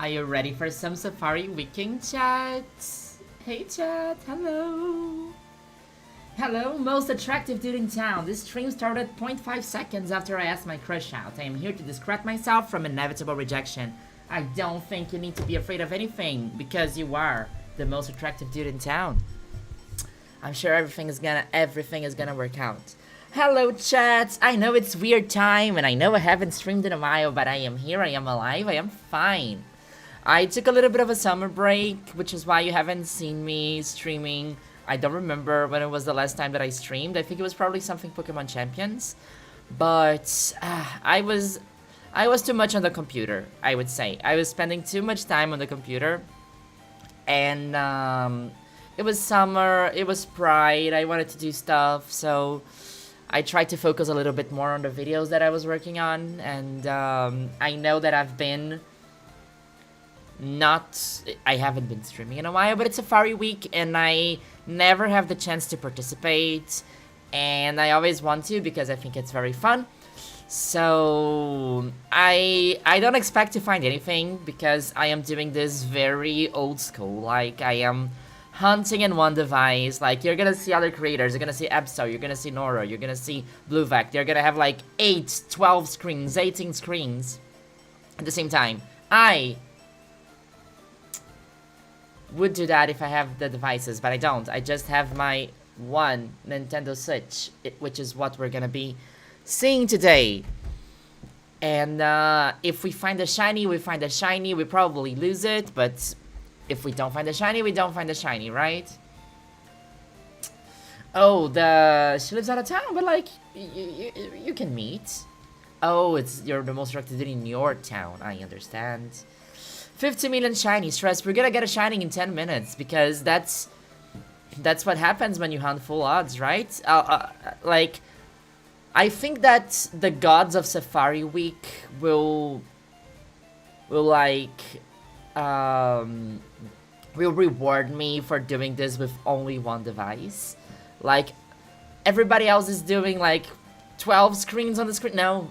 Are you ready for some Safari weekend chat? Hey chat, hello. Hello, most attractive dude in town. This stream started 0.5 seconds after I asked my crush out. I am here to discredit myself from inevitable rejection. I don't think you need to be afraid of anything, because you are the most attractive dude in town. I'm sure everything is gonna work out. Hello chat, I know it's weird time and I know I haven't streamed in a while, but I am here, I am alive, I am fine. I took a little bit of a summer break, which is why you haven't seen me streaming. I don't remember when it was the last time that I streamed. I think it was probably something Pokemon Champions. But I was too much on the computer, I would say. I was spending too much time on the computer. And it was summer, it was Pride, I wanted to do stuff, so I tried to focus a little bit more on the videos that I was working on. And I know that I haven't been streaming in a while, but it's Safari Week and I never have the chance to participate, and I always want to because I think it's very fun. So I don't expect to find anything because I am doing this very old school. Like, I am hunting in one device. Like, you're gonna see other creators, you're gonna see Absol, you're gonna see Nora, you're gonna see Bluevec. They're gonna have like 8, 12 screens, 18 screens at the same time. I would do that if I have the devices, but I don't. I just have my one Nintendo Switch, which is what we're gonna be seeing today. And if we find a shiny, we find a shiny. We probably lose it, but if we don't find a shiny, we don't find a shiny, right? Oh, she lives out of town, but like, you can meet. Oh, you're the most attractive in your town, I understand. 50 million shiny stress. We're gonna get a shining in 10 minutes because that's what happens when you hunt full odds, right? Like, I think that the gods of Safari Week will reward me for doing this with only one device. Like, everybody else is doing like 12 screens on the screen. No,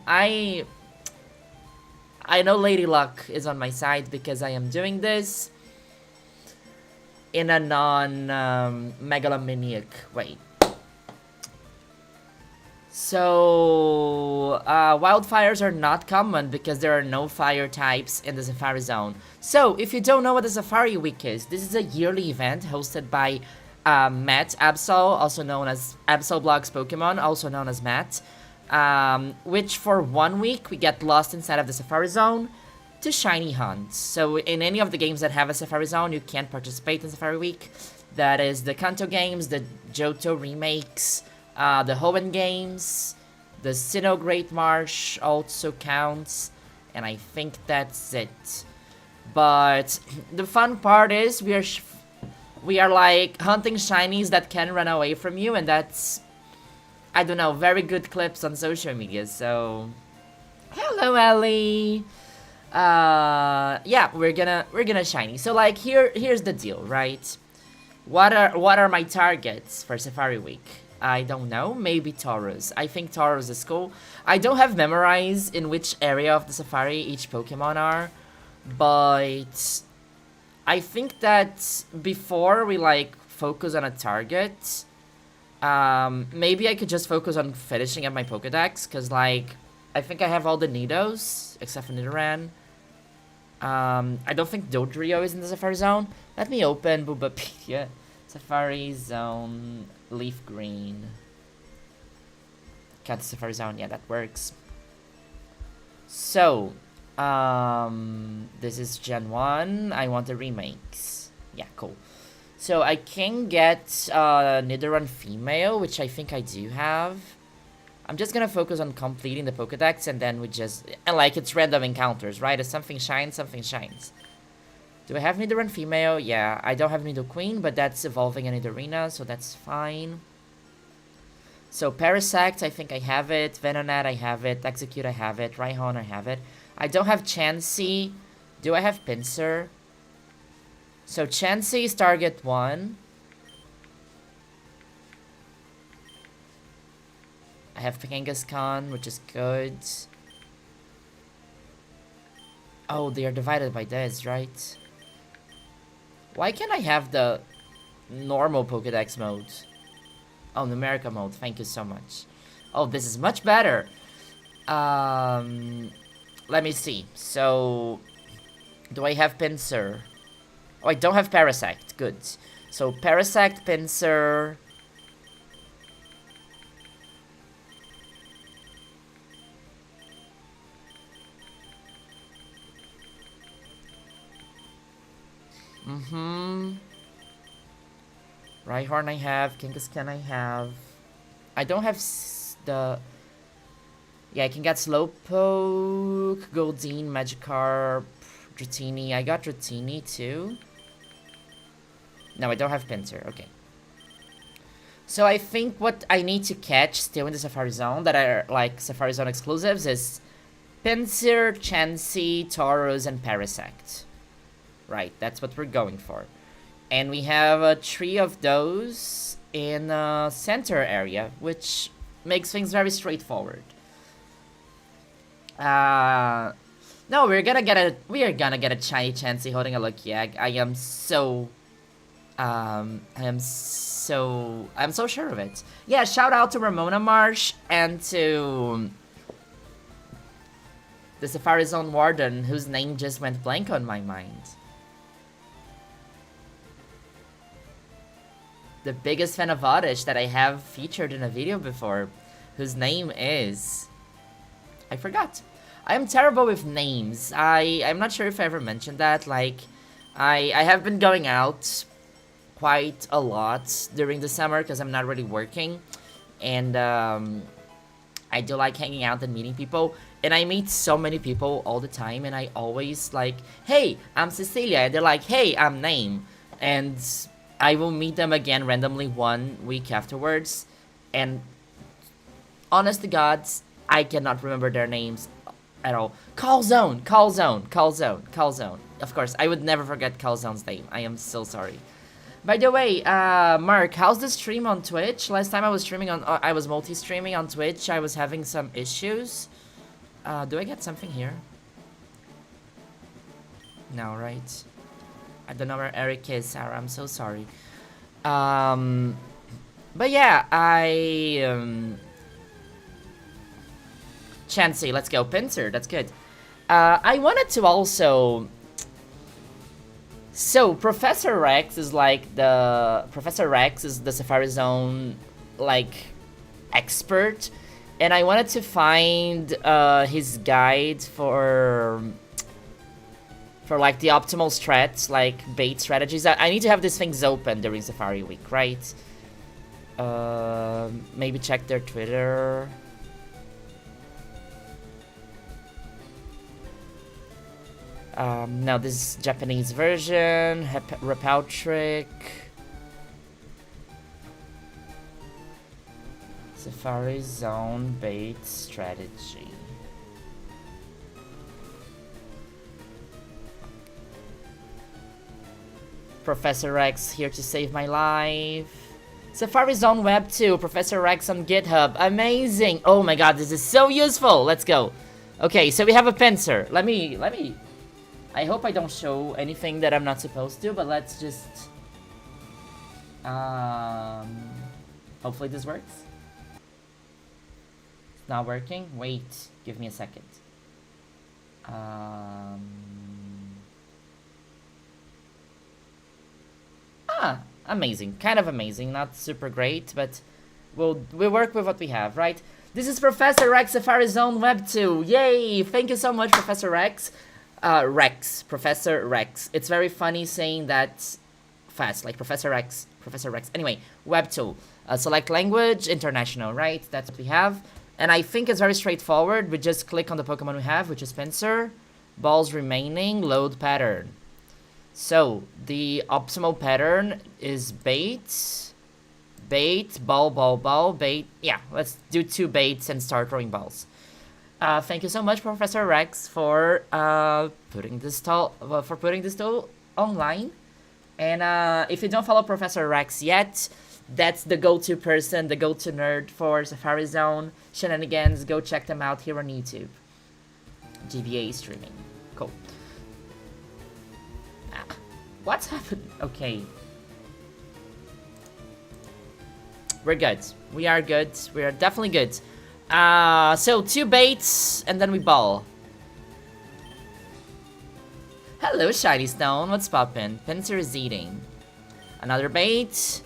I know Lady Luck is on my side because I am doing this in a non-megalomaniac way. So, wildfires are not common because there are no fire types in the Safari Zone. So, if you don't know what the Safari Week is, this is a yearly event hosted by Matt Absol, also known as Absol Blogs Pokemon, also known as Matt. Which for 1 week we get lost inside of the Safari Zone to shiny hunt. So in any of the games that have a Safari Zone, you can't participate in Safari Week. That is the Kanto games, the Johto remakes, the Hoenn games, the Sinnoh Great Marsh also counts, and I think that's it. But the fun part is we are like hunting shinies that can run away from you, and that's, I don't know, very good clips on social media. So hello Ellie. Yeah, we're gonna shiny. So like, here's the deal, right? What are my targets for Safari Week? I don't know, maybe Tauros. I think Tauros is cool. I don't have memorized in which area of the Safari each Pokemon are, but I think that before we like focus on a target, maybe I could just focus on finishing up my Pokedex, because like, I think I have all the Nidos except for Nidoran. I don't think Dodrio is in the Safari Zone. Let me open Bubapedia. Safari Zone, Leaf Green. Cat Safari Zone, yeah, that works. So, this is Gen 1. I want the remakes. Yeah, cool. So I can get Nidoran female, which I think I do have. I'm just gonna focus on completing the Pokedex, and then and like, it's random encounters, right? If something shines, something shines. Do I have Nidoran female? Yeah, I don't have Nidoqueen, but that's evolving in Nidorina, so that's fine. So Parasect, I think I have it. Venonat, I have it. Execute, I have it. Rhyhorn, I have it. I don't have Chansey. Do I have Pinsir? So Chansey is target 1. I have Kangaskhan, which is good. Oh, they are divided by this, right? Why can't I have the normal Pokédex mode? Oh, numerical mode. Thank you so much. Oh, this is much better. Let me see. So, do I have Pinsir? Oh, I don't have Parasect. Good. So, Parasect, Pinsir. Rhyhorn I have. Kangaskhan I have. I don't have the... Yeah, I can get Slowpoke, Goldeen, Magikarp, Dratini. I got Dratini too. No, I don't have Pinsir. Okay. So I think what I need to catch still in the Safari Zone that are like Safari Zone exclusives is Pinsir, Chansey, Tauros, and Parasect. Right, that's what we're going for. And we have 3 of those in center area, which makes things very straightforward. No, we're gonna get a shiny Chansey holding a Lucky Egg. I'm so sure of it. Yeah, shout out to Ramona Marsh and to the Safari Zone Warden, whose name just went blank on my mind. The biggest fan of Oddish that I have featured in a video before, whose name is... I forgot. I am terrible with names. I'm not sure if I ever mentioned that. Like, I have been going out quite a lot during the summer because I'm not really working. And I do like hanging out and meeting people. And I meet so many people all the time. And I always like, hey, I'm Cecilia. And they're like, hey, I'm Name. And I will meet them again randomly 1 week afterwards. And honest to God, I cannot remember their names at all. Calzone. Of course, I would never forget Calzone's name. I am so sorry. By the way, Mark, how's the stream on Twitch? Last time I was streaming on, I was multi-streaming on Twitch. I was having some issues. Do I get something here? No, right? I don't know where Eric is, Sarah. I'm so sorry. But yeah, Chansey, let's go. Pinsir, that's good. I wanted to also... So, Professor Rex is the Safari Zone, like, expert. And I wanted to find his guide for like the optimal strats, like bait strategies. I need to have these things open during Safari Week, right? Maybe check their Twitter. No, this is Japanese version. Repautric. Safari Zone bait strategy. Professor Rex here to save my life. Safari Zone Web 2, Professor Rex on GitHub. Amazing! Oh my god, this is so useful! Let's go. Okay, so we have a Pinsir. Let me... I hope I don't show anything that I'm not supposed to, but let's just... Hopefully this works. It's not working? Wait, give me a second. Amazing. Kind of amazing. Not super great, but we'll work with what we have, right? This is Professor Rex, Safari Zone Web 2. Yay! Thank you so much, Professor Rex. Professor Rex. It's very funny saying that fast, like Professor Rex. Anyway, Web 2. Select language, international, right? That's what we have. And I think it's very straightforward. We just click on the Pokemon we have, which is Pinsir. Balls remaining, load pattern. So, the optimal pattern is bait, ball, bait. Yeah, let's do 2 baits and start throwing balls. Thank you so much, Professor Rex, for putting this tool online. And if you don't follow Professor Rex yet, that's the go-to person, the go-to nerd for Safari Zone shenanigans. Go check them out here on YouTube. GBA streaming. cool. What's happened? Okay. We're good. We are good. We are definitely good. So 2 baits, and then we ball. Hello, Shiny Stone. What's poppin'? Pincer is eating. Another bait.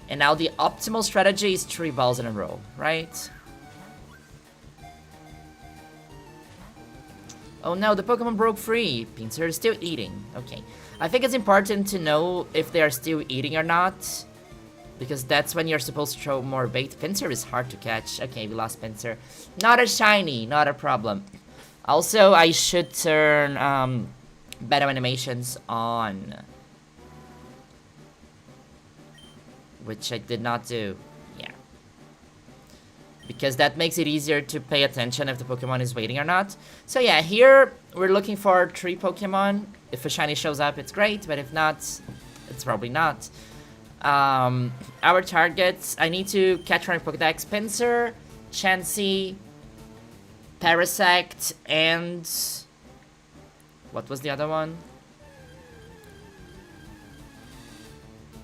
And now the optimal strategy is 3 balls in a row, right? Oh no, the Pokemon broke free. Pincer is still eating. Okay. I think it's important to know if they are still eating or not, because that's when you're supposed to throw more bait. Pincer is hard to catch. Okay, we lost Pincer. Not a shiny, not a problem. Also, I should turn battle animations on, which I did not do. Yeah. Because that makes it easier to pay attention if the Pokemon is waiting or not. So yeah, here we're looking for 3 Pokemon. If a shiny shows up, it's great, but if not, it's probably not. Our targets, I need to catch from Pokedex Pinsir, Chansey, Parasect, and what was the other one?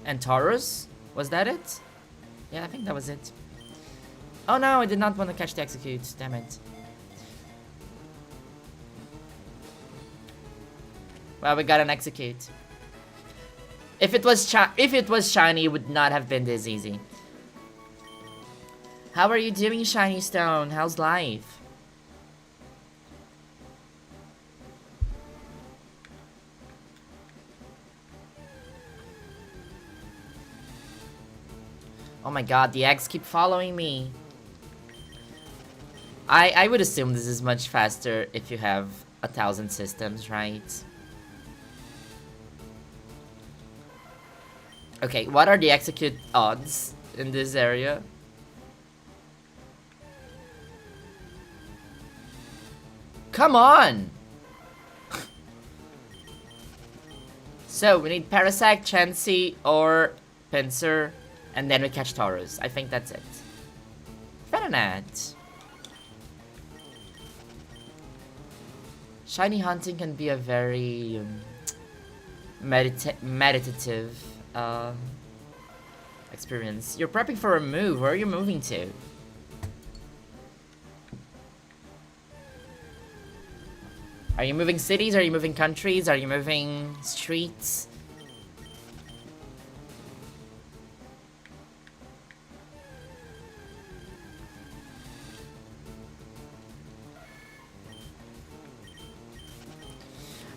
And Taurus? Was that it? Yeah, I think that was it. Oh no, I did not want to catch the Execute, damn it. Well, we got an Execute. If it was shiny, it would not have been this easy. How are you doing, Shiny Stone? How's life? Oh my god, the eggs keep following me. I would assume this is much faster if you have 1,000 systems, right? Okay, what are the execute odds in this area? Come on! So, we need Parasect, Chansey, or Pinsir, and then we catch Taurus. I think that's it. Venonat. Shiny hunting can be a very meditative experience. You're prepping for a move. Where are you moving to? Are you moving cities? Are you moving countries? Are you moving streets?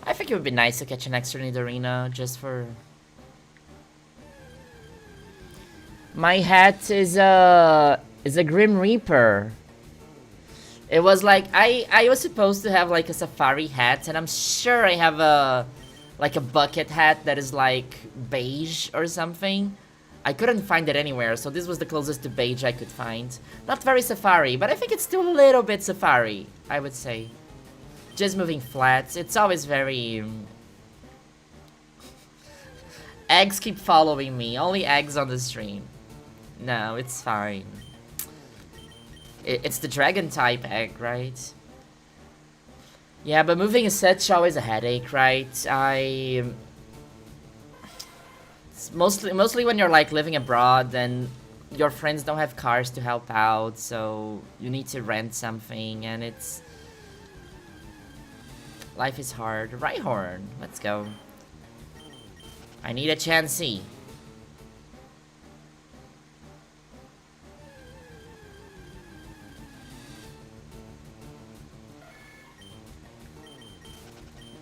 I think it would be nice to catch an extra Nidorina just for... My hat is a Grim Reaper. It was like I was supposed to have like a safari hat, and I'm sure I have a like a bucket hat that is like beige or something. I couldn't find it anywhere, so this was the closest to beige I could find. Not very safari, but I think it's still a little bit safari, I would say. Just moving flats. It's always very... Eggs keep following me. Only eggs on the stream. No, it's fine. It's the dragon type egg, right? Yeah, but moving is such always a headache, right? It's mostly when you're like living abroad, then your friends don't have cars to help out, so you need to rent something, and it's... Life is hard. Rhyhorn, let's go. I need a Chansey.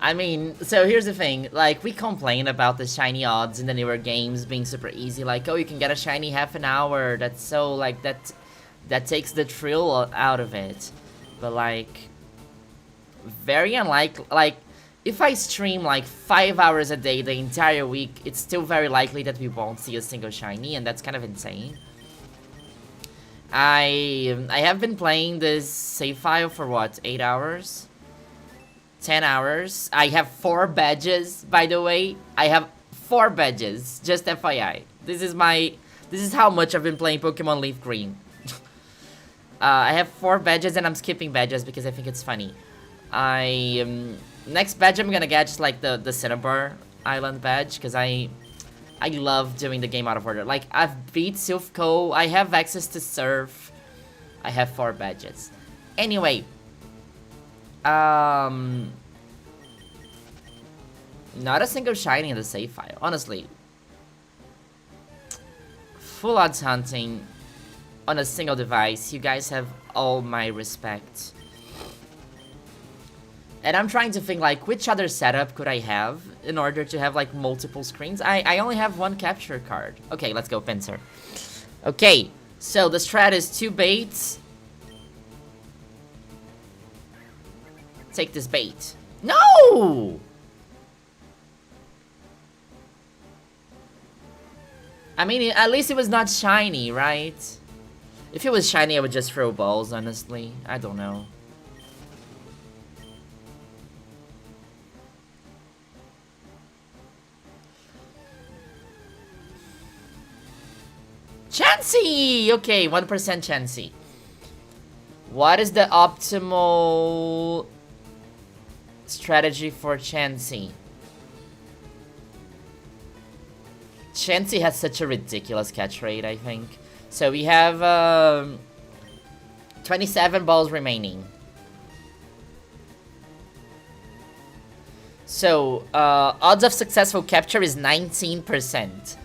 I mean, so here's the thing, like, we complain about the shiny odds in the newer games being super easy, like, oh, you can get a shiny half an hour, that's so, like, that takes the thrill out of it. But, like, very unlikely, like, if I stream, like, 5 hours a day the entire week, it's still very likely that we won't see a single shiny, and that's kind of insane. I have been playing this save file for, what, 8 hours? 10 hours. I have 4 badges, by the way. I have 4 badges, just FYI. This is how much I've been playing Pokemon Leaf Green. I have 4 badges and I'm skipping badges because I think it's funny. Next badge I'm gonna get just like the Cinnabar Island badge, because I love doing the game out of order. Like, I've beat Silphco, I have access to Surf, I have 4 badges. Anyway, not a single shiny in the save file, honestly. Full odds hunting on a single device, you guys have all my respect. And I'm trying to think, like, which other setup could I have in order to have, like, multiple screens? I only have 1 capture card. Okay, let's go, Pinsir. Okay, so the strat is 2 baits. Take this bait. No! I mean, at least it was not shiny, right? If it was shiny, I would just throw balls, honestly. I don't know. Chansey! Okay, 1% Chansey. What is the optimal strategy for Chansey? Chansey has such a ridiculous catch rate, I think. So we have 27 balls remaining. So odds of successful capture is 19%.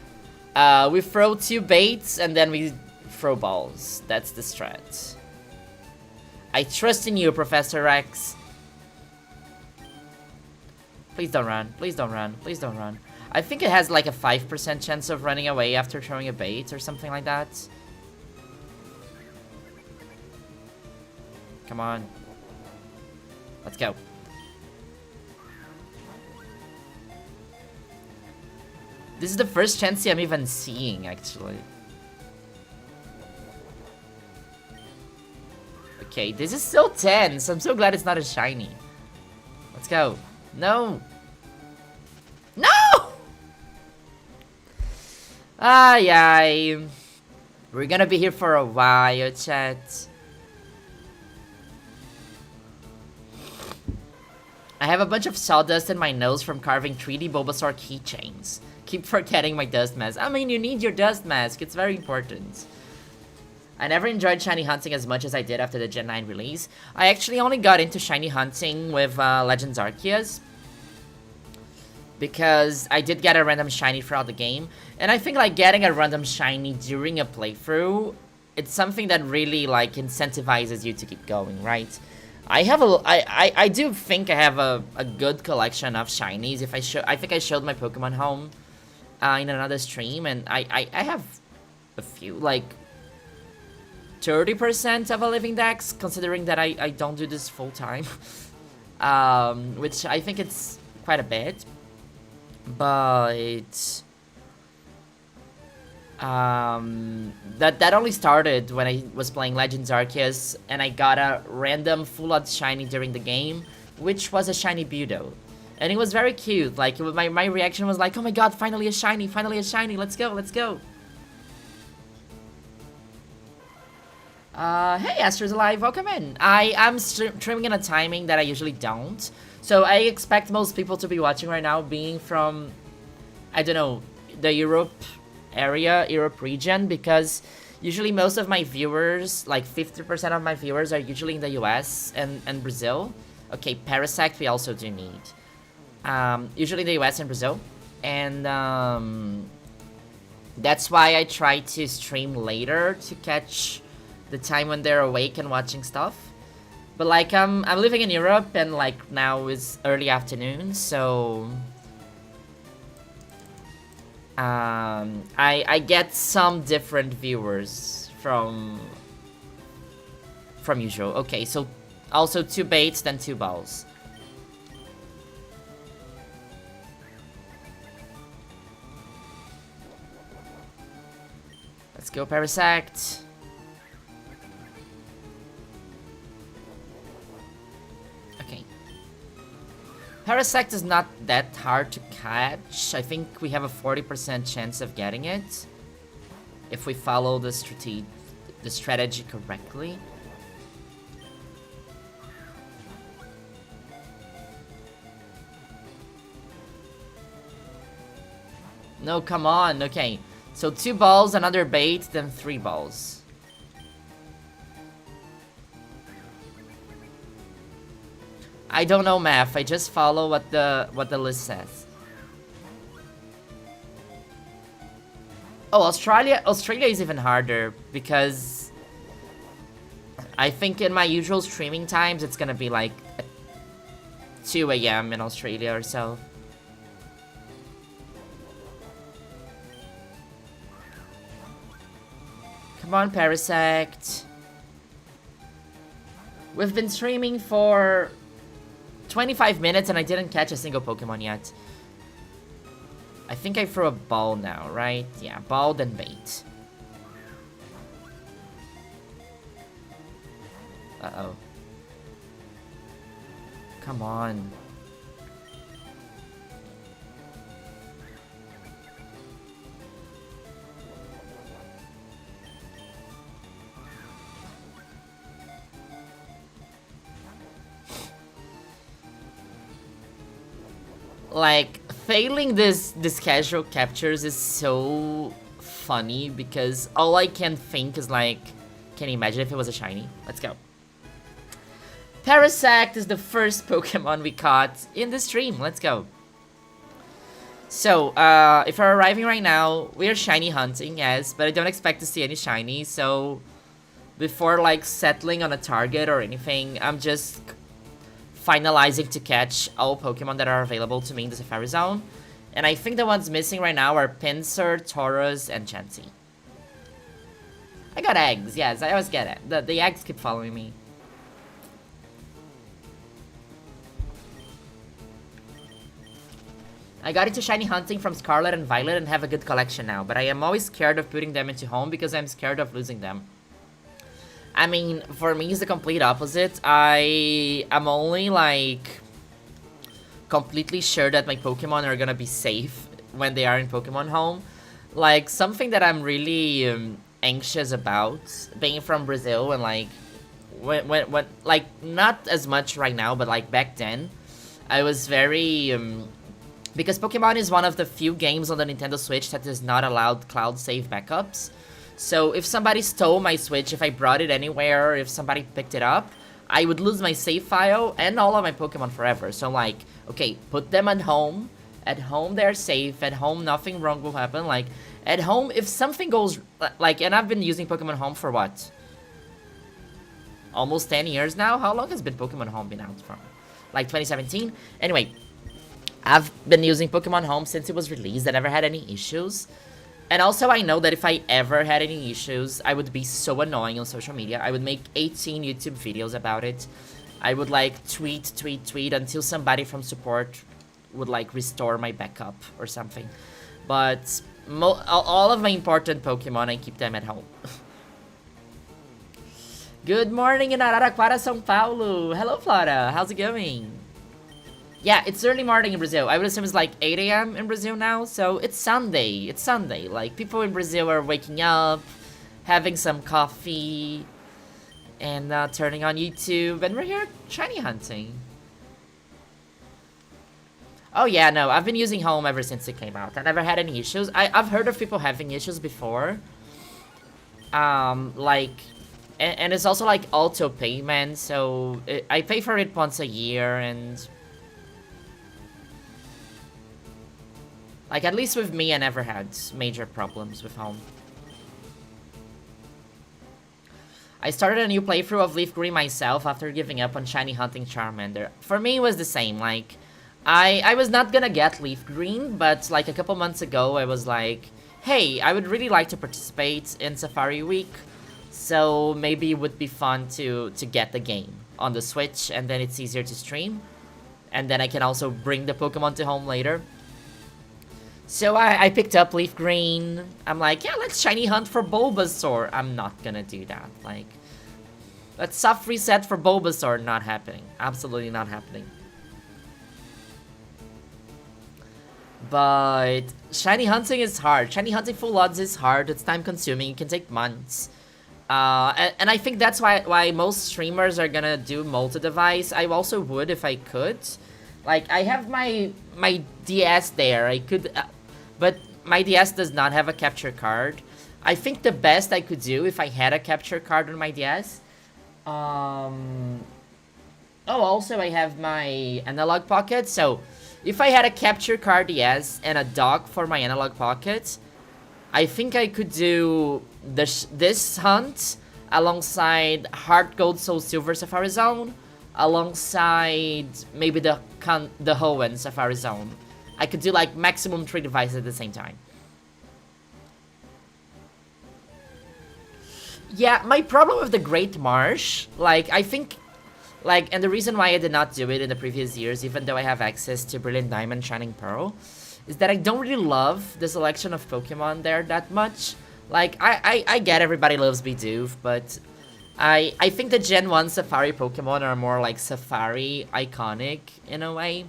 We throw 2 baits and then we throw balls. That's the strat. I trust in you, Professor X. Please don't run. Please don't run. Please don't run. I think it has like a 5% chance of running away after throwing a bait or something like that. Come on. Let's go. This is the first Chansey I'm even seeing, actually. Okay, this is so tense. I'm so glad it's not a shiny. Let's go. No! No! Ay, ay. We're gonna be here for a while, chat. I have a bunch of sawdust in my nose from carving 3D Bulbasaur keychains. Keep forgetting my dust mask. I mean, you need your dust mask. It's very important. I never enjoyed shiny hunting as much as I did after the Gen 9 release. I actually only got into shiny hunting with Legends Arceus, because I did get a random shiny throughout the game. And I think, like, getting a random shiny during a playthrough, it's something that really, like, incentivizes you to keep going, right? I do think I have a good collection of shinies. I think I showed my Pokemon home in another stream, and I have a few, like 30% of a living dex, considering that I don't do this full time. Which I think it's quite a bit. But that only started when I was playing Legends Arceus, and I got a random full art shiny during the game, which was a shiny Budo, and it was very cute. Like, my reaction was like, oh my god, finally a shiny, let's go, let's go. Hey, Astra's alive, welcome in. I'm streaming in a timing that I usually don't, so I expect most people to be watching right now being from, I don't know, the Europe region, because usually most of my viewers, like 50% of my viewers, are usually in the US and Brazil. Okay, Parasect we also do need. Usually the US and Brazil, and that's why I try to stream later to catch the time when they're awake and watching stuff. But like, I'm living in Europe, and like now is early afternoon, so I get some different viewers from usual. Okay, so also 2 baits, then 2 balls. Let's go, Parasect. Okay. Parasect is not that hard to catch. I think we have a 40% chance of getting it if we follow the strategy correctly. No, come on. Okay. So 2 balls, another bait, then 3 balls. I don't know math. I just follow what the list says. Oh, Australia is even harder because I think in my usual streaming times it's gonna be like 2 a.m. in Australia or so. Come on, Parasect. We've been streaming for 25 minutes and I didn't catch a single Pokemon yet. I think I threw a ball now, right? Yeah, ball then bait. Uh-oh. Come on. Like, failing this casual captures is so funny because all I can think is like, can you imagine if it was a shiny? Let's go. Parasect is the first Pokemon we caught in the stream. Let's go. So, if we're arriving right now, we are shiny hunting, yes, but I don't expect to see any shiny, so before like settling on a target or anything, I'm just finalizing to catch all Pokemon that are available to me in the Safari Zone. And I think the ones missing right now are Pinsir, Tauros, and Chansey. I got eggs, yes, I always get it. The eggs keep following me. I got into shiny hunting from Scarlet and Violet and have a good collection now, but I am always scared of putting them into home because I'm scared of losing them. I mean, for me, it's the complete opposite. I am only, like, completely sure that my Pokemon are gonna be safe when they are in Pokemon Home. Like, something that I'm really anxious about, being from Brazil and, like, when like, not as much right now, but, like, back then, I was very, because Pokemon is one of the few games on the Nintendo Switch that is not allowed cloud save backups. So if somebody stole my Switch, if I brought it anywhere, if somebody picked it up, I would lose my save file and all of my Pokemon forever. So like, okay, put them at home. At home they're safe. At home nothing wrong will happen. Like, at home if something goes, like, and I've been using Pokemon Home for what? Almost 10 years now? How long has been Pokemon Home been out from? Like 2017? Anyway, I've been using Pokemon Home since it was released. I never had any issues. And also, I know that if I ever had any issues, I would be so annoying on social media. I would make 18 YouTube videos about it. I would, like, tweet until somebody from support would, like, restore my backup or something. But all of my important Pokemon, I keep them at home. Good morning in Araraquara, São Paulo. Hello, Flora. How's it going? Yeah, it's early morning in Brazil. I would assume it's like 8 a.m. in Brazil now, so it's Sunday. It's Sunday. Like, people in Brazil are waking up, having some coffee, and turning on YouTube, and we're here shiny hunting. Oh yeah, no, I've been using Home ever since it came out. I never had any issues. I've heard of people having issues before. Like, and it's also like auto payment, so I pay for it once a year, and like, at least with me, I never had major problems with Home. I started a new playthrough of Leaf Green myself after giving up on shiny hunting Charmander. For me, it was the same. Like, I was not gonna get Leaf Green, but like a couple months ago, I was like, hey, I would really like to participate in Safari Week, so maybe it would be fun to get the game on the Switch, and then it's easier to stream, and then I can also bring the Pokemon to home later. So I picked up Leaf Green. I'm like, yeah, let's shiny hunt for Bulbasaur. I'm not gonna do that. Like, let's soft reset for Bulbasaur. Not happening. Absolutely not happening. But shiny hunting is hard. Shiny hunting full odds is hard. It's time consuming. It can take months. And I think that's why most streamers are gonna do multi-device. I also would if I could. Like, I have my DS there. I could, but my DS does not have a capture card. I think the best I could do if I had a capture card on my DS. Oh, also I have my analog pocket. So if I had a capture card DS and a dock for my analog pocket, I think I could do this hunt alongside Heart Gold Soul Silver Safari Zone, alongside maybe the Hoenn Safari Zone. I could do like maximum 3 devices at the same time. Yeah, my problem with the Great Marsh, like, I think, like, and the reason why I did not do it in the previous years, even though I have access to Brilliant Diamond, Shining Pearl, is that I don't really love the selection of Pokemon there that much. Like, I get everybody loves Bidoof, but I think the Gen 1 Safari Pokemon are more like Safari iconic in a way.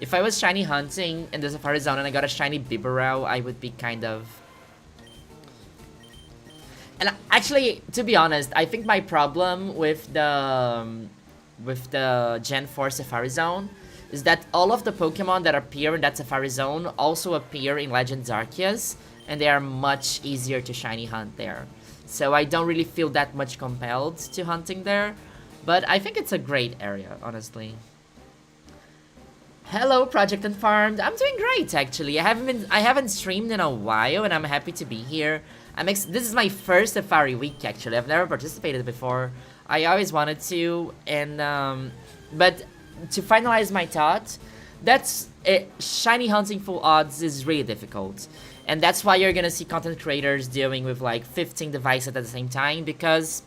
If I was shiny hunting in the Safari Zone and I got a shiny Bibarel, I would be kind of... And actually, to be honest, I think my problem with the Gen 4 Safari Zone is that all of the Pokemon that appear in that Safari Zone also appear in Legends Arceus, and they are much easier to shiny hunt there. So I don't really feel that much compelled to hunting there, but I think it's a great area, honestly. Hello, Project and Farmed. I'm doing great, actually. I haven't streamed in a while, and I'm happy to be here. This is my first Safari week, actually. I've never participated before. I always wanted to, and but to finalize my thought, shiny hunting full odds is really difficult, and that's why you're gonna see content creators dealing with like 15 devices at the same time, because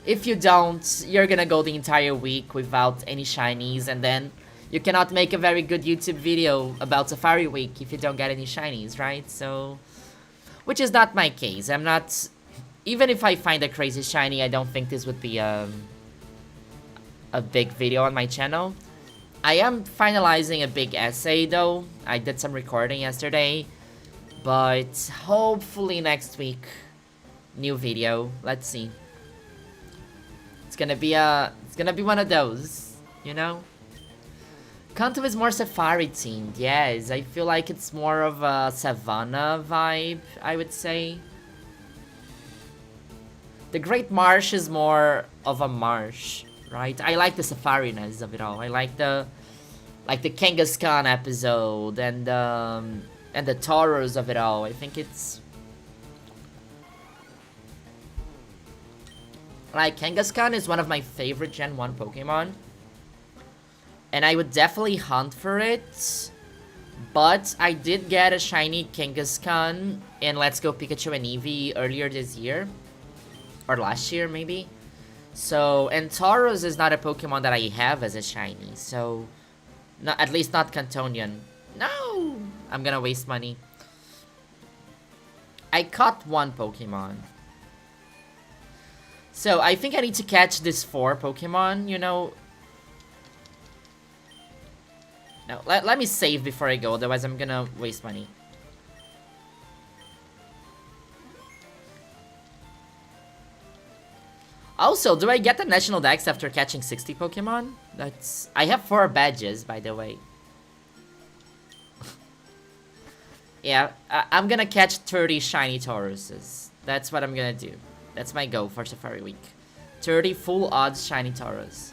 if you don't, you're gonna go the entire week without any shinies, and then you cannot make a very good YouTube video about Safari Week if you don't get any shinies, right? So, which is not my case. I'm not... Even if I find a crazy shiny, I don't think this would be a big video on my channel. I am finalizing a big essay though. I did some recording yesterday. But hopefully next week, new video. Let's see. It's gonna be one of those, you know? Kanto is more Safari themed, yes. I feel like it's more of a Savannah vibe, I would say. The Great Marsh is more of a marsh, right? I like the Safari-ness of it all. I like the Kangaskhan episode and the Tauros of it all. I think it's... Like, Kangaskhan is one of my favorite Gen 1 Pokemon. And I would definitely hunt for it. But I did get a shiny Kangaskhan in Let's Go Pikachu and Eevee earlier this year. Or last year, maybe. So, and Tauros is not a Pokemon that I have as a shiny. So, at least not Cantonian. No! I'm gonna waste money. I caught one Pokemon. So, I think I need to catch this 4 Pokemon, you know. No, let me save before I go, otherwise I'm gonna waste money. Also, do I get the National Dex after catching 60 Pokemon? I have 4 badges, by the way. Yeah, I'm gonna catch 30 shiny Tauroses. That's what I'm gonna do. That's my goal for Safari Week. 30 full odds shiny Tauros.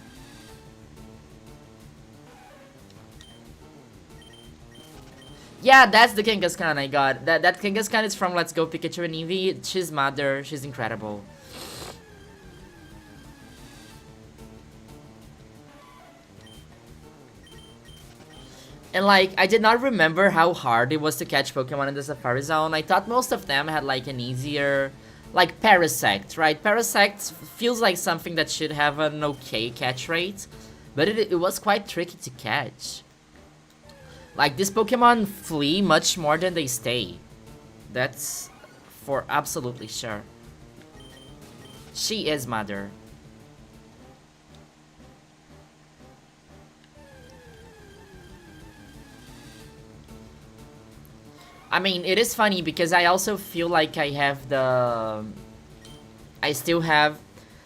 Yeah, that's the Kangaskhan I got. That Kangaskhan is from Let's Go Pikachu and Eevee. She's mother. She's incredible. And like, I did not remember how hard it was to catch Pokemon in the Safari Zone. I thought most of them had like an easier... Like Parasect, right? Parasect feels like something that should have an okay catch rate. But it was quite tricky to catch. Like, this Pokemon flee much more than they stay. That's for absolutely sure. She is mother. I mean, it is funny because I also feel like I have the... I still have...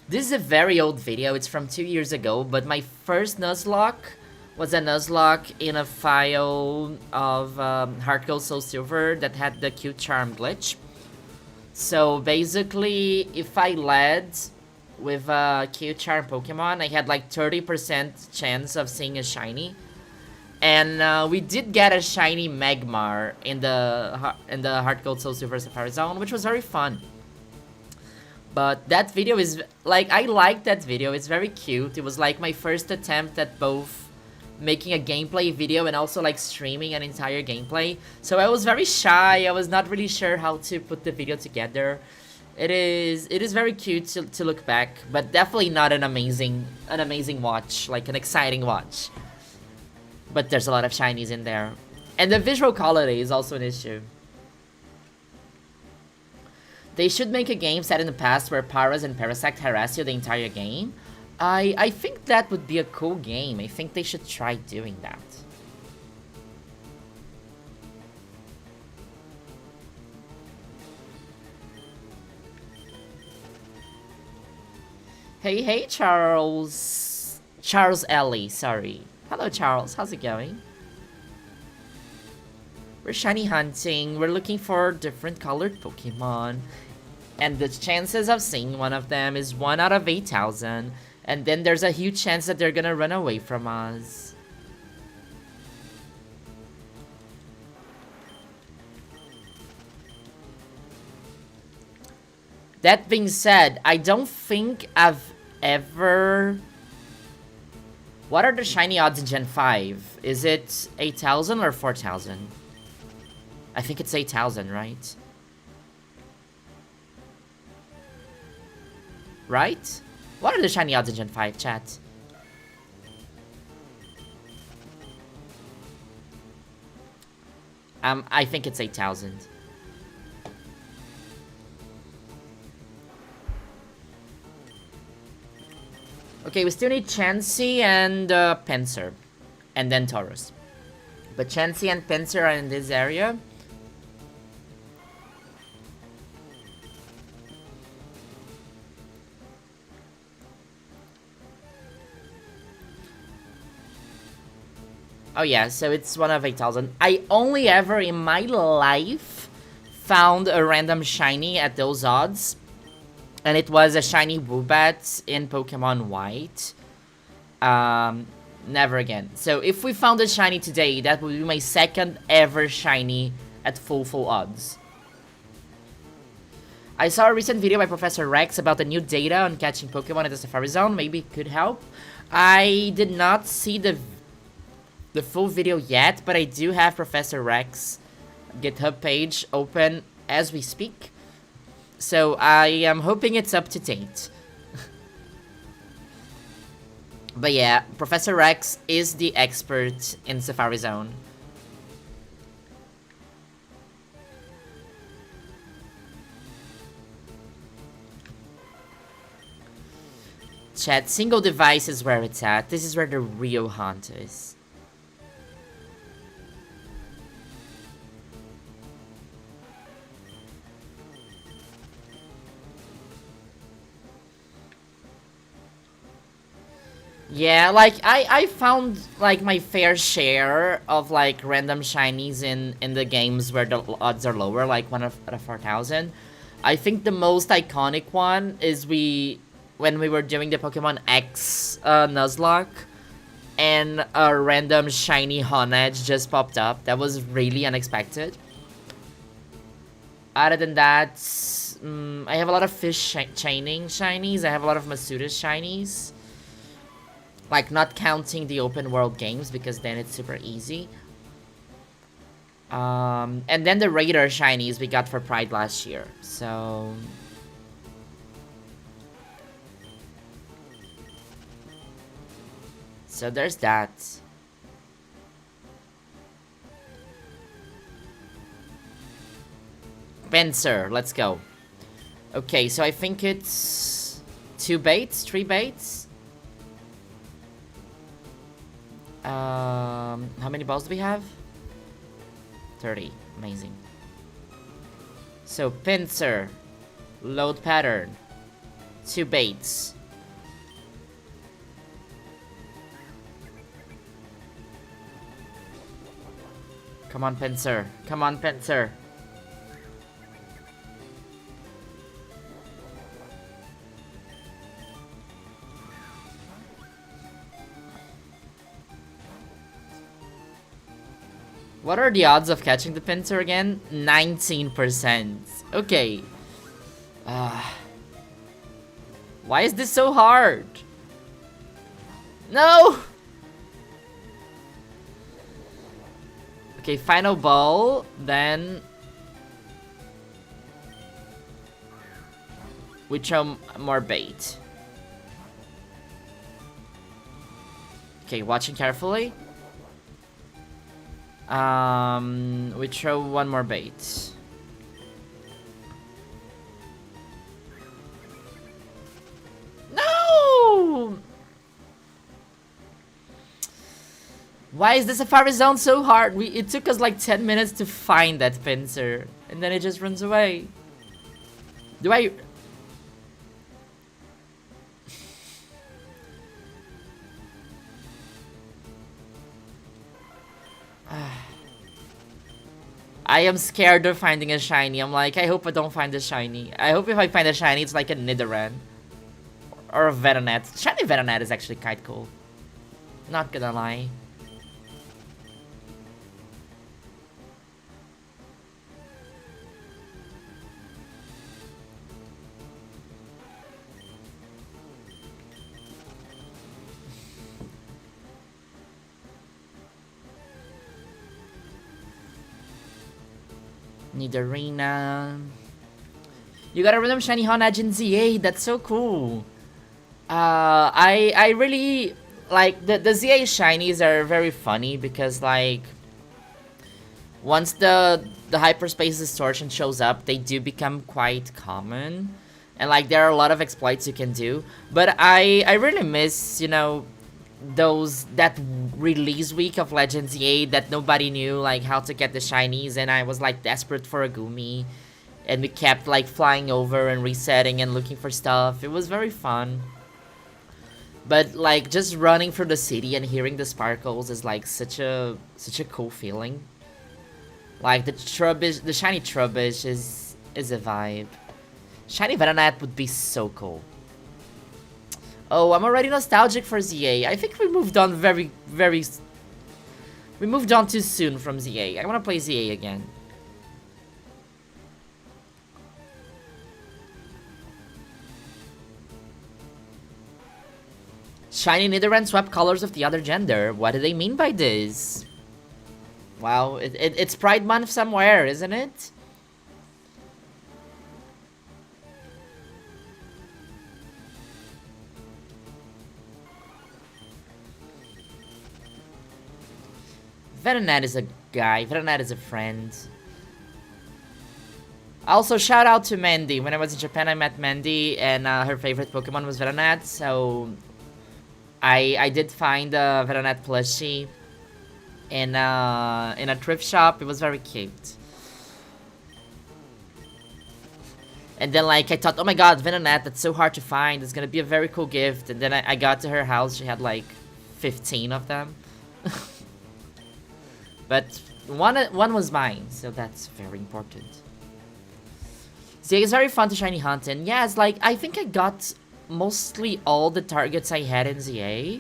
This is a very old video, it's from 2 years ago, but my first Nuzlocke was a Nuzlocke in a file of Heart Gold Soul Silver that had the Q Charm glitch. So basically, if I led with a Q Charm Pokemon, I had like 30% chance of seeing a shiny. And we did get a shiny Magmar in the Heart Gold Soul Silver Safari Zone, which was very fun. But that video is, like, I liked that video. It's very cute. It was like my first attempt at both making a gameplay video and also like streaming an entire gameplay. So I was very shy. I was not really sure how to put the video together. It is very cute to look back, but definitely not an amazing watch, like an exciting watch. But there's a lot of shinies in there. And the visual quality is also an issue. They should make a game set in the past where Paras and Parasect harass you the entire game. I think that would be a cool game. I think they should try doing that. Hey, Charles. Charles Ellie, sorry. Hello, Charles. How's it going? We're shiny hunting. We're looking for different colored Pokemon. And the chances of seeing one of them is 1 out of 8,000. And then there's a huge chance that they're gonna run away from us. That being said, I don't think I've ever... What are the shiny odds in Gen 5? Is it 8,000 or 4,000? I think it's 8,000, right? Right? What are the shiny odds in Gen 5, chat? I think it's 8,000. Okay, we still need Chansey and Pinsir. And then Taurus. But Chansey and Pinsir are in this area. Oh yeah, so it's 1 of 8,000. I only ever in my life found a random shiny at those odds. And it was a shiny Woobat in Pokemon White. Never again. So if we found a shiny today, that would be my second ever shiny at full odds. I saw a recent video by Professor Rex about the new data on catching Pokemon at the Safari Zone. Maybe it could help. I did not see the full video yet, but I do have Professor Rex GitHub page open as we speak. So I am hoping it's up to date. But yeah, Professor Rex is the expert in Safari Zone. Chat, single device is where it's at. This is where the real hunt is. Yeah, like, I found, like, my fair share of, like, random shinies in the games where the odds are lower, like 1 out of 4,000. I think the most iconic one is when we were doing the Pokemon X Nuzlocke, and a random shiny Honedge just popped up. That was really unexpected. Other than that, I have a lot of fish chaining shinies. I have a lot of Masuda's shinies. Like, not counting the open world games, because then it's super easy. And then the Raider shinies we got for Pride last year. So there's that. Pinsir, let's go. Okay, so I think it's 2 baits, 3 baits. How many balls do we have? 30. Amazing. So, Pinsir. Load pattern. 2 baits. Come on, Pinsir. Come on, Pinsir. What are the odds of catching the Pinsir again? 19%. Okay. Why is this so hard? No! Okay, final ball, then we throw more bait. Okay, watching carefully. We throw one more bait. No! Why is the Safari Zone so hard? It took us like 10 minutes to find that Pinsir, and then it just runs away. Do I... I am scared of finding a shiny. I'm like, I hope I don't find a shiny. I hope if I find a shiny, it's like a Nidoran. Or a Venonat. Shiny Venonat is actually quite cool. Not gonna lie. Nidorina. You got a random shiny Honedge in ZA. That's so cool. I really like the ZA shinies are very funny because like once the hyperspace distortion shows up, they do become quite common, and like there are a lot of exploits you can do. But I really miss, you know, that release week of Legends EA that nobody knew like how to get the shinies, and I was like desperate for a Gumi, and we kept like flying over and resetting and looking for stuff. It was very fun. But like just running through the city and hearing the sparkles is like such a cool feeling. Like the shiny Trubbish is a vibe. Shiny Venonat would be so cool. Oh, I'm already nostalgic for ZA. I think we moved on we moved on too soon from ZA. I want to play ZA again. Shiny Nidoran swapped colors of the other gender. What do they mean by this? Wow, it's Pride Month somewhere, isn't it? Venonat is a guy. Venonat is a friend. Also, shout out to Mandy. When I was in Japan, I met Mandy, and her favorite Pokemon was Venonat, so I did find a Venonat plushie in a thrift shop. It was very cute. And then like I thought, oh my god, Venonat, that's so hard to find. It's gonna be a very cool gift. And then I got to her house. She had like 15 of them. But one was mine, so that's very important. ZA is very fun to shiny hunt, and yeah, it's like I think I got mostly all the targets I had in ZA.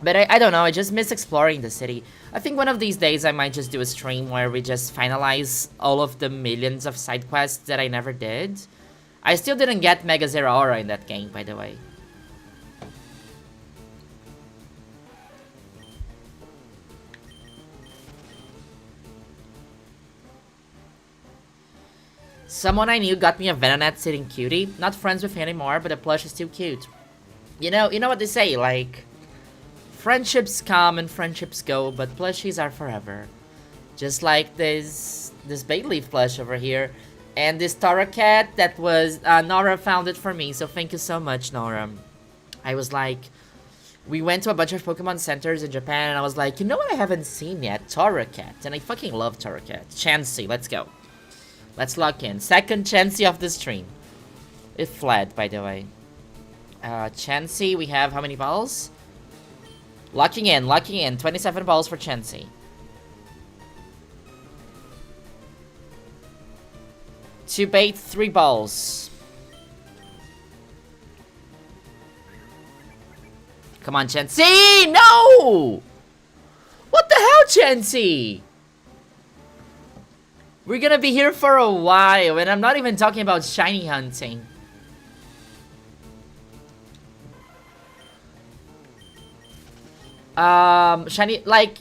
But I don't know, I just miss exploring the city. I think one of these days I might just do a stream where we just finalize all of the millions of side quests that I never did. I still didn't get Mega Zeraora in that game, by the way. Someone I knew got me a Venonat sitting cutie. Not friends with anymore, but the plush is still cute. You know what they say, like, friendships come and friendships go, but plushies are forever. Just like this Bayleaf plush over here. And this Tara cat that was, Nora found it for me, so thank you so much, Nora. I was like, we went to a bunch of Pokemon centers in Japan, and I was like, you know what I haven't seen yet? Tara cat. And I fucking love Tara cat. Chansey, let's go. Let's lock in. Second Chansey of the stream. It fled, by the way. Chansey, we have how many balls? Locking in. 27 balls for Chansey. 2 bait, 3 balls. Come on, Chansey! No! What the hell, Chansey? We're gonna be here for a while, and I'm not even talking about shiny hunting. Shiny, like,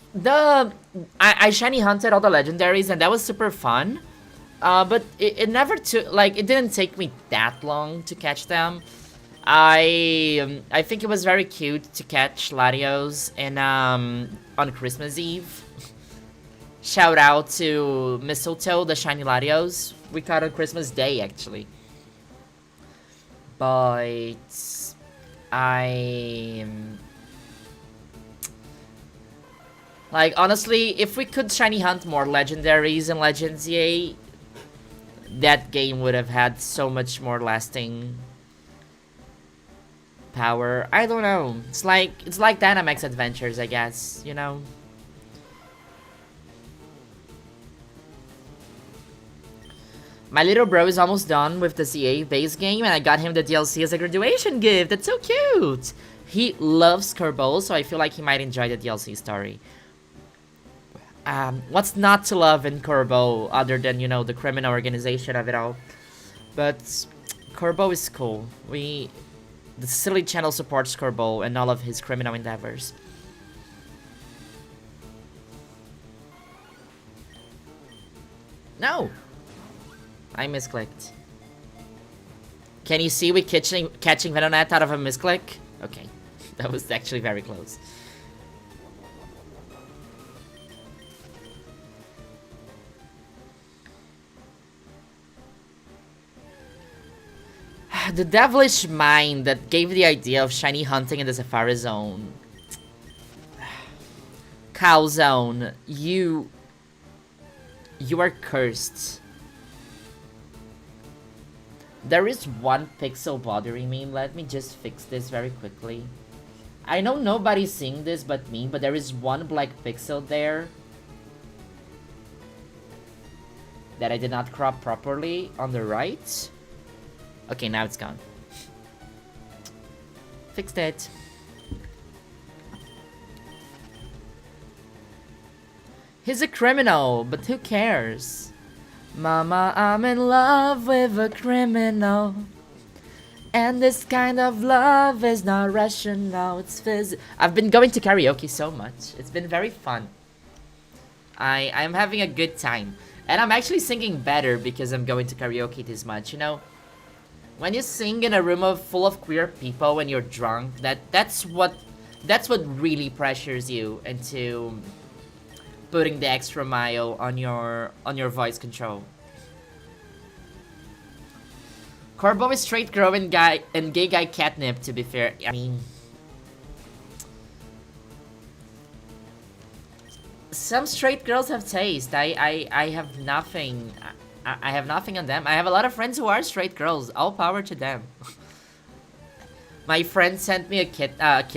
I shiny hunted all the legendaries, and that was super fun. But it never took, like, it didn't take me that long to catch them. I think it was very cute to catch Latios and on Christmas Eve. Shout out to Mistletoe, the shiny Latios. We caught on Christmas Day, actually. But like, honestly, if we could shiny hunt more legendaries in Legends EA, that game would have had so much more lasting power. I don't know. It's like Dynamax Adventures, I guess, you know? My little bro is almost done with the CA base game, and I got him the DLC as a graduation gift. That's so cute! He loves Kerbal, so I feel like he might enjoy the DLC story. What's not to love in Kerbal, other than, you know, the criminal organization of it all? But Kerbal is cool. The Cecily channel supports Kerbal and all of his criminal endeavors. No! I misclicked. Can you see we catching Venonat out of a misclick? Okay, that was actually very close. The devilish mind that gave the idea of shiny hunting in the Safari Zone. Cow Zone, you are cursed. There is one pixel bothering me. Let me just fix this very quickly. I know nobody's seeing this but me, but there is one black pixel there that I did not crop properly on the right. Okay, now it's gone. Fixed it. He's a criminal, but who cares? Mama, I'm in love with a criminal. And this kind of love is not rational, it's physical. I've been going to karaoke so much. It's been very fun. I'm having a good time. And I'm actually singing better because I'm going to karaoke this much, you know? When you sing in a room full of queer people when you're drunk, that's what really pressures you into putting the extra mile on your voice control. Corbo is straight girl and gay guy catnip, to be fair. I mean, some straight girls have taste. I have nothing. I have nothing on them. I have a lot of friends who are straight girls. All power to them. My friend sent me a TikTok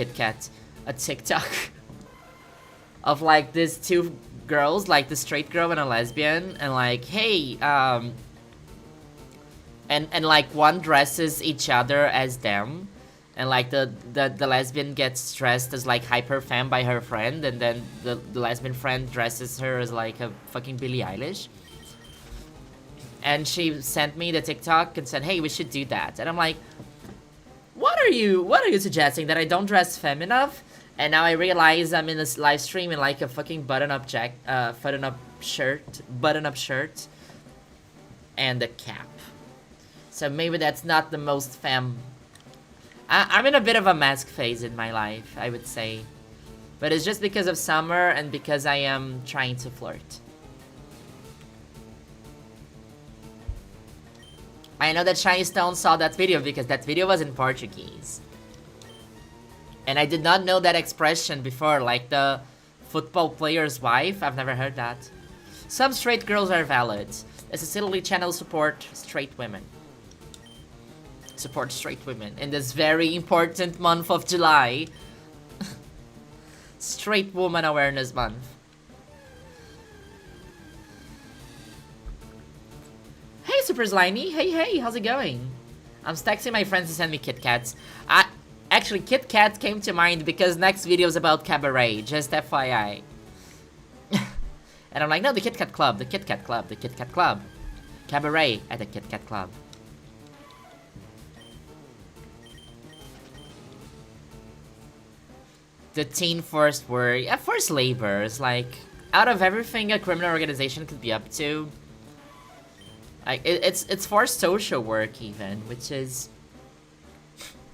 of like these two girls, like the straight girl and a lesbian, and like, hey, and like one dresses each other as them, and like the lesbian gets dressed as like hyper fan by her friend, and then the lesbian friend dresses her as like a fucking Billie Eilish. And she sent me the TikTok and said, hey, we should do that. And I'm like, what are you suggesting? That I don't dress femme enough? And now I realize I'm in this live stream in like a fucking button-up shirt, and a cap. So maybe that's not the most femme. I'm in a bit of a mask phase in my life, I would say. But it's just because of summer and because I am trying to flirt. I know that Shiny Stone saw that video because that video was in Portuguese. And I did not know that expression before, like the football player's wife. I've never heard that. Some straight girls are valid. A Cecily channel support straight women. Support straight women in this very important month of July. Straight Woman Awareness Month. Hey, Super Slimy. Hey, how's it going? I'm texting my friends to send me Kit Kats. Actually, Kit Kat came to mind because next video is about cabaret, just FYI. And I'm like, no, the Kit Kat Club, the Kit Kat Club, the Kit Kat Club. Cabaret at the Kit Kat Club. The teen forced work, forced labor is like, out of everything a criminal organization could be up to, like, it's forced social work even, which is...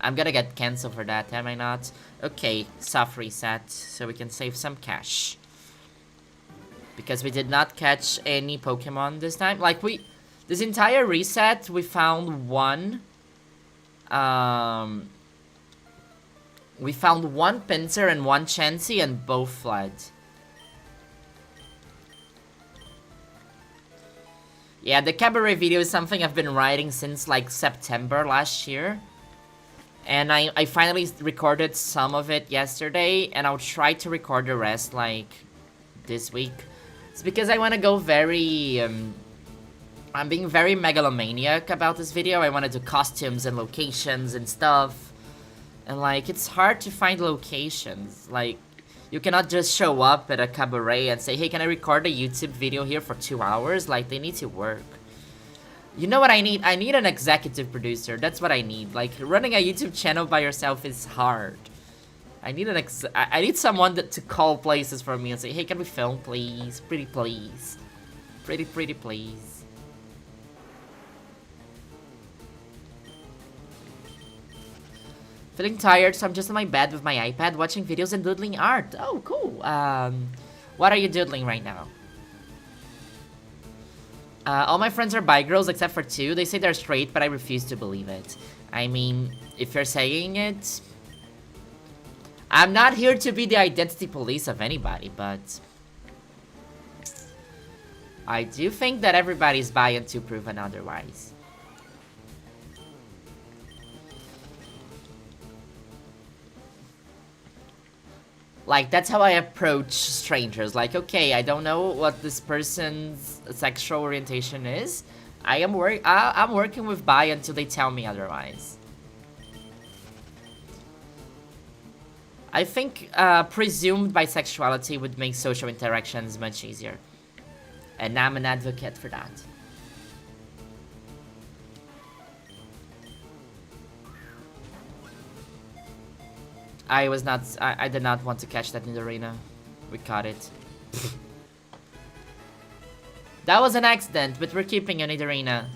I'm gonna get cancelled for that, am I not? Okay, soft reset, so we can save some cash. Because we did not catch any Pokemon this time. Like, this entire reset, we found one... we found one Pinsir and one Chansey, and both fled. Yeah, the cabaret video is something I've been writing since, like, September last year. And I finally recorded some of it yesterday, and I'll try to record the rest, like, this week. It's because I want to go very, I'm being very megalomaniac about this video. I want to do costumes and locations and stuff. And, like, it's hard to find locations. Like, you cannot just show up at a cabaret and say, hey, can I record a YouTube video here for 2 hours? Like, they need to work. You know what I need? I need an executive producer. That's what I need. Like, running a YouTube channel by yourself is hard. I need I need someone to call places for me and say, hey, can we film, please? Pretty please. Pretty please. Feeling tired, so I'm just on my bed with my iPad watching videos and doodling art. Oh, cool. What are you doodling right now? All my friends are bi girls except for 2. They say they're straight, but I refuse to believe it. I mean, if you're saying it... I'm not here to be the identity police of anybody, but... I do think that everybody's bi until proven otherwise. Like, that's how I approach strangers. Like, okay, I don't know what this person's sexual orientation is. I'm working with bi until they tell me otherwise. I think presumed bisexuality would make social interactions much easier. And I'm an advocate for that. I did not want to catch that in the arena. We caught it. That was an accident, but we're keeping it in the arena.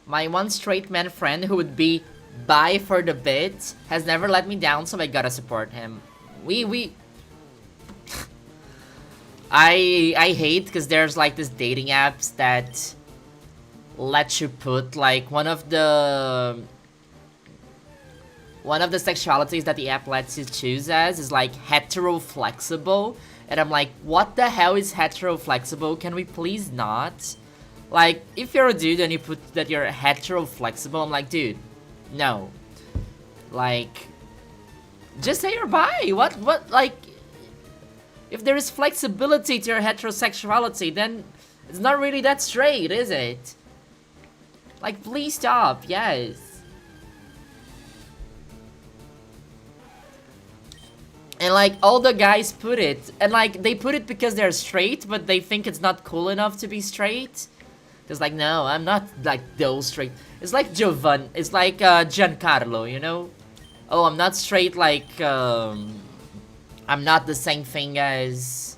My one straight man friend who would be bi for the bit has never let me down, so I gotta support him. I hate because there's like this dating apps that let you put like one of the sexualities that the app lets you choose as is like hetero flexible, and I'm like, what the hell is hetero flexible? Can we please not? Like, if you're a dude and you put that you're hetero flexible, I'm like, dude, no. Like, just say you're bi. What, like, if there is flexibility to your heterosexuality, then it's not really that straight, is it? Like, please stop, yes. And like, all the guys put it, and like, they put it because they're straight, but they think it's not cool enough to be straight. It's like, no, I'm not like those straight. It's like Jovan, it's like Giancarlo, you know? Oh, I'm not straight like, I'm not the same thing as...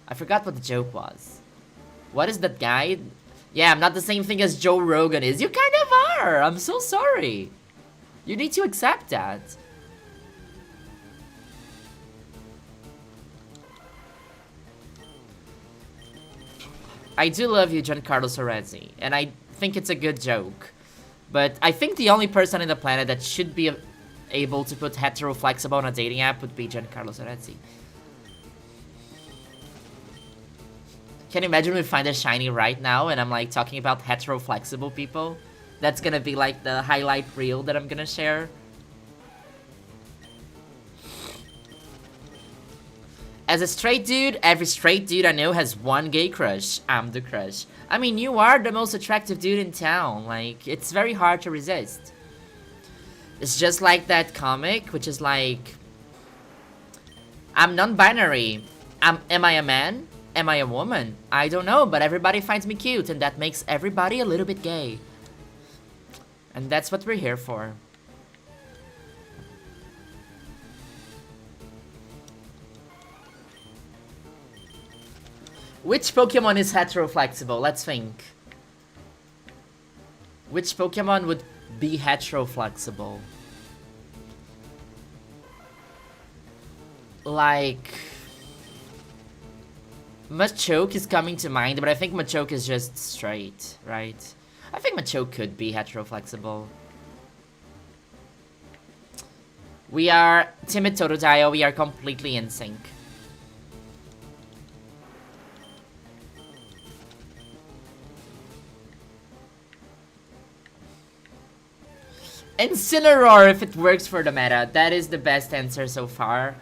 I forgot what the joke was. What is that guy? Yeah, I'm not the same thing as Joe Rogan is. You kind of are! I'm so sorry. You need to accept that. I do love you, Giancarlo Sorezzi, and I think it's a good joke. But I think the only person on the planet that should be able to put hetero flexible on a dating app would be Giancarlo Soretti. Can you imagine we find a shiny right now and I'm like talking about hetero flexible people? That's gonna be like the highlight reel that I'm gonna share. As a straight dude, every straight dude I know has one gay crush. I'm the crush. I mean, you are the most attractive dude in town. Like, it's very hard to resist. It's just like that comic, which is like, I'm non-binary. Am I a man? Am I a woman? I don't know, but everybody finds me cute, and that makes everybody a little bit gay. And that's what we're here for. Which Pokemon is hetero-flexible? Let's think. Which Pokemon would be hetero-flexible? Like... Machoke is coming to mind, but I think Machoke is just straight, right? I think Machoke could be hetero-flexible. We are... Timid Totodile, we are completely in sync. Incineroar if it works for the meta. That is the best answer so far.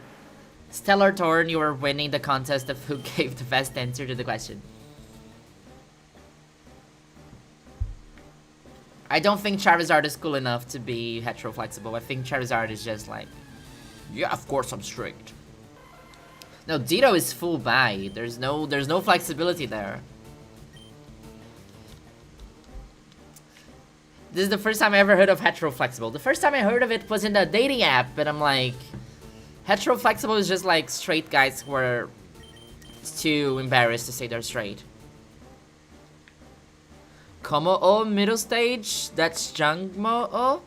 Stellar Torn, you are winning the contest of who gave the best answer to the question. I don't think Charizard is cool enough to be hetero-flexible. I think Charizard is just like, yeah, of course I'm strict. No, Ditto is full bi. There's no flexibility there. This is the first time I ever heard of hetero-flexible. The first time I heard of it was in a dating app, but I'm like... Hetero-flexible is just like straight guys who are too embarrassed to say they're straight. Komo-o, middle stage? That's Jangmo-o?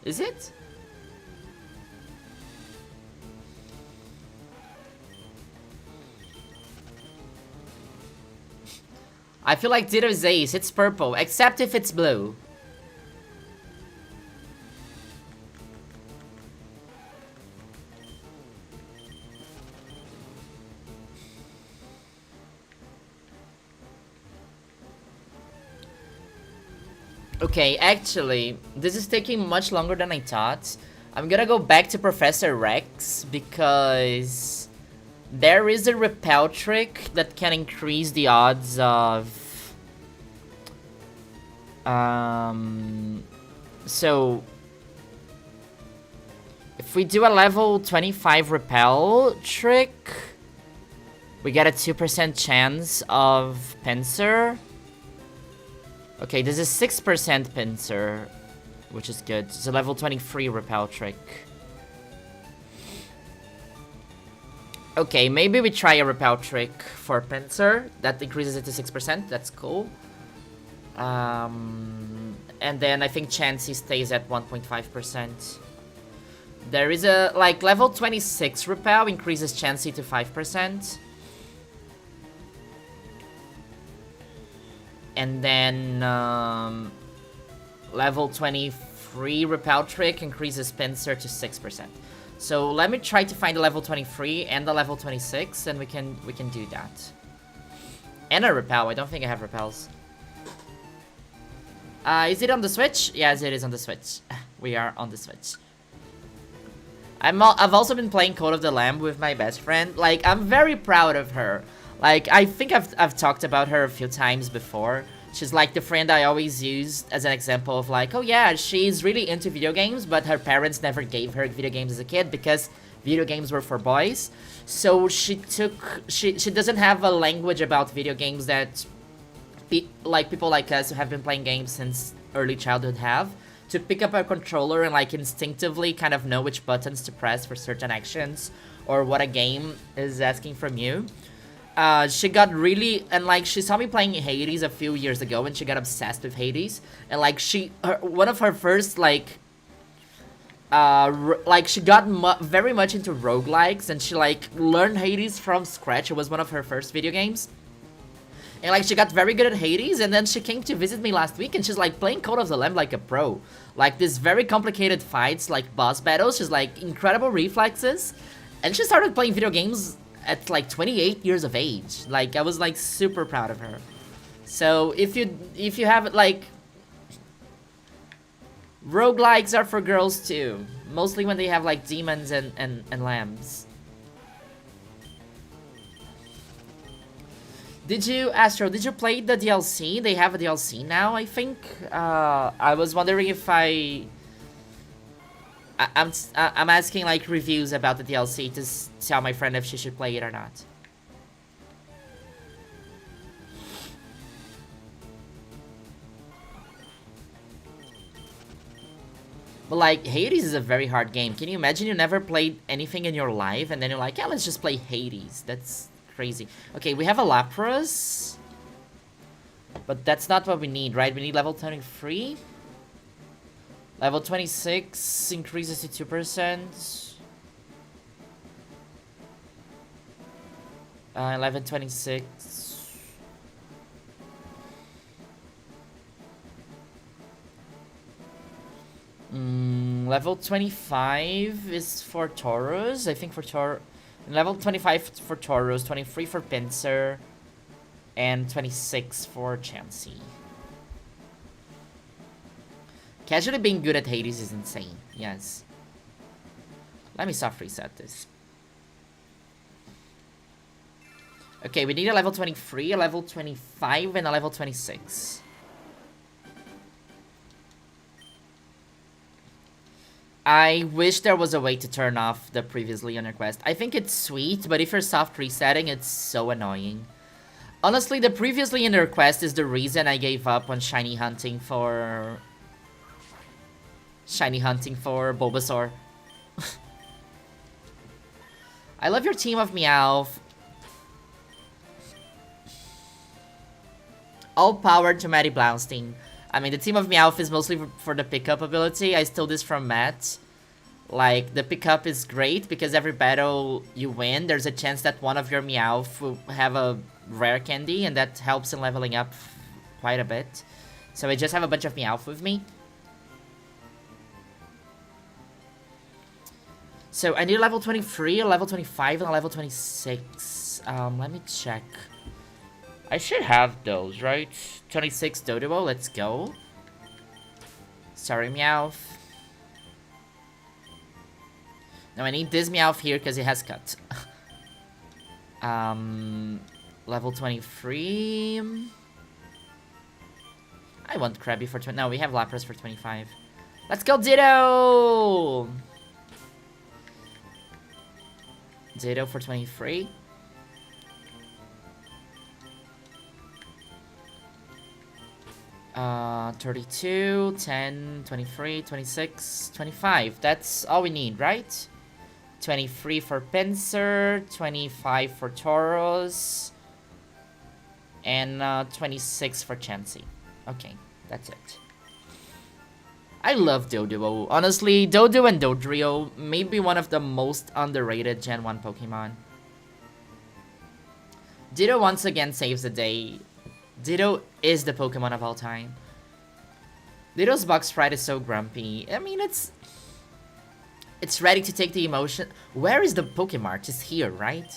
Is it? I feel like Ditto's ace. It's purple, except if it's blue. Okay, actually, this is taking much longer than I thought. I'm gonna go back to Professor Rex because there is a repel trick that can increase the odds of... So... If we do a level 25 repel trick, we get a 2% chance of Pinsir. Okay, this is 6% Pinsir, which is good. It's a level 23 repel trick. Okay, maybe we try a repel trick for Pinsir. That increases it to 6%. That's cool. And then I think Chansey stays at 1.5%. There is a, like, level 26 repel increases Chansey to 5%. And then level 23 repel trick increases Pinsir to 6%. So let me try to find a level 23 and a level 26, and we can do that. And a repel. I don't think I have repels. Is it on the Switch? Yes, it is on the Switch. We are on the Switch. I've also been playing Code of the Lamb with my best friend. Like, I'm very proud of her. Like, I think I've talked about her a few times before. She's like the friend I always use as an example of like, oh yeah, she's really into video games, but her parents never gave her video games as a kid because video games were for boys. So she doesn't have a language about video games that people like us who have been playing games since early childhood have. To pick up a controller and like instinctively kind of know which buttons to press for certain actions or what a game is asking from you. She got really, and like she saw me playing Hades a few years ago and she got obsessed with Hades, and like one of her first like she got very much into roguelikes, and she like learned Hades from scratch. It was one of her first video games, And like she got very good at Hades, and then she came to visit me last week, and she's like playing Code of the Lamb like a pro. Like this very complicated fights, like boss battles. She's like incredible reflexes, and she started playing video games at like 28 years of age. Like I was like super proud of her. So if you have like roguelikes are for girls too, mostly when they have like demons and lambs. Did you, Astro, did you play the DLC? They have a DLC now, I think. I was wondering if I'm asking like reviews about the DLC to tell my friend if she should play it or not. But like, Hades is a very hard game. Can you imagine you never played anything in your life and then you're like, yeah, let's just play Hades. That's crazy. Okay, we have a Lapras. But that's not what we need, right? We need level 23. Level 26 increases to 2%. 1126. Level 25 is for Tauros. I think for level 25 for Tauros, 23 for Pinsir, and 26 for Chansey. Casually being good at Hades is insane. Yes. Let me soft reset this. Okay, we need a level 23, a level 25, and a level 26. I wish there was a way to turn off the previously on request. I think it's sweet, but if you're soft resetting, it's so annoying. Honestly, the previously in the request is the reason I gave up on shiny hunting for Bulbasaur. I love your team of Meowth. All power to Matty Blaustein. I mean, the team of Meowth is mostly for the pickup ability. I stole this from Matt. Like, the pickup is great because every battle you win, there's a chance that one of your Meowth will have a rare candy, and that helps in leveling up quite a bit. So I just have a bunch of Meowth with me. So I need a level 23, a level 25, and a level 26. Let me check. I should have those, right? 26 Doduo, let's go. Sorry, Meowth. Now I need this Meowth here because it has cut. Level 23. I want Krabby for 20. No, we have Lapras for 25. Let's go, Ditto! Ditto for 23. Uh, 32, 10, 23, 26, 25. That's all we need, right? 23 for Pinsir, 25 for Tauros, and 26 for Chansey. Okay, that's it. I love Doduo. Honestly, Doduo and Dodrio may be one of the most underrated Gen 1 Pokemon. Ditto once again saves the day. Ditto is the Pokemon of all time. Ditto's box sprite is so grumpy. I mean, it's ready to take the emotion. Where is the Pokemart? It's here, right?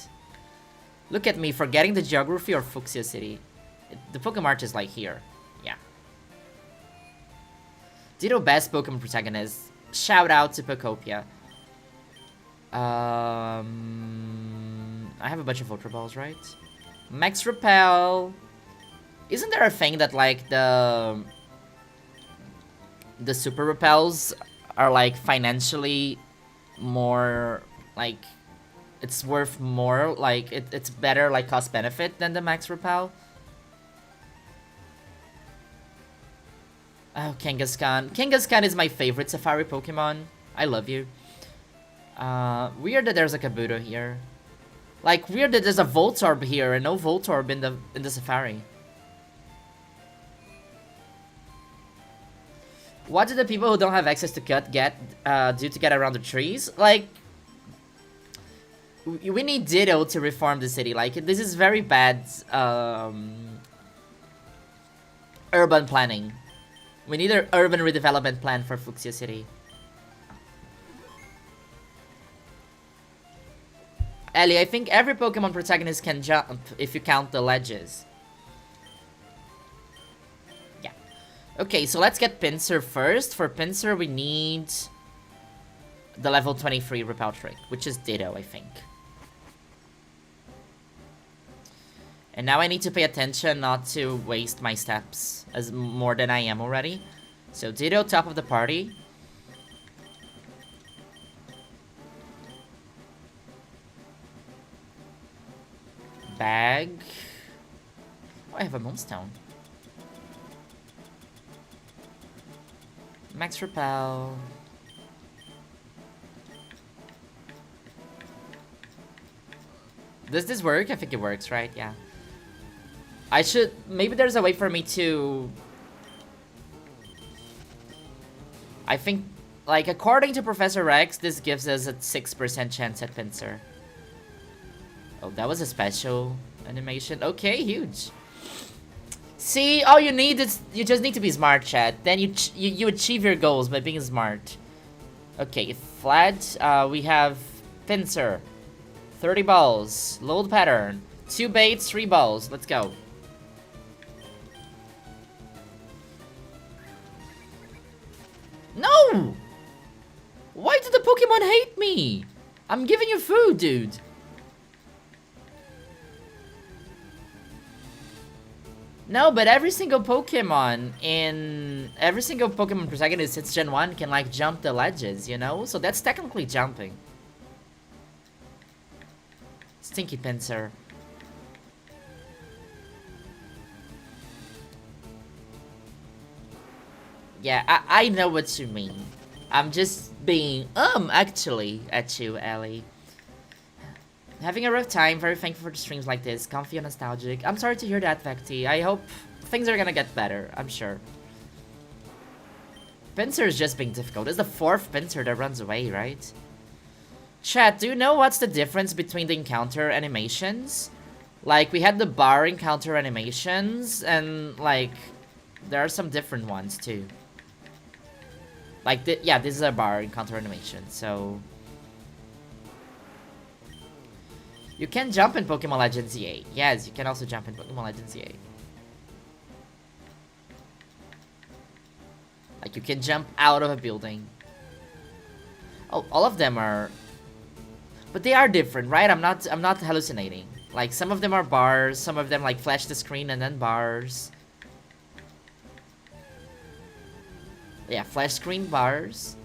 Look at me, forgetting the geography or Fuchsia City. The Pokemart is like here. Yeah. Ditto best Pokemon protagonist. Shout out to Pokopia. I have a bunch of Ultra Balls, right? Max Repel. Isn't there a thing that like the Super Repels are like financially more, like it's worth more, like it's better like cost benefit than the Max Repel? Oh, Kangaskhan. Kangaskhan is my favorite Safari Pokemon. I love you. Weird that there's a Kabuto here. Like, weird that there's a Voltorb here and no Voltorb in the Safari. What do the people who don't have access to cut do to get around the trees? Like, we need Ditto to reform the city. Like, this is very bad urban planning. We need an urban redevelopment plan for Fuxia City. Ellie, I think every Pokemon protagonist can jump if you count the ledges. Yeah. Okay, so let's get Pinsir first. For Pinsir, we need the level 23 Repel Trick, which is Ditto, I think. And now I need to pay attention not to waste my steps as more than I am already. So Ditto, top of the party. Bag. Oh, I have a Moonstone. Max Repel. Does this work? I think it works, right? Yeah. I should... Maybe there's a way for me to... I think... Like, according to Professor Rex, this gives us a 6% chance at Pinsir. Oh, that was a special animation. Okay, huge. See, all you need is... You just need to be smart, chat. Then you achieve your goals by being smart. Okay, flat. We have Pinsir. 30 balls. Load pattern. 2 baits, 3 balls. Let's go. No! Why do the Pokemon hate me? I'm giving you food, dude. No, but every single Pokemon protagonist since Gen 1 can like jump the ledges, you know? So that's technically jumping. Stinky Pinsir. Yeah, I know what you mean. I'm just being, actually, at you, Ellie. Having a rough time, very thankful for the streams like this, comfy and nostalgic. I'm sorry to hear that, Vecti. I hope things are gonna get better, I'm sure. Pinsir is just being difficult. It's the 4th Pinsir that runs away, right? Chat, do you know what's the difference between the encounter animations? Like, we had the bar encounter animations, and, like, there are some different ones, too. Like, yeah, this is a bar encounter animation, so... You can jump in Pokemon Legends EA. Yes, you can also jump in Pokemon Legends EA. Like, you can jump out of a building. Oh, all of them are... But they are different, right? I'm not hallucinating. Like, some of them are bars, some of them, like, flash the screen and then bars. Yeah, flash screen bars.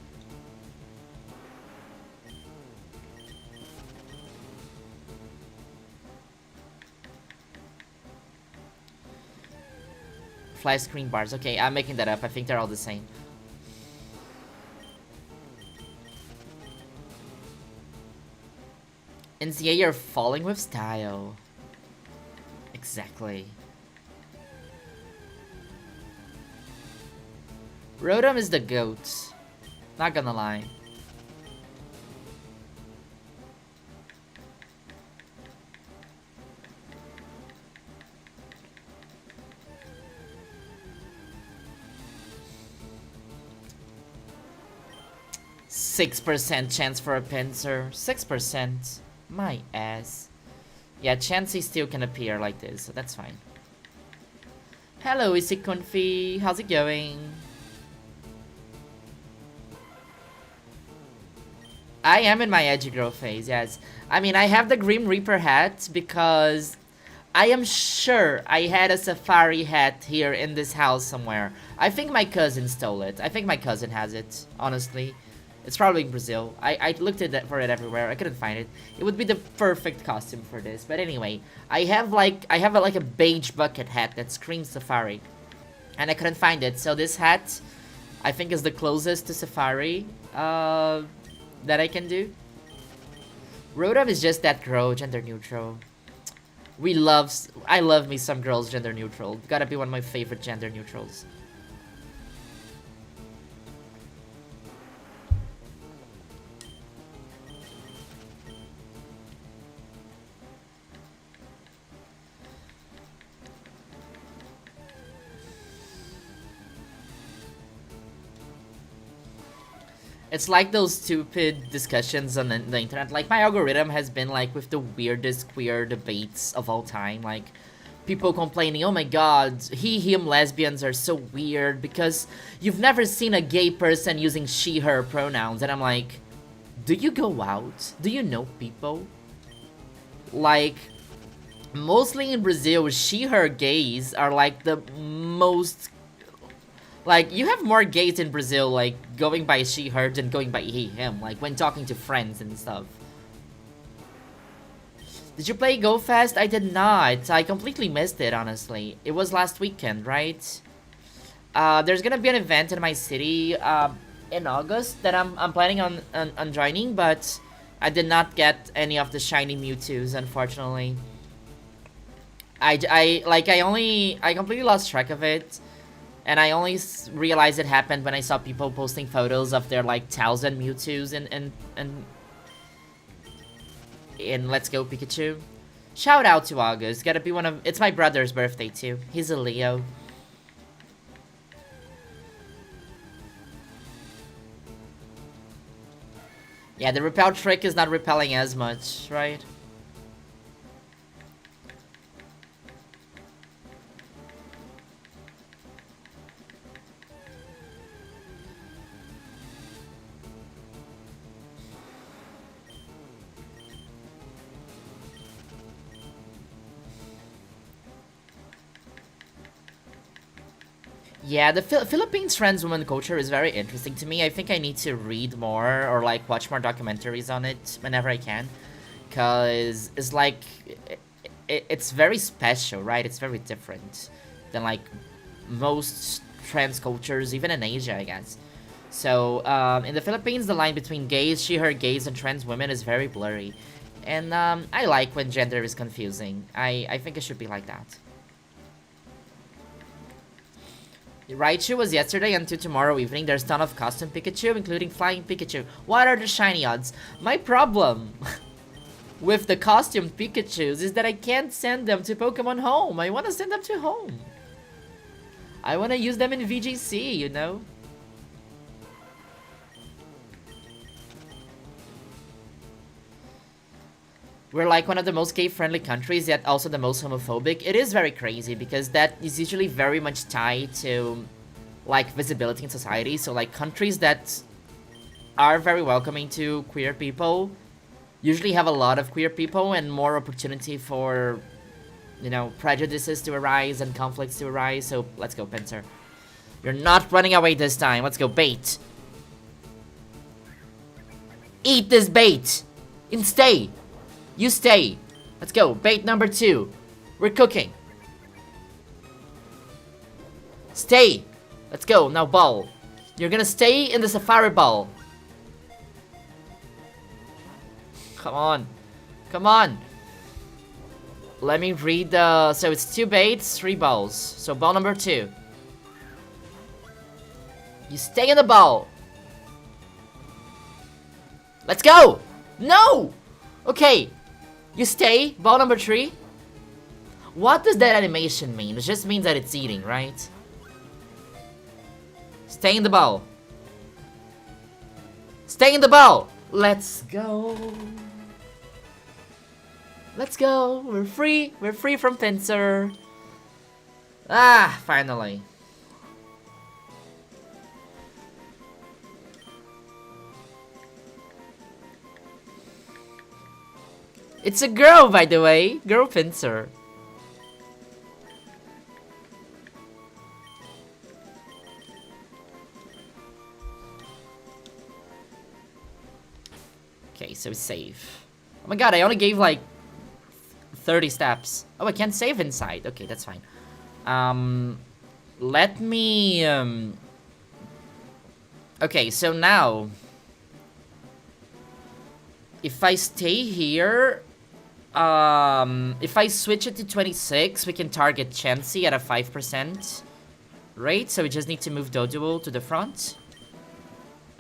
Flash screen bars. Okay, I'm making that up. I think they're all the same. In ZA, you're falling with style. Exactly. Rotom is the GOAT. Not gonna lie. %6 chance for a Pinsir. 6%. My ass. Yeah, Chansey still can appear like this, so that's fine. Hello, Issy Confi. How's it going? I am in my edgy girl phase, yes. I mean, I have the Grim Reaper hat because I am sure I had a Safari hat here in this house somewhere. I think my cousin stole it. I think my cousin has it, honestly. It's probably in Brazil. I looked at for it everywhere. I couldn't find it. It would be the perfect costume for this. But anyway, I have like a beige bucket hat that screams Safari, and I couldn't find it. So this hat, I think, is the closest to Safari that I can do. Rotom is just that girl, gender neutral. I love me some girls gender neutral. Gotta be one of my favorite gender neutrals. It's like those stupid discussions on the internet. Like, my algorithm has been like with the weirdest queer debates of all time. Like, people complaining, oh my god, him lesbians are so weird because you've never seen a gay person using she, her pronouns. And I'm like, do you go out? Do you know people? Like, mostly in Brazil, she, her gays are like the most... Like, you have more gays in Brazil, like, going by she, her than going by he, him. Like, when talking to friends and stuff. Did you play Go Fest? I did not. I completely missed it, honestly. It was last weekend, right? There's gonna be an event in my city in August that I'm planning on joining, but I did not get any of the shiny Mewtwo's, unfortunately. I completely lost track of it, and I only realized it happened when I saw people posting photos of their like 1,000 Mewtwo's in Let's Go Pikachu. Shout out to August. Gotta be it's my brother's birthday too. He's a Leo. Yeah, the repel trick is not repelling as much, right? Yeah, the Philippines trans woman culture is very interesting to me. I think I need to read more or like watch more documentaries on it whenever I can, cause it's like it's very special, right? It's very different than like most trans cultures, even in Asia, I guess. So in the Philippines, the line between gays, she, her gays, and trans women is very blurry, and I like when gender is confusing. I think it should be like that. Raichu was yesterday until tomorrow evening. There's a ton of custom Pikachu, including Flying Pikachu. What are the shiny odds? My problem with the costumed Pikachus is that I can't send them to Pokemon Home. I want to send them to home. I want to use them in VGC, you know? We're like one of the most gay-friendly countries, yet also the most homophobic. It is very crazy because that is usually very much tied to like visibility in society. So like countries that are very welcoming to queer people usually have a lot of queer people and more opportunity for, you know, prejudices to arise and conflicts to arise. So let's go, Pinsir. You're not running away this time. Let's go, bait. Eat this bait and stay. You stay. Let's go. Bait number 2. We're cooking. Stay. Let's go. Now ball. You're gonna stay in the safari ball. Come on. Come on. Let me read the... So it's 2 baits, 3 balls. So ball number 2. You stay in the ball. Let's go. No. Okay. You stay, ball number 3. What does that animation mean? It just means that it's eating, right? Stay in the ball. Stay in the ball. Let's go. Let's go. We're free. We're free from Pinsir. Ah, finally. It's a girl, by the way. Girl Pinsir. Okay, so save. Oh my god, I only gave like 30 steps. Oh, I can't save inside. Okay, that's fine. Let me... Okay, so now... If I stay here... if I switch it to 26, we can target Chansey at a 5% rate. So we just need to move Doduo to the front.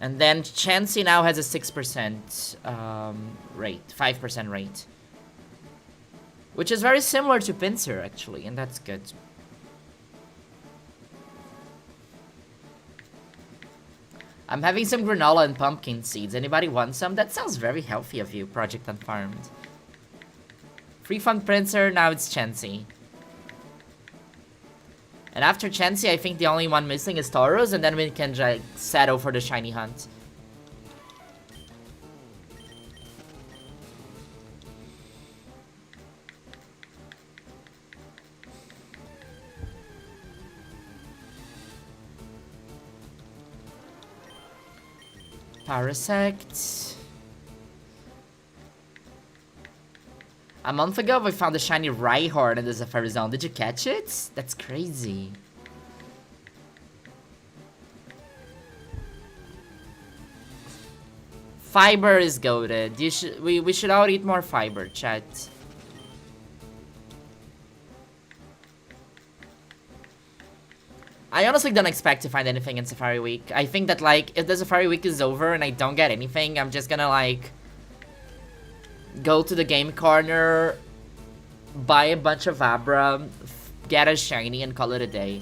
And then Chansey now has a 6% rate, 5% rate. Which is very similar to Pinsir, actually, and that's good. I'm having some granola and pumpkin seeds. Anybody want some? That sounds very healthy of you, Project Unfarmed. Free Fund Princer, now it's Chansey. And after Chansey, I think the only one missing is Tauros, and then we can like, settle for the shiny hunt. Parasect. A month ago, we found a shiny Rhyhorn in the Safari Zone. Did you catch it? That's crazy. Fiber is goated. We should all eat more fiber, chat. I honestly don't expect to find anything in Safari Week. I think that, like, if the Safari Week is over and I don't get anything, I'm just gonna, like, go to the game corner, buy a bunch of Abra, get a shiny, and call it a day.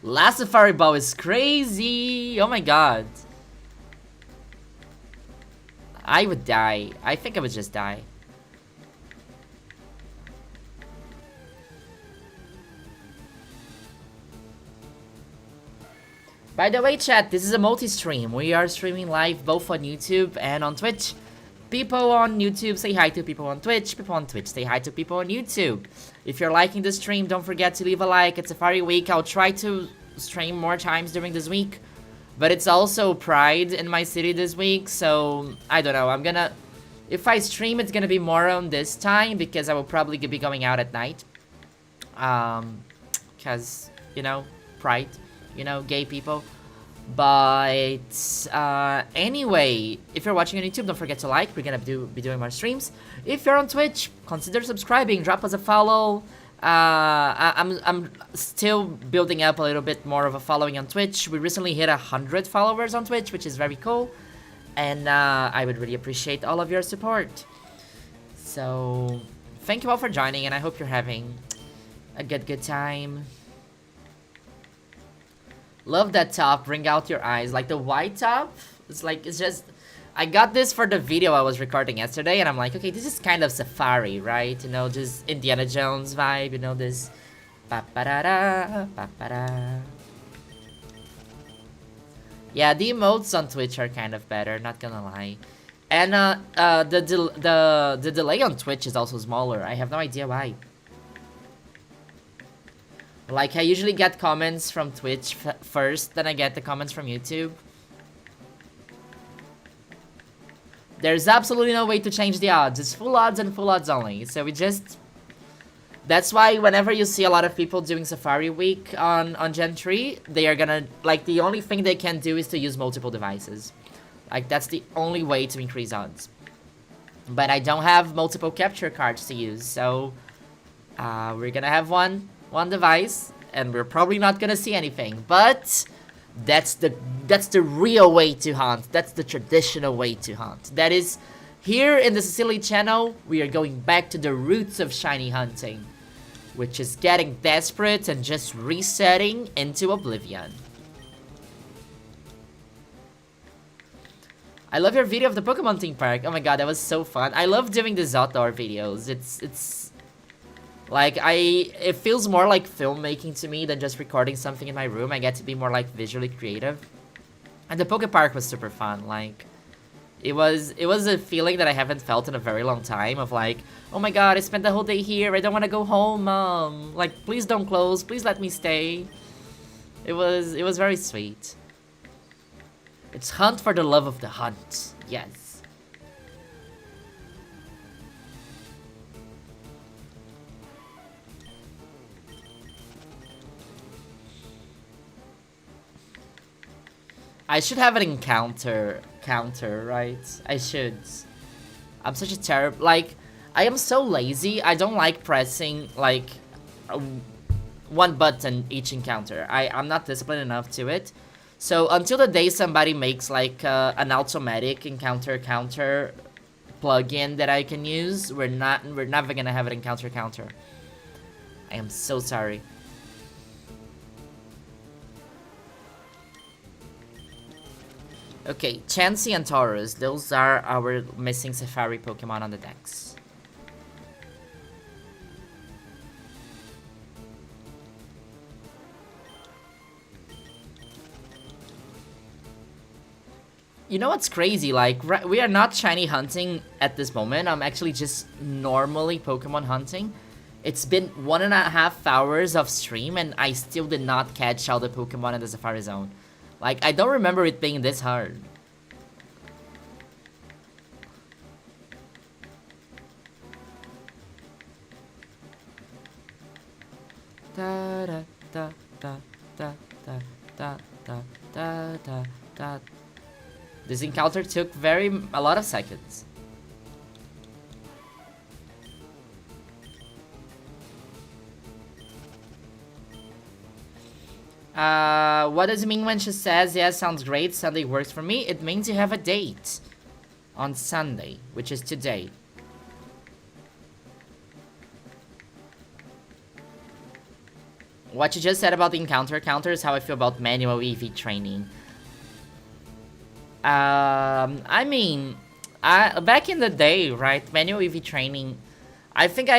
Last Safari Ball is crazy! Oh my god. I would die. I think I would just die. By the way, chat, this is a multi-stream. We are streaming live both on YouTube and on Twitch. People on YouTube, say hi to people on Twitch. People on Twitch, say hi to people on YouTube. If you're liking the stream, don't forget to leave a like. It's Safari Week. I'll try to stream more times during this week. But it's also Pride in my city this week, so I don't know. I'm gonna... If I stream, it's gonna be more on this time because I will probably be going out at night. Because, you know, Pride. You know, gay people. But anyway, if you're watching on YouTube, don't forget to like. We're gonna be doing more streams. If you're on Twitch, consider subscribing. Drop us a follow. I'm still building up a little bit more of a following on Twitch. We recently hit 100 followers on Twitch, which is very cool. And I would really appreciate all of your support. So thank you all for joining, and I hope you're having a good time. Love that top, bring out your eyes. Like the white top, it's like, it's just... I got this for the video I was recording yesterday, and I'm like, okay, this is kind of Safari, right? You know, just Indiana Jones vibe, you know, this... Ba-ba-da-da, ba-ba-da. Yeah, the emotes on Twitch are kind of better, not gonna lie. And the delay on Twitch is also smaller. I have no idea why. Like, I usually get comments from Twitch first, then I get the comments from YouTube. There's absolutely no way to change the odds. It's full odds and full odds only. So we just... That's why whenever you see a lot of people doing Safari Week on Gen 3, they are gonna... Like, the only thing they can do is to use multiple devices. Like, that's the only way to increase odds. But I don't have multiple capture cards to use, so... we're gonna have one device, and we're probably not gonna see anything, but that's the real way to hunt. That's the traditional way to hunt. That is, here in the Cecily channel, we are going back to the roots of shiny hunting, which is getting desperate and just resetting into oblivion. I love your video of the Pokemon theme park. Oh my god, that was so fun. I love doing the Zotor videos. It's like, it feels more like filmmaking to me than just recording something in my room. I get to be more, like, visually creative. And the Poke Park was super fun. Like, it was a feeling that I haven't felt in a very long time of, like, oh my god, I spent the whole day here. I don't want to go home, Mom. Like, please don't close. Please let me stay. It was very sweet. It's hunt for the love of the hunt. Yes. I should have an encounter counter, right? I should. I'm such a terrible... Like, I am so lazy. I don't like pressing, like, one button each encounter. I'm not disciplined enough to it. So, until the day somebody makes, like, an automatic encounter counter plugin that I can use, we're never gonna have an encounter counter. I am so sorry. Okay, Chansey and Taurus. Those are our missing Safari Pokemon on the decks. You know what's crazy? Like, we are not shiny hunting at this moment. I'm actually just normally Pokemon hunting. It's been 1.5 hours of stream and I still did not catch all the Pokemon in the Safari Zone. Like, I don't remember it being this hard. Da da da da da da da da da da da. This encounter took a lot of seconds. What does it mean when she says, yes, sounds great, Sunday works for me? It means you have a date on Sunday, which is today. What you just said about the encounter counter is how I feel about manual EV training. I mean, back in the day, right, manual EV training, I think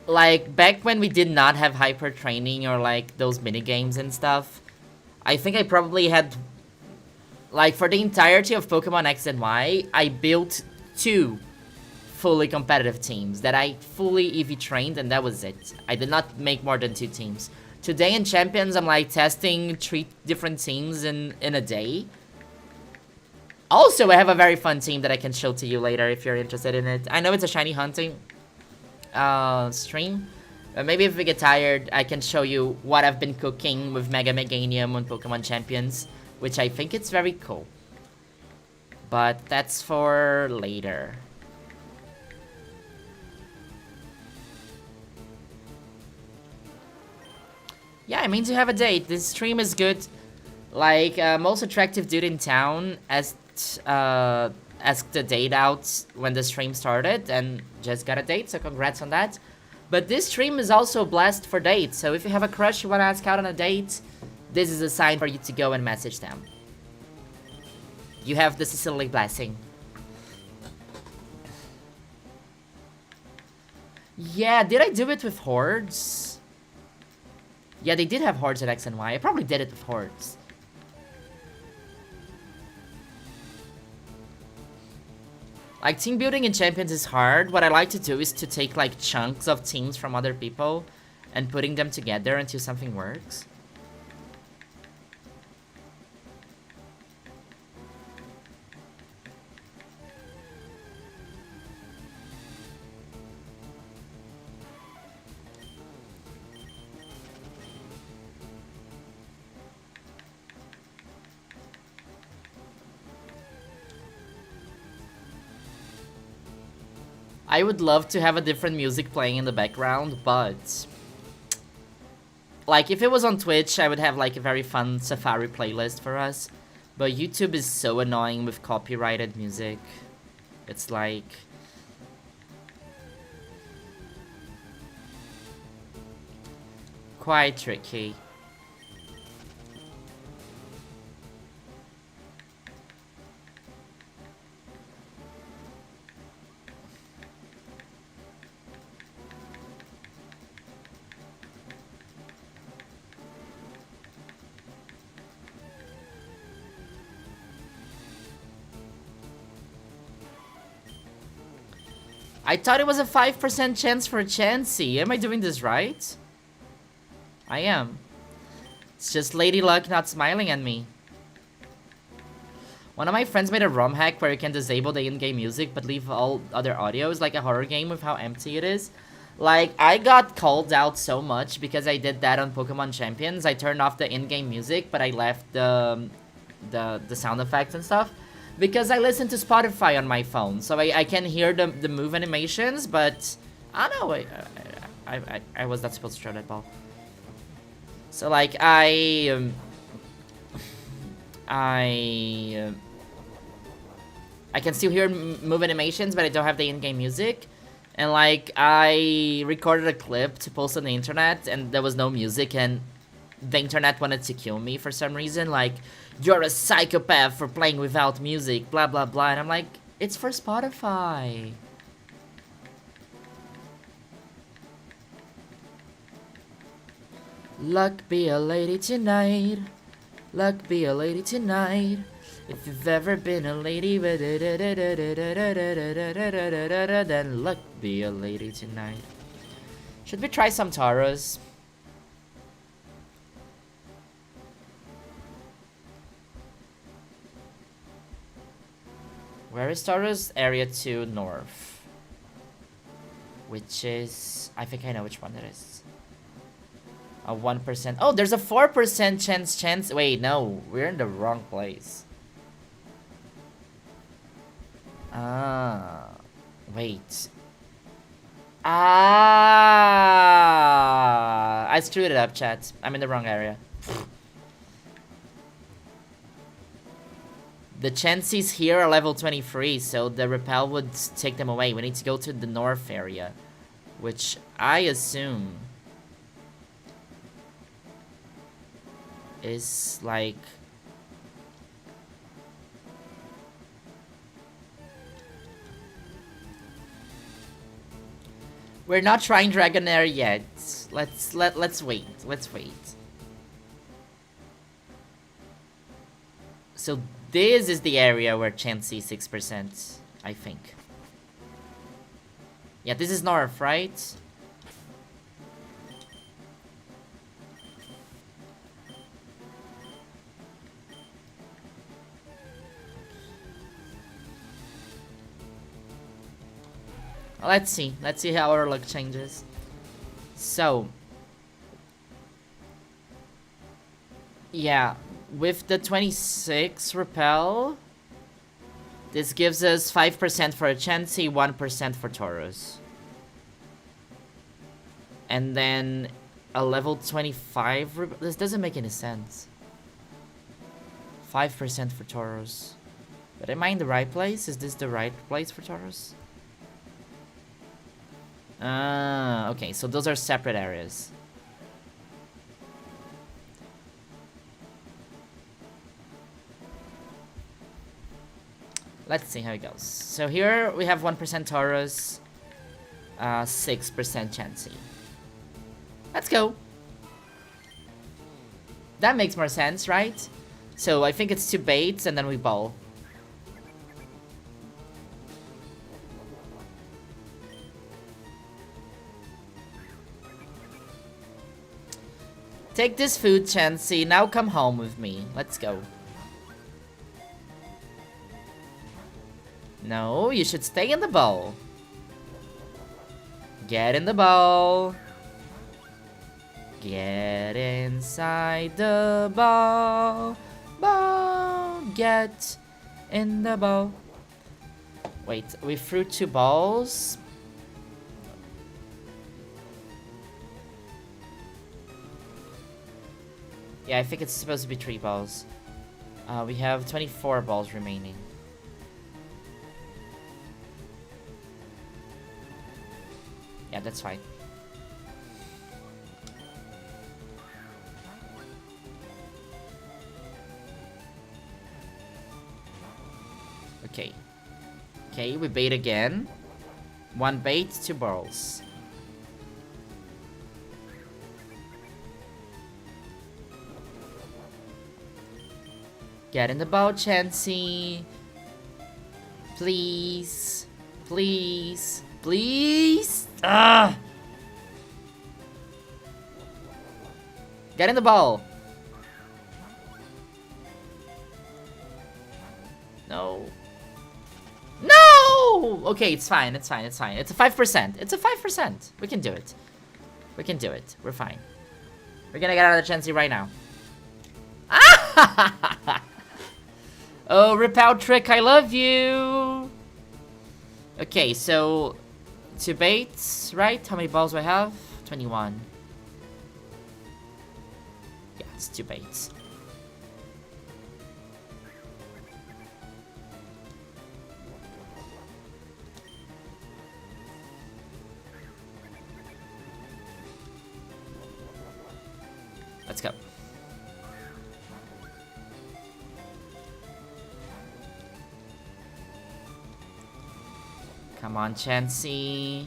like, back when we did not have hyper training or, like, those mini games and stuff, I think I probably had, like, for the entirety of Pokemon X and Y, I built 2 fully competitive teams that I fully EV trained, and that was it. I did not make more than 2 teams. Today in Champions, I'm, like, testing 3 different teams in a day. Also, I have a very fun team that I can show to you later if you're interested in it. I know it's a shiny hunting stream, but maybe if we get tired, I can show you what I've been cooking with Mega Meganium on Pokemon Champions, which I think it's very cool. But that's for later. Yeah, it means you have a date. This stream is good. Like, most attractive dude in town asked the date out when the stream started and just got a date, so congrats on that. But this stream is also blessed for dates, so if you have a crush you want to ask out on a date, this is a sign for you to go and message them. You have the Cecily blessing. Yeah, did I do it with Hordes? Yeah, they did have Hordes at X and Y. I probably did it with Hordes. Like, team building in Champions is hard. What I like to do is to take, like, chunks of teams from other people and putting them together until something works. I would love to have a different music playing in the background, but... like, if it was on Twitch, I would have, like, a very fun Safari playlist for us. But YouTube is so annoying with copyrighted music. It's like... quite tricky. I thought it was a 5% chance for a Chansey. Am I doing this right? I am. It's just Lady Luck not smiling at me. One of my friends made a ROM hack where you can disable the in-game music but leave all other audio. It's like a horror game with how empty it is. Like, I got called out so much because I did that on Pokemon Champions. I turned off the in-game music, but I left the sound effects and stuff. Because I listen to Spotify on my phone, so I can hear the move animations, but I don't know, I was not supposed to throw that ball. So like I can still hear move animations, but I don't have the in-game music. And like I recorded a clip to post on the internet, and there was no music, and the internet wanted to kill me for some reason. Like, you're a psychopath for playing without music, blah, blah, blah. And I'm like, it's for Spotify. Luck be a lady tonight. Luck be a lady tonight. If you've ever been a lady, then luck be a lady tonight. Should we try some taros? Where is taros? Area 2 north. Which is... I think I know which one it is. A 1%. Oh, there's a 4% chance. Wait, no. We're in the wrong place. Wait. I screwed it up, chat. I'm in the wrong area. The chances here are level 23, so the repel would take them away. We need to go to the north area, which I assume is like... We're not trying Dragonair yet. Let's wait. Let's wait. So this is the area where Chansey 6%, I think. Yeah, this is north, right? Let's see. Let's see how our luck changes. So, yeah, with the 26 repel, this gives us 5% for a Chansey, 1% for Taurus. And then a level 25 this doesn't make any sense. 5% for Taurus. But am I in the right place? Is this the right place for Taurus? Okay, so those are separate areas. Let's see how it goes. So here we have 1% Taurus, 6% Chansey. Let's go. That makes more sense, right? So I think it's 2 baits and then we bowl. Take this food, Chansey. Now come home with me. Let's go. No, you should stay in the bowl. Get in the bowl. Get inside the bowl. Bowl. Get in the bowl. Wait, we threw 2 balls. Yeah, I think it's supposed to be 3 balls. We have 24 balls remaining. Yeah, that's fine. Okay. Okay, we bait again. 1 bait, 2 balls. Get in the boat, Chansey. Please. Please. Please. Ah! Get in the bowl. No. No! Okay, it's fine. It's fine. It's fine. It's a 5%. It's a 5%. We can do it. We can do it. We're fine. We're gonna get out of the Chansey right now. Oh, rip out trick, I love you. Okay, so 2 baits, right? How many balls do I have? 21. Yeah, it's 2 baits. Let's go. Come on, Chansey.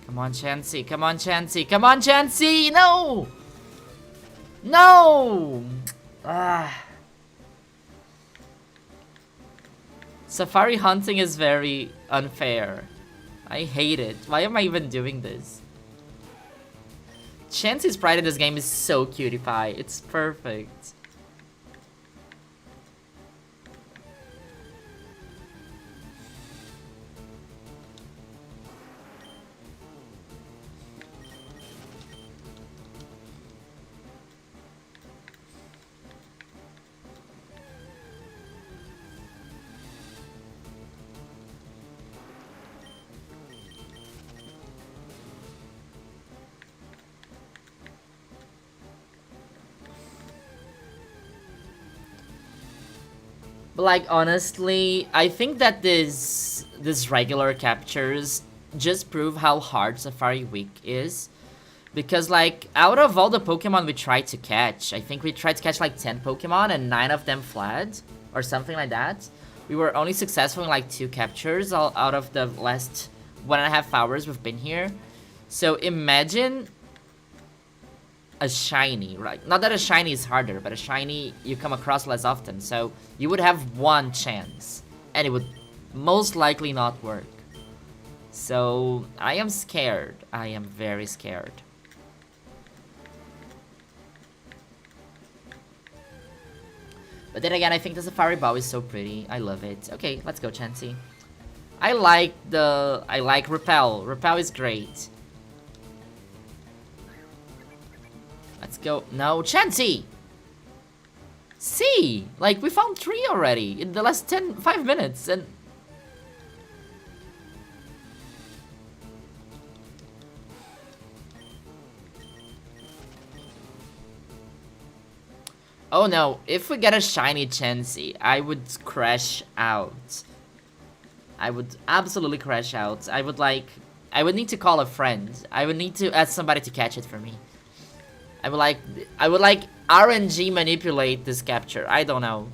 Come on, Chansey. Come on, Chansey. Come on, Chansey. No! No! Ah. Safari hunting is very unfair. I hate it. Why am I even doing this? Chansey's sprite in this game is so cutie pie. It's perfect. But like honestly, I think that this regular captures just prove how hard Safari Week is. Because like out of all the Pokemon we tried to catch, I think we tried to catch like 10 Pokemon and 9 of them fled or something like that. We were only successful in like 2 captures out of the last 1.5 hours we've been here. So imagine a shiny, right? Not that a shiny is harder, but a shiny you come across less often. So you would have 1 chance and it would most likely not work. So I am scared. I am very scared. But then again, I think the Safari Bow is so pretty. I love it. Okay, let's go, Chansey. I like Repel. Repel is great. Let's go. No, Chansey! See! Like, we found 3 already in the last 5 minutes, and... Oh no, if we get a shiny Chansey, I would crash out. I would absolutely crash out. I would need to call a friend. I would need to ask somebody to catch it for me. I would like RNG manipulate this capture. I don't know.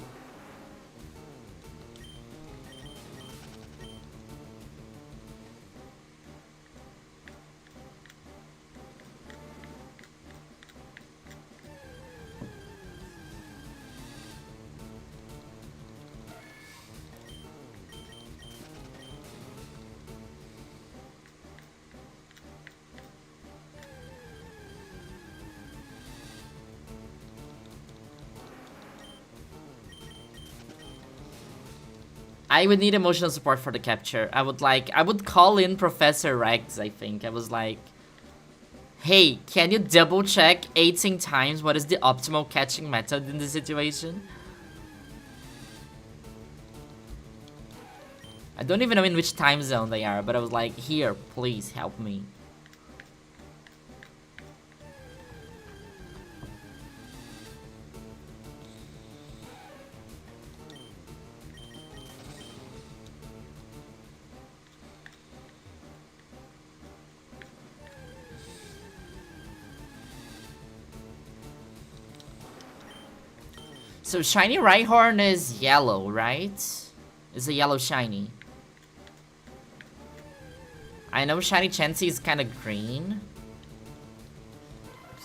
I would need emotional support for the capture. I would call in Professor Rex, I think. I was like, hey, can you double check 18 times what is the optimal catching method in this situation? I don't even know in which time zone they are, but I was like, here, please help me. So shiny Rhyhorn is yellow, right? It's a yellow shiny. I know shiny Chansey is kind of green.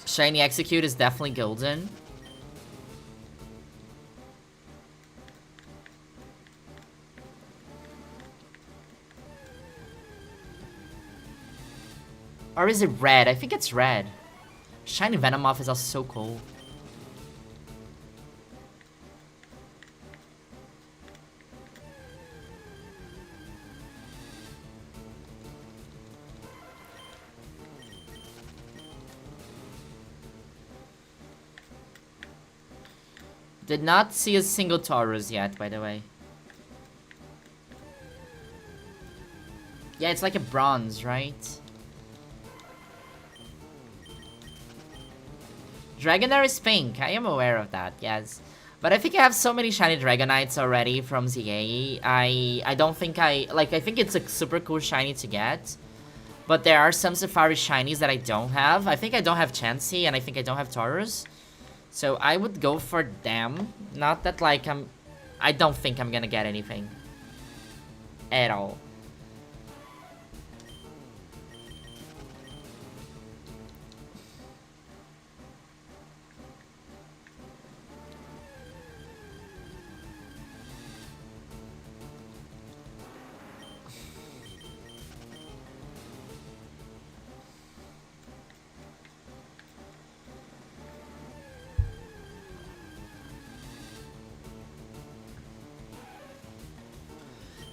Shiny Execute is definitely golden. Or is it red? I think it's red. Shiny Venomoth is also so cool. Did not see a single Taurus yet, by the way. Yeah, it's like a bronze, right? Dragonair is pink. I am aware of that, yes. But I think I have so many shiny Dragonites already from ZA. I don't think I think it's a super cool shiny to get. But there are some Safari shinies that I don't have. I think I don't have Chansey, and I think I don't have Taurus. So I would go for them. Not that, like, I don't think I'm gonna get anything. At all.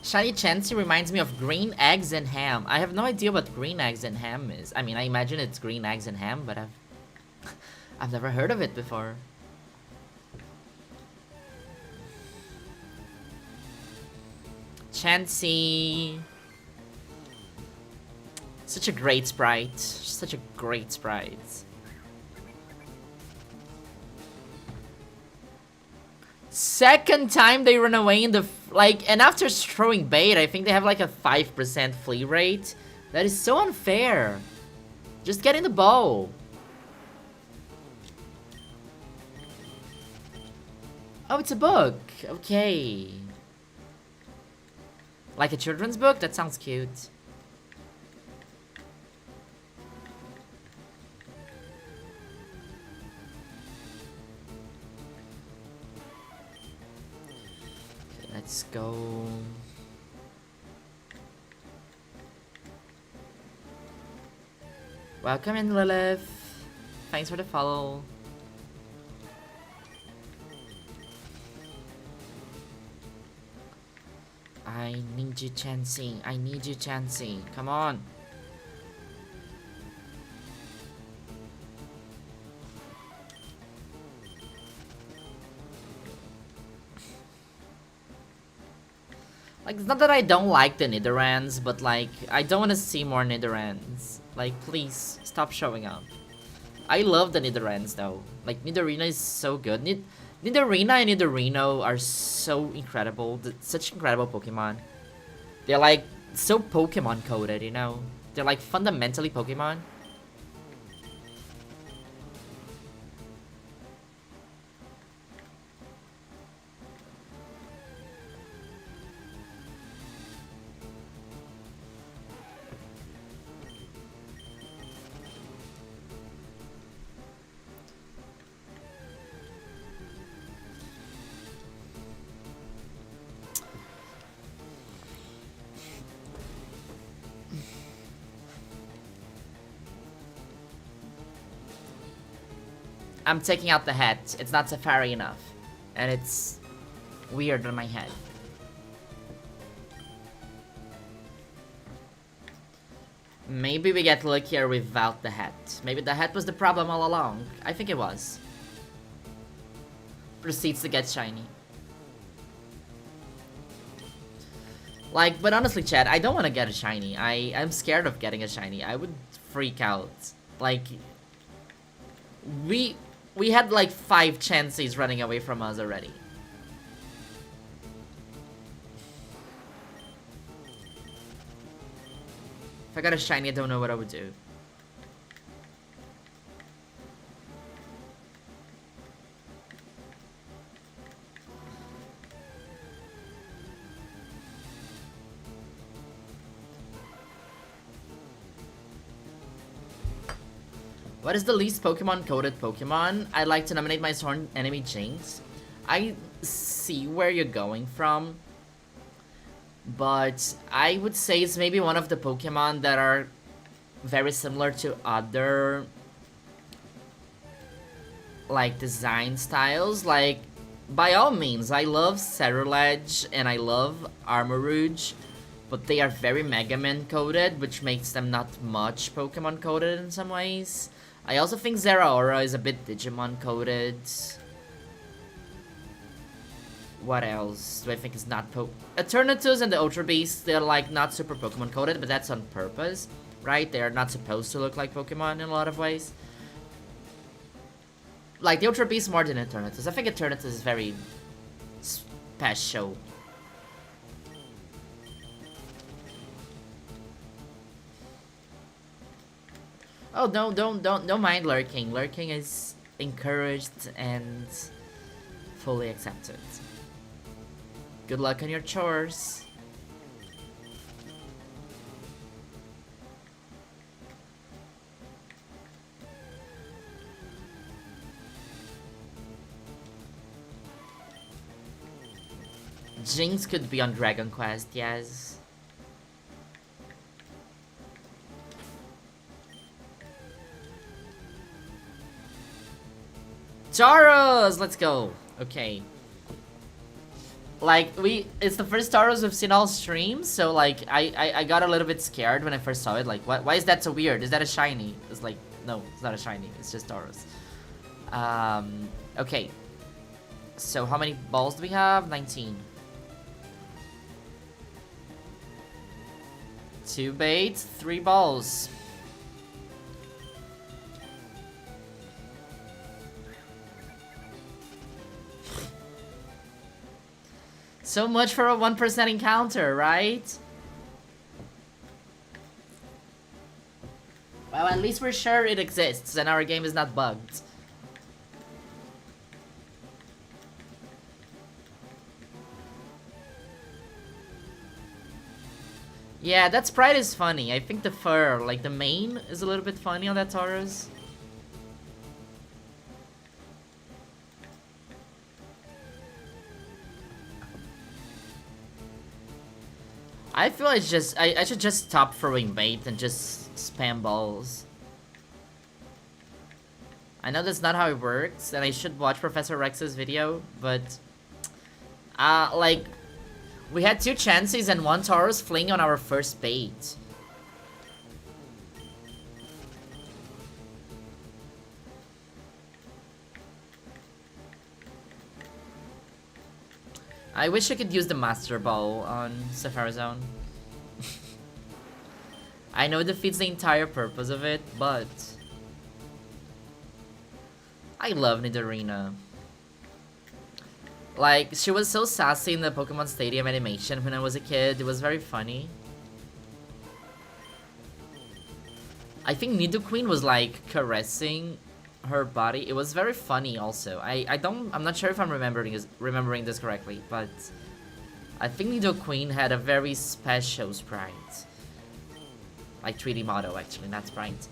Shiny Chansey reminds me of green eggs and ham. I have no idea what green eggs and ham is. I mean, I imagine it's green eggs and ham, but I've never heard of it before. Chansey. Such a great sprite. Such a great sprite. Second time they run away in the... Like, and after throwing bait, I think they have like a 5% flee rate. That is so unfair. Just get in the bow. Oh, it's a book. Okay. Like a children's book? That sounds cute. Let's go. Welcome in, Lilith. Thanks for the follow. I need you, Chansey. I need you, Chansey. Come on. Like, it's not that I don't like the Nidorans, but like, I don't want to see more Nidorans. Like, please, stop showing up. I love the Nidorans though. Like, Nidorina is so good. Nidorina and Nidorino are so incredible. Such incredible Pokemon. They're like, so Pokemon coded, you know? They're like fundamentally Pokemon. I'm taking out the hat. It's not Safari enough. And it's weird on my head. Maybe we get luckier without the hat. Maybe the hat was the problem all along. I think it was. Proceeds to get shiny. Like, but honestly, Chad, I don't want to get a shiny. I'm scared of getting a shiny. I would freak out. Like, we had like 5 Chanseys running away from us already. If I got a shiny, I don't know what I would do. What is the least Pokemon coded Pokemon? I'd like to nominate my sworn enemy Jinx. I see where you're going from, but I would say it's maybe one of the Pokemon that are very similar to other like design styles. Like, by all means, I love Cerulege and I love Armarouge, but they are very Mega Man coded, which makes them not much Pokemon coded in some ways. I also think Zeraora is a bit Digimon coded. What else do I think is not Eternatus and the Ultra Beasts, they're like not super Pokemon coded, but that's on purpose, right? They're not supposed to look like Pokemon in a lot of ways. Like the Ultra Beast more than Eternatus. I think Eternatus is very special. Oh, don't mind lurking. Lurking is encouraged and fully accepted. Good luck on your chores. Jinx could be on Dragon Quest, yes. Taros! Let's go. Okay. Like, it's the first Taros we've seen all stream, so like, I got a little bit scared when I first saw it. Like, why is that so weird? Is that a shiny? It's like, no, it's not a shiny. It's just Taros. Okay. So how many balls do we have? 19. 2 baits, 3 balls. So much for a 1% encounter, right? Well, at least we're sure it exists and our game is not bugged. Yeah, that sprite is funny. I think the fur, like the mane, is a little bit funny on that Taurus. I feel I should just stop throwing bait and just spam balls. I know that's not how it works, and I should watch Professor Rex's video, but like, we had 2 chances and 1 Taurus fling on our first bait. I wish I could use the Master Ball on Safari Zone. I know it defeats the entire purpose of it, but I love Nidorina. Like, she was so sassy in the Pokemon Stadium animation when I was a kid. It was very funny. I think Nidoqueen was like caressing her body. It was very funny also. I'm not sure if I'm remembering this correctly, but I think Nidoqueen had a very special sprite. Like 3D model actually, not sprite.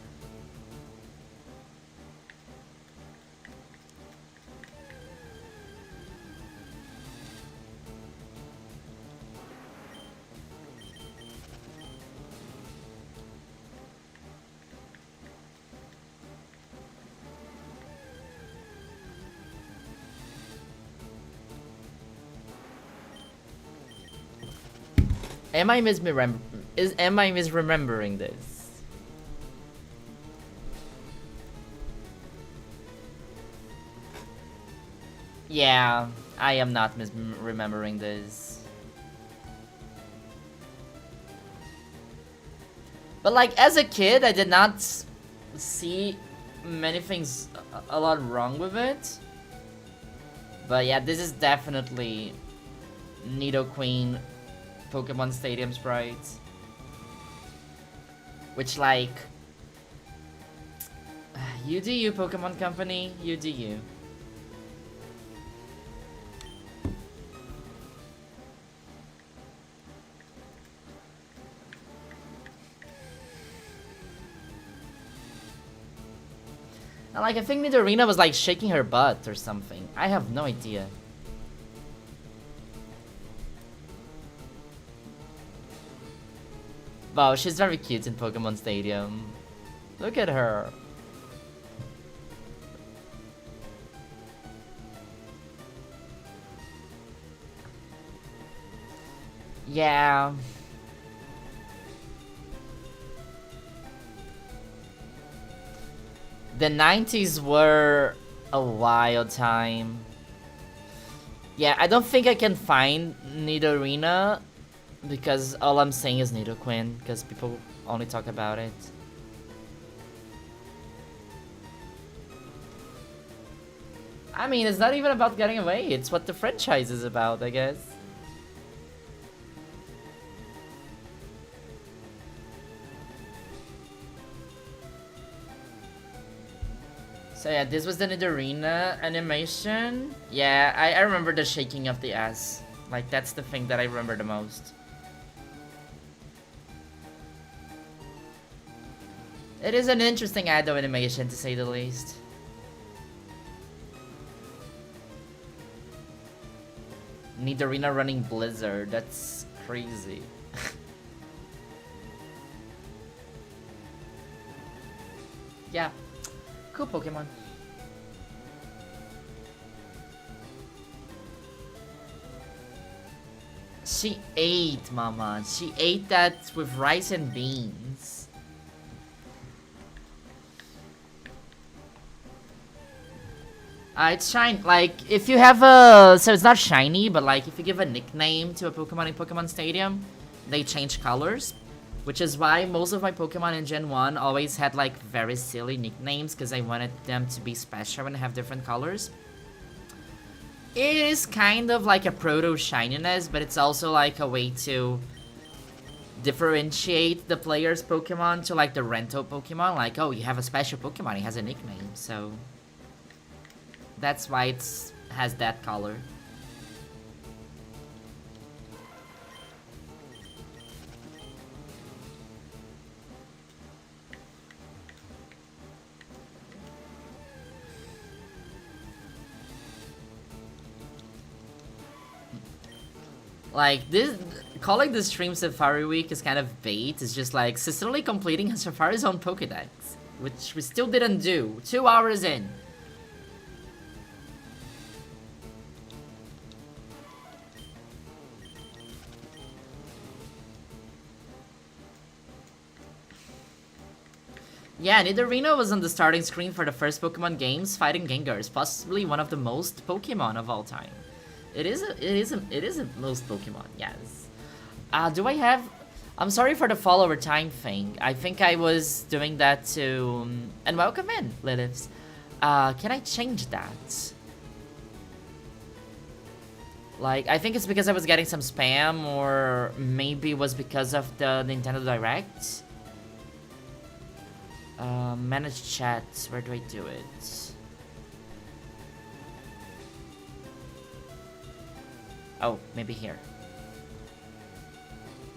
Am I misremembering this? Yeah, I am not misremembering this. But like, as a kid, I did not see many things a lot wrong with it. But yeah, this is definitely Nidoqueen Pokemon Stadium sprites. Which, like, you do you, Pokemon Company, you do you. And like, I think Nidorina was like shaking her butt or something. I have no idea. Wow, she's very cute in Pokemon Stadium. Look at her. Yeah. The 90s were a wild time. Yeah, I don't think I can find Nidorina because all I'm saying is Nidoqueen, because people only talk about it. I mean, it's not even about getting away, it's what the franchise is about, I guess. So yeah, this was the Nidorina animation. Yeah, I remember the shaking of the ass. Like, that's the thing that I remember the most. It is an interesting Ado animation, to say the least. Nidorina running Blizzard, that's crazy. Yeah, cool Pokemon. She ate, mama. She ate that with rice and beans. It's shiny. Like, if you have a... So it's not shiny, but like, if you give a nickname to a Pokemon in Pokemon Stadium, they change colors. Which is why most of my Pokemon in Gen 1 always had like very silly nicknames, because I wanted them to be special and have different colors. It is kind of like a proto-shininess, but it's also like a way to differentiate the player's Pokemon to like the Rento Pokemon. Like, oh, you have a special Pokemon, it has a nickname, so... That's why it has that color. Like, this... Calling this stream Safari Week is kind of bait. It's just like, Cecily completing Safari's own Pokedex. Which we still didn't do. 2 hours in. Yeah, Nidorino was on the starting screen for the first Pokemon games, fighting Gengar is possibly one of the most Pokemon of all time. It is a most Pokemon, yes. Do I have... I'm sorry for the follower time thing. I think I was doing that to... and welcome in, Liliths. Can I change that? Like, I think it's because I was getting some spam, or maybe it was because of the Nintendo Direct. Manage chats, where do I do it? Oh, maybe here.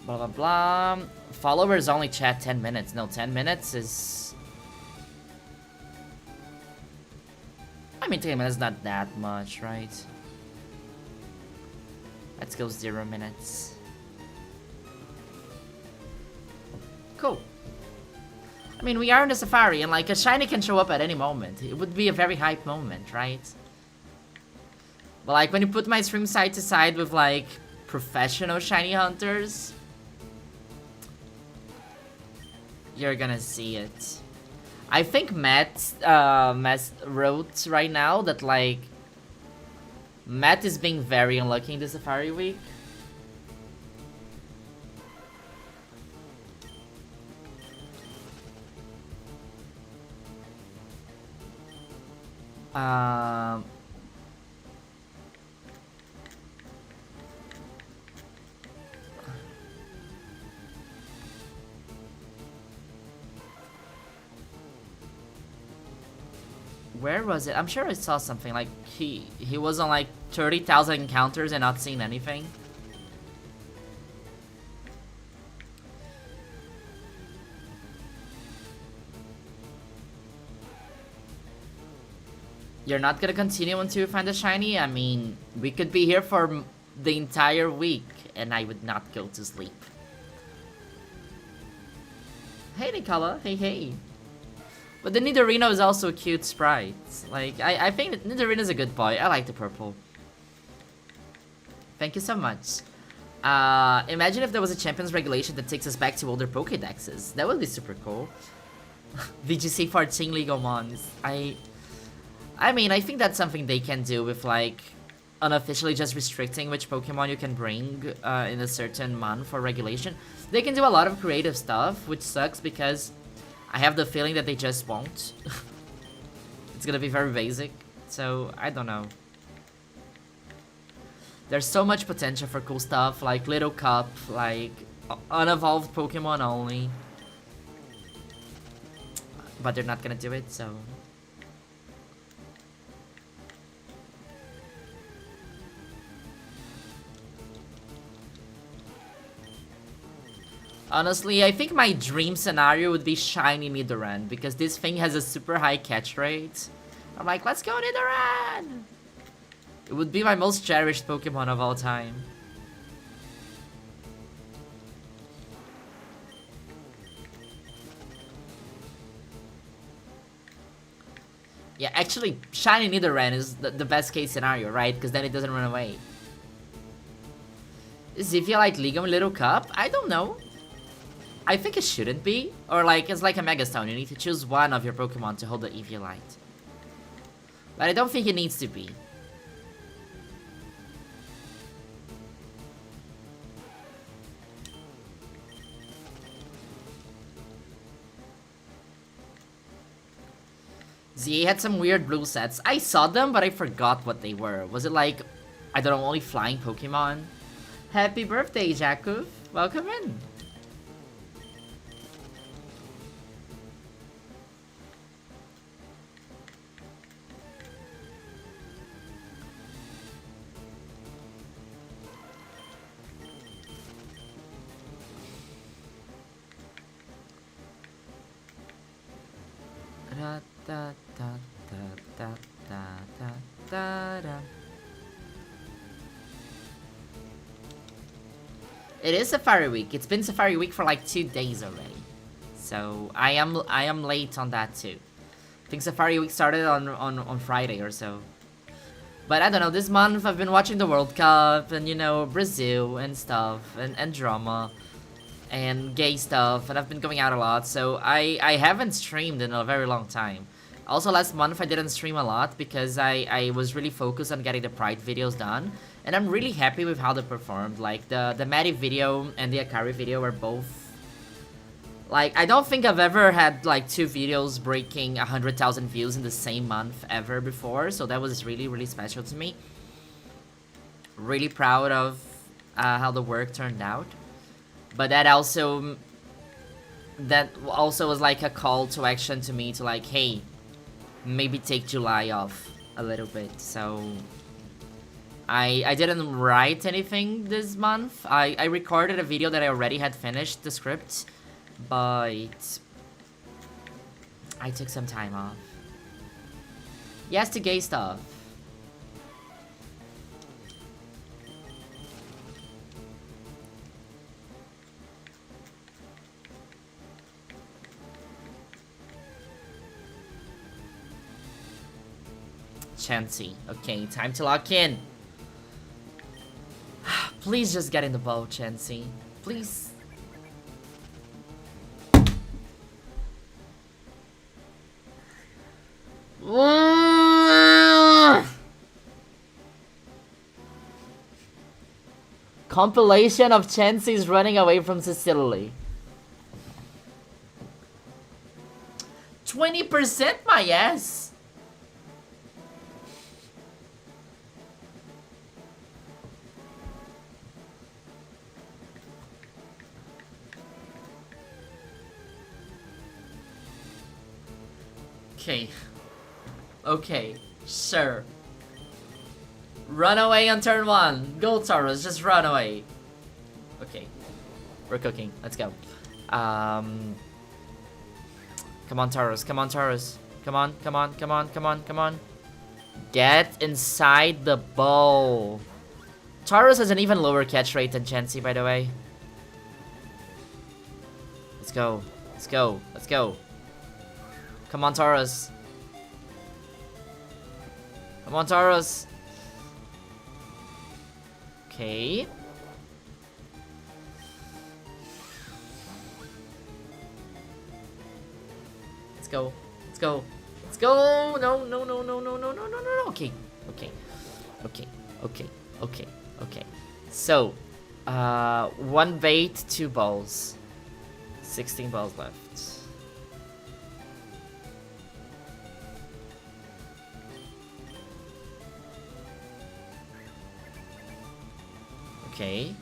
Blah blah blah. Followers only chat 10 minutes. No, 10 minutes is... I mean, 10 minutes is not that much, right? Let's go 0 minutes. Cool. I mean, we are in the Safari, and like, a shiny can show up at any moment. It would be a very hype moment, right? But like, when you put my stream side to side with like, professional shiny hunters, you're gonna see it. I think Matt wrote right now that like, Matt is being very unlucky in the Safari Week. Where was it? I'm sure I saw something like he was on like 30,000 encounters and not seen anything. You're not gonna continue until you find a shiny? I mean, we could be here for the entire week and I would not go to sleep. Hey Nicola, hey hey. But the Nidorino is also a cute sprite. Like, I think that Nidorino is a good boy. I like the purple. Thank you so much. Imagine if there was a Champions regulation that takes us back to older Pokédexes. That would be super cool. VGC 14 legal mons. I mean, I think that's something they can do with, like, unofficially just restricting which Pokemon you can bring in a certain month for regulation. They can do a lot of creative stuff, which sucks because I have the feeling that they just won't. It's gonna be very basic, so I don't know. There's so much potential for cool stuff, like Little Cup, like unevolved Pokemon only. But they're not gonna do it, so... Honestly, I think my dream scenario would be shiny Nidoran, because this thing has a super high catch rate. I'm like, let's go Nidoran! It would be my most cherished Pokemon of all time. Yeah, actually, shiny Nidoran is the best case scenario, right? Because then it doesn't run away. Is Eviolite Legum Little Cup? I don't know. I think it shouldn't be. Or like, it's like a Mega Stone. You need to choose one of your Pokemon to hold the Eviolite. But I don't think it needs to be. ZA had some weird blue sets. I saw them, but I forgot what they were. Was it like, I don't know, only flying Pokemon? Happy birthday, Jakub. Welcome in. It is Safari Week. It's been Safari Week for like 2 days already. So I am late on that too. I think Safari Week started on Friday or so. But I don't know, this month I've been watching the World Cup and, you know, Brazil and stuff and drama and gay stuff, and I've been going out a lot, so I haven't streamed in a very long time. Also, last month I didn't stream a lot because I was really focused on getting the Pride videos done, and I'm really happy with how they performed. Like, the Maddie video and the Akari video were both... Like, I don't think I've ever had, like, 2 videos breaking 100,000 views in the same month ever before, so that was really, really special to me. Really proud of how the work turned out. But that also was like a call to action to me to like, hey, maybe take July off a little bit. So I didn't write anything this month. I recorded a video that I already had finished the script, but I took some time off. Yes to gay stuff. Chansey. Okay, time to lock in. Please just get in the boat, Chansey. Please. Compilation of Chansey's running away from Cecily. 20% my ass. Okay. Okay. Sure. Run away on turn 1. Go, Taurus. Just run away. Okay. We're cooking. Let's go. Come on, Taurus. Come on, Taurus. Come on, come on, come on, come on, come on. Get inside the bowl. Taurus has an even lower catch rate than Chansey, by the way. Let's go. Let's go. Let's go. Come on, Taurus. Come on, Taurus. Okay. Let's go. Let's go. Let's go. No, no, no, no, no, no, no, no, no, no. Okay. Okay. Okay. Okay. Okay. Okay. So, 1 bait, 2 balls. 16 balls left. Okay.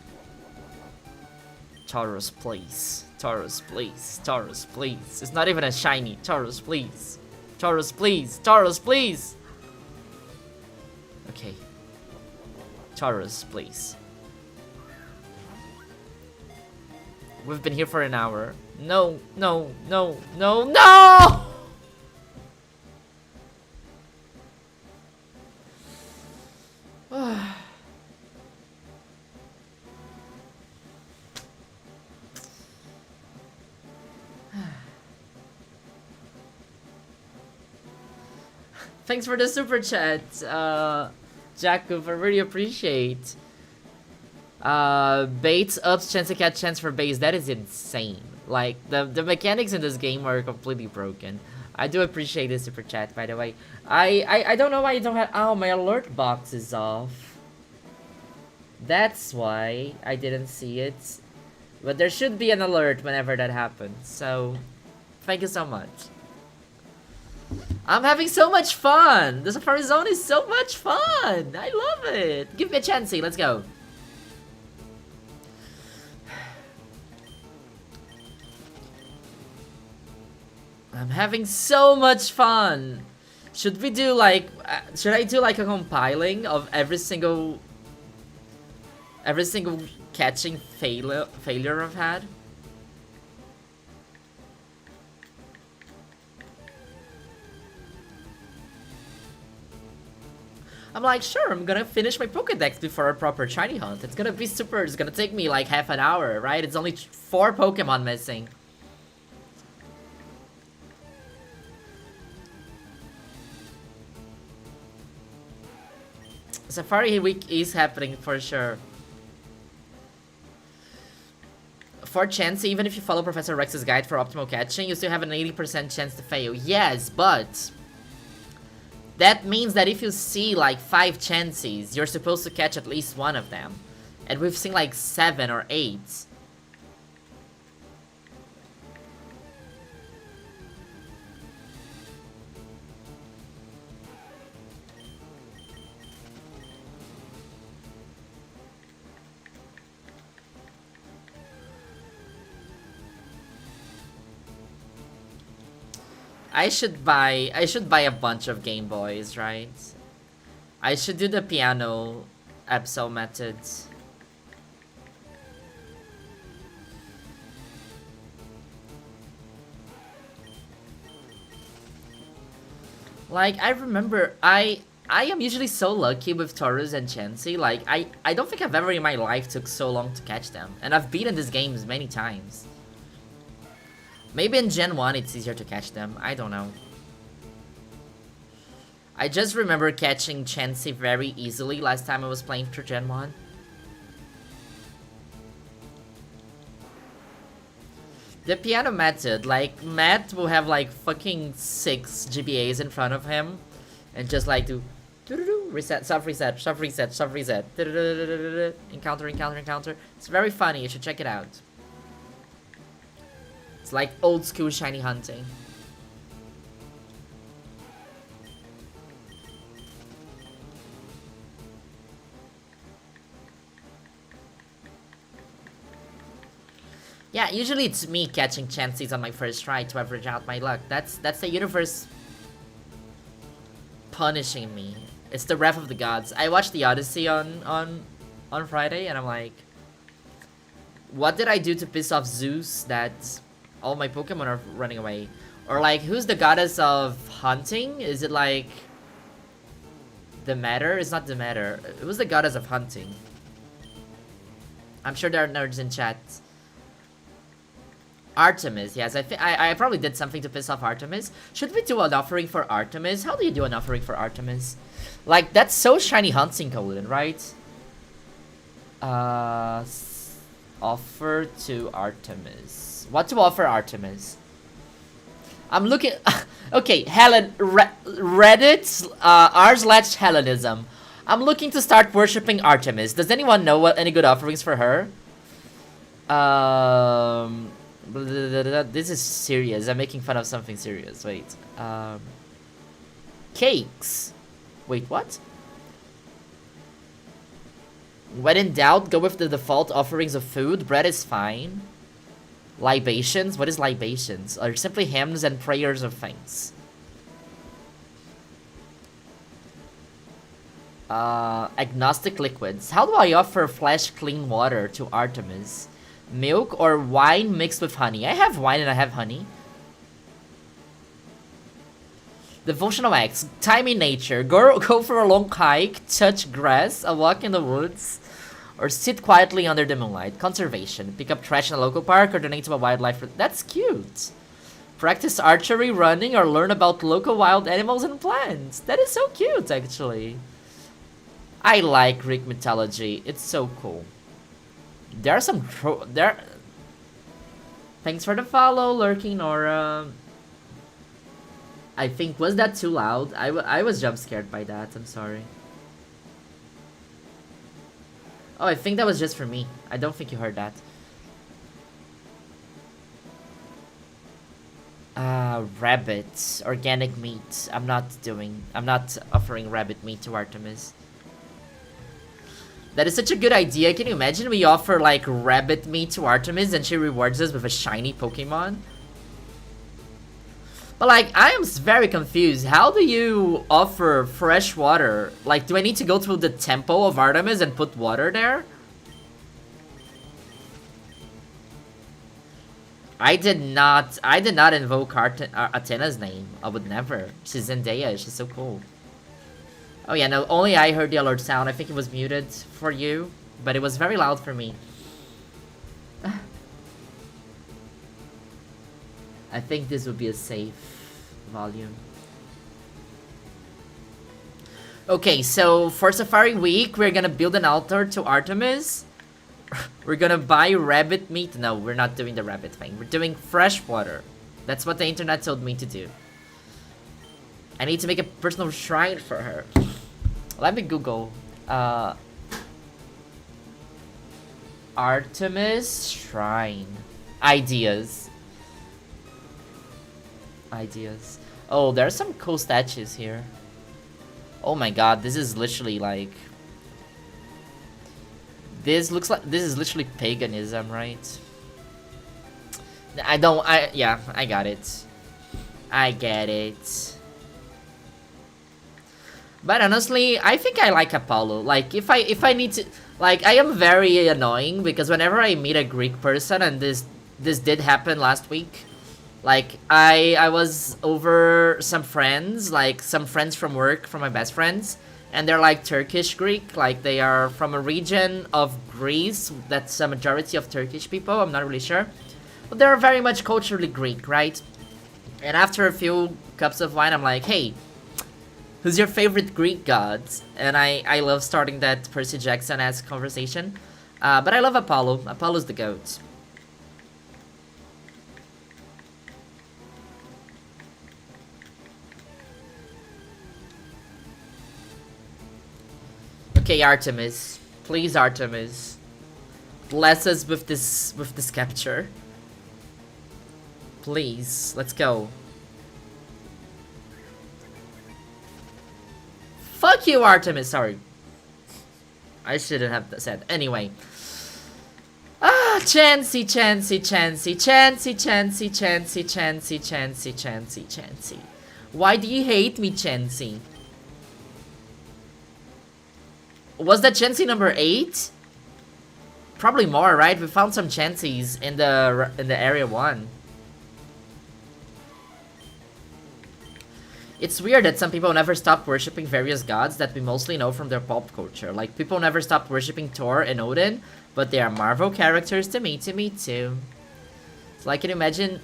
Taurus, please. Taurus, please. Taurus, please. It's not even a shiny. Taurus, please. Taurus, please. Taurus, please. Okay. Taurus, please. We've been here for an hour. No, no, no, no, no! Thanks for the super chat, Jakub. I really appreciate. Baits ups chance to catch chance for base. That is insane. Like the mechanics in this game are completely broken. I do appreciate this super chat, by the way. I don't know why you don't have. Oh, my alert box is off. That's why I didn't see it. But there should be an alert whenever that happens. So, thank you so much. I'm having so much fun! The Safari Zone is so much fun! I love it! Give me a chancey, let's go. I'm having so much fun! Should we do like... should I do like a compiling of every single catching failure I've had? I'm like, sure, I'm gonna finish my Pokédex before a proper shiny hunt. It's gonna be super, it's gonna take me like half an hour, right? It's only 4 Pokemon missing. Safari Week is happening for sure. For chance, even if you follow Professor Rex's guide for optimal catching, you still have an 80% chance to fail. Yes, but that means that if you see like 5 chances, you're supposed to catch at least one of them. And we've seen like 7 or 8. I should buy a bunch of Game Boys, right? I should do the piano Absol methods. Like, I remember, I am usually so lucky with Taurus and Chansey. Like, I don't think I've ever in my life took so long to catch them. And I've beaten these games many times. Maybe in Gen 1 it's easier to catch them, I don't know. I just remember catching Chansey very easily last time I was playing through Gen 1. The piano method, like, Matt will have like fucking 6 GBAs in front of him and just like do reset, soft reset, soft reset, soft reset, encounter, encounter, encounter. It's very funny, you should check it out. It's like old school shiny hunting. Yeah, usually it's me catching chances on my first try to average out my luck. That's the universe punishing me. It's the wrath of the gods. I watched the Odyssey on Friday and I'm like, what did I do to piss off Zeus that all my Pokemon are running away? Or like, who's the goddess of hunting? Is it like Demeter? It's not Demeter. Who's the goddess of hunting? I'm sure there are nerds in chat. Artemis, yes. I probably did something to piss off Artemis. Should we do an offering for Artemis? How do you do an offering for Artemis? Like, that's so shiny hunting coded, right? Offer to Artemis. What to offer Artemis? I'm looking... okay, Helen... Reddit... r/Hellenism. I'm looking to start worshipping Artemis. Does anyone know any good offerings for her? This is serious. I'm making fun of something serious. Wait. Cakes. Wait, what? When in doubt, go with the default offerings of food. Bread is fine. Libations? What is libations? Are simply hymns and prayers of thanks. Agnostic liquids. How do I offer fresh, clean water to Artemis? Milk or wine mixed with honey? I have wine and I have honey. Devotional acts. Time in nature. Go for a long hike, touch grass, a walk in the woods, or sit quietly under the moonlight. Conservation. Pick up trash in a local park or donate to a wildlife. That's cute. Practice archery, running, or learn about local wild animals and plants. That is so cute, actually. I like Greek mythology. It's so cool. There are some Thanks for the follow, Lurking Nora. I think, was that too loud? I was jump scared by that. I'm sorry. Oh, I think that was just for me. I don't think you heard that. Rabbit. Organic meat. I'm not offering rabbit meat to Artemis. That is such a good idea. Can you imagine we offer like rabbit meat to Artemis and she rewards us with a shiny Pokemon? But like, I am very confused. How do you offer fresh water? Like, do I need to go to the temple of Artemis and put water there? I did not invoke Athena's name. I would never. She's Zendaya. She's so cool. Oh yeah, no, only I heard the alert sound. I think it was muted for you, but it was very loud for me. I think this would be a safe volume. Okay, so for Safari Week, we're gonna build an altar to Artemis. We're gonna buy rabbit meat. No, we're not doing the rabbit thing. We're doing fresh water. That's what the internet told me to do. I need to make a personal shrine for her. Let me Google. Artemis Shrine. Ideas. Oh, there are some cool statues here. Oh my god, this is literally like... This is literally paganism, right? Yeah, I got it. I get it. But honestly, I think I like Apollo. Like, if I need to... Like, I am very annoying because whenever I meet a Greek person, and this did happen last week, like, I was over some friends, like, some friends from work, from my best friends, and they're, like, Turkish Greek. Like, they are from a region of Greece that's a majority of Turkish people. I'm not really sure. But they're very much culturally Greek, right? And after a few cups of wine, I'm like, hey, who's your favorite Greek gods? And I love starting that Percy Jackson-esque conversation. But I love Apollo. Apollo's the goat. Okay, Artemis. Please, Artemis. Bless us with this capture. Please, let's go. Fuck you, Artemis. Sorry. I shouldn't have said. Anyway. Chansey. Why do you hate me, Chansey? Was that Chansey number 8? Probably more, right? We found some Chanseys in the area 1. It's weird that some people never stopped worshipping various gods that we mostly know from their pop culture. Like, people never stopped worshipping Thor and Odin, but they are Marvel characters to me too. It's like, can you imagine?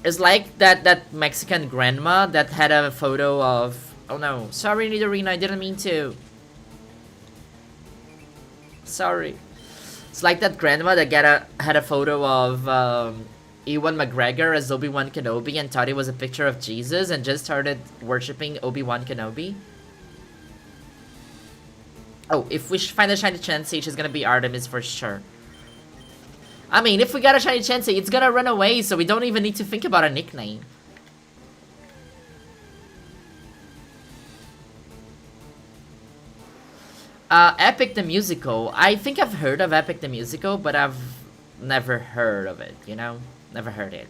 It's like that Mexican grandma that had a photo of... Oh no, sorry Nidorina, I didn't mean to. Sorry. It's like that grandma that had a photo of Ewan McGregor as Obi-Wan Kenobi and thought it was a picture of Jesus and just started worshipping Obi-Wan Kenobi. Oh, if we find a shiny Chansey, she's gonna be Artemis for sure. I mean, if we got a shiny Chansey, it's gonna run away, so we don't even need to think about a nickname. Epic the Musical. I think I've heard of Epic the Musical, but I've never heard of it, you know? Never heard it.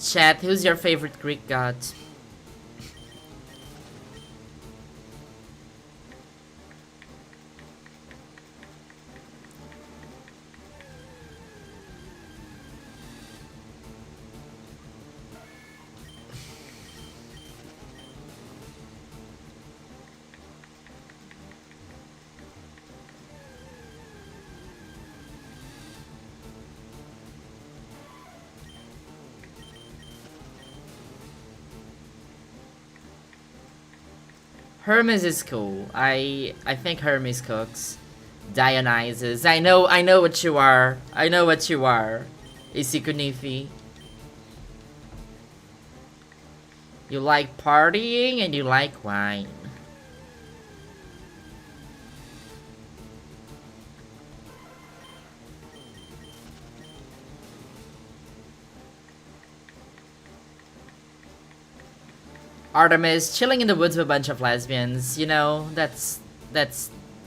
Chat, who's your favorite Greek god? Hermes is cool. I think Hermes cooks. Dionysus. I know what you are. I know what you are. Isikunifi. You like partying and you like wine. Artemis chilling in the woods with a bunch of lesbians, you know, that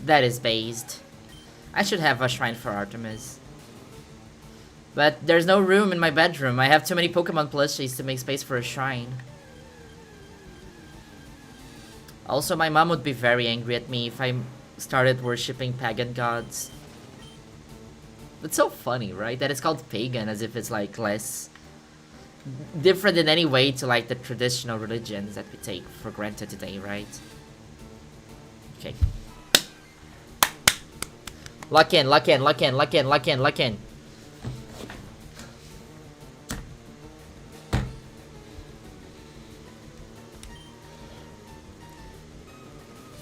is based. I should have a shrine for Artemis. But there's no room in my bedroom. I have too many Pokemon plushies to make space for a shrine. Also, my mom would be very angry at me if I started worshipping pagan gods. It's so funny, right? That it's called pagan as if it's like less different in any way to like the traditional religions that we take for granted today, right? Okay. Lock in, lock in, lock in, lock in, lock in, lock in.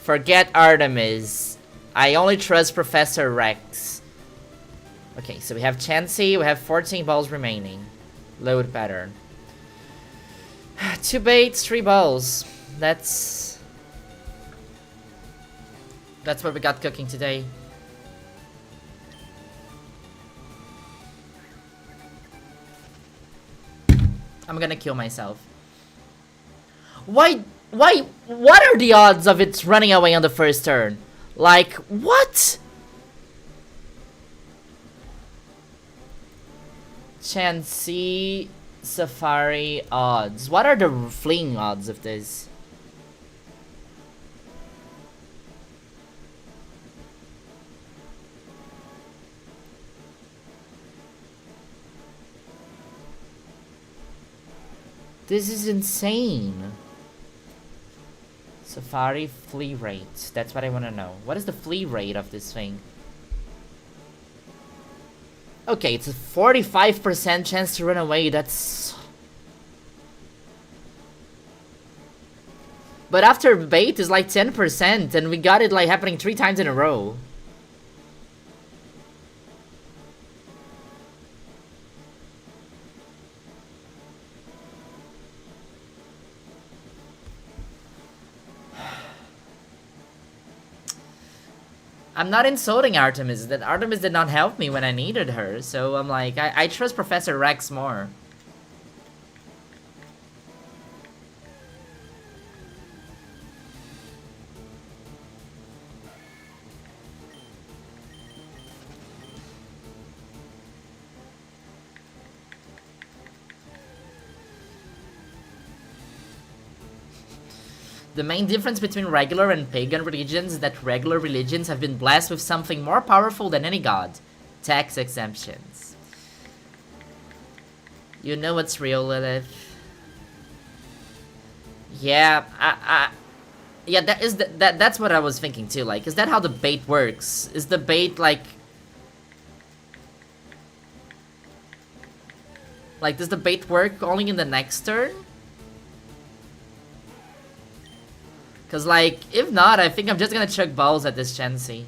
Forget Artemis. I only trust Professor Rex. Okay, so we have Chansey, we have 14 balls remaining. Load pattern. 2 baits, 3 balls. That's what we got cooking today. I'm gonna kill myself. Why, what are the odds of it running away on the first turn? Like, what? Kanto Safari odds. What are the fleeing odds of this? This is insane. Safari flee rate. That's what I want to know. What is the flee rate of this thing? Okay, it's a 45% chance to run away. That's... But after bait is like 10%, and we got it like happening 3 times in a row. I'm not insulting Artemis. That Artemis did not help me when I needed her, so I'm like, I trust Professor Rex more. The main difference between regular and pagan religions is that regular religions have been blessed with something more powerful than any god. Tax exemptions. You know what's real, Lilith. Yeah, yeah, that's what I was thinking too. Like, is that how the bait works? Is the bait like does the bait work only in the next turn? Cause like, if not, I think I'm just gonna chuck balls at this Chansey.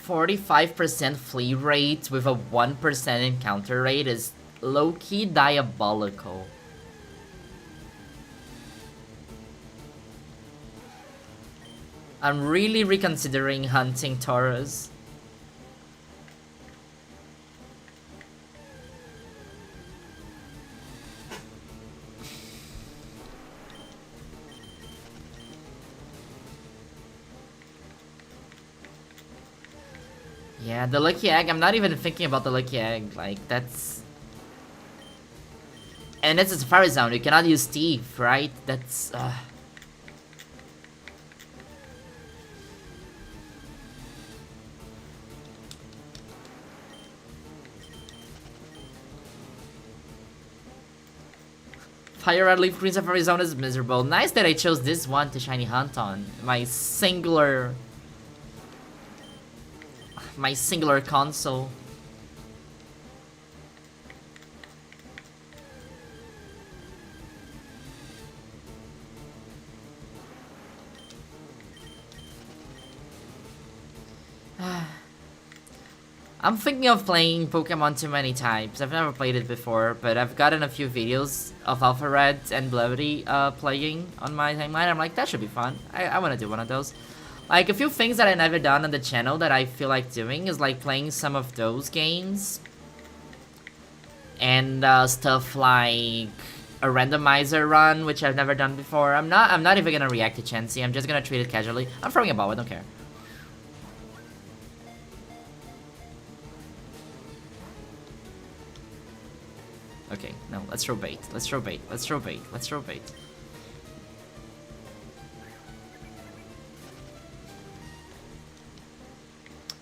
%45 flee rate with a 1% encounter rate is low-key diabolical. I'm really reconsidering hunting Taurus. Yeah, the lucky egg, I'm not even thinking about the lucky egg, like, that's... And it's a Safari Zone, you cannot use Thief, right? That's, Fire Red Leaf Green Safari Zone is miserable. Nice that I chose this one to shiny hunt on. My singular console. I'm thinking of playing Pokemon Too Many Types. I've never played it before, but I've gotten a few videos of Alpha Red and Bloody playing on my timeline. I'm like, that should be fun. I want to do one of those. Like, a few things that I never done on the channel that I feel like doing is like playing some of those games. And stuff like a randomizer run, which I've never done before. I'm not even gonna react to Chansey. I'm just gonna treat it casually. I'm throwing a ball, I don't care. Okay, no, let's throw bait. Let's throw bait. Let's throw bait. Let's throw bait.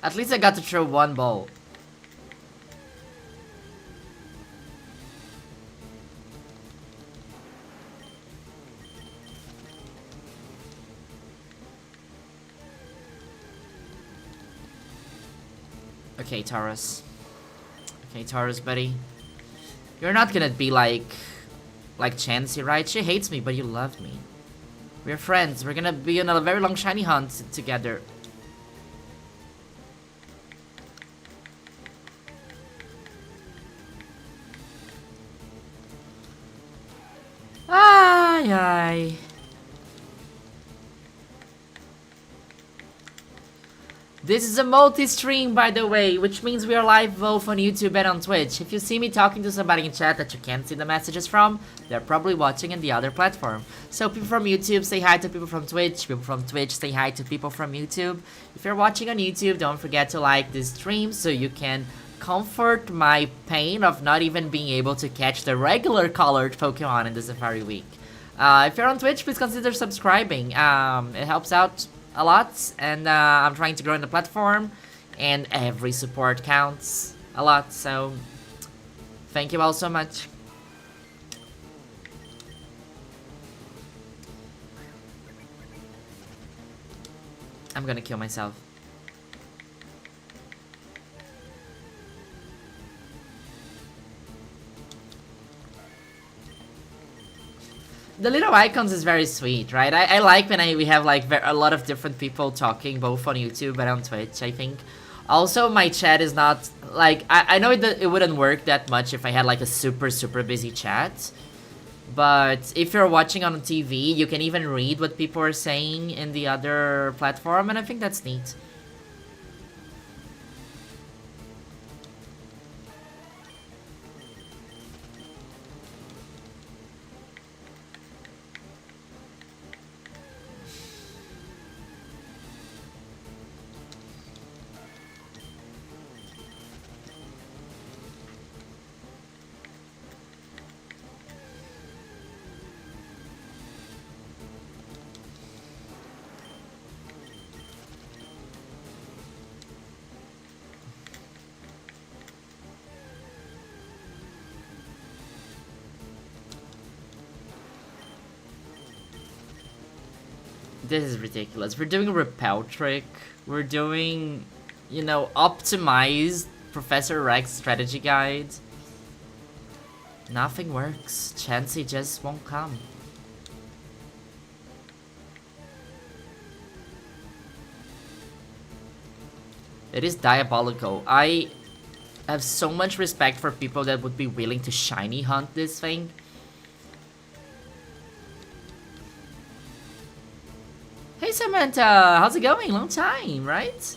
At least I got to throw one ball. Okay, Taurus. Okay, Taurus, buddy. You're not gonna be like Chansey, right? She hates me, but you love me. We're friends. We're gonna be on a very long shiny hunt together. Ay, ay. This is a multi-stream, by the way, which means we are live both on YouTube and on Twitch. If you see me talking to somebody in chat that you can't see the messages from, they're probably watching in the other platform. So people from YouTube say hi to people from Twitch say hi to people from YouTube. If you're watching on YouTube, don't forget to like this stream so you can comfort my pain of not even being able to catch the regular colored Pokemon in the Safari Week. If you're on Twitch, please consider subscribing. It helps out a lot, and I'm trying to grow in the platform, and every support counts a lot, so thank you all so much. I'm gonna kill myself. The little icons is very sweet, right? I like when we have like a lot of different people talking, both on YouTube and on Twitch, I think. Also, my chat is not, like, I know it wouldn't work that much if I had like a super busy chat. But if you're watching on TV, you can even read what people are saying in the other platform, and I think that's neat. This is ridiculous. We're doing a repel trick. We're doing, you know, optimized Professor Rex strategy guide. Nothing works. Chansey just won't come. It is diabolical. I have so much respect for people that would be willing to shiny hunt this thing. Hey Samantha, how's it going? Long time, right?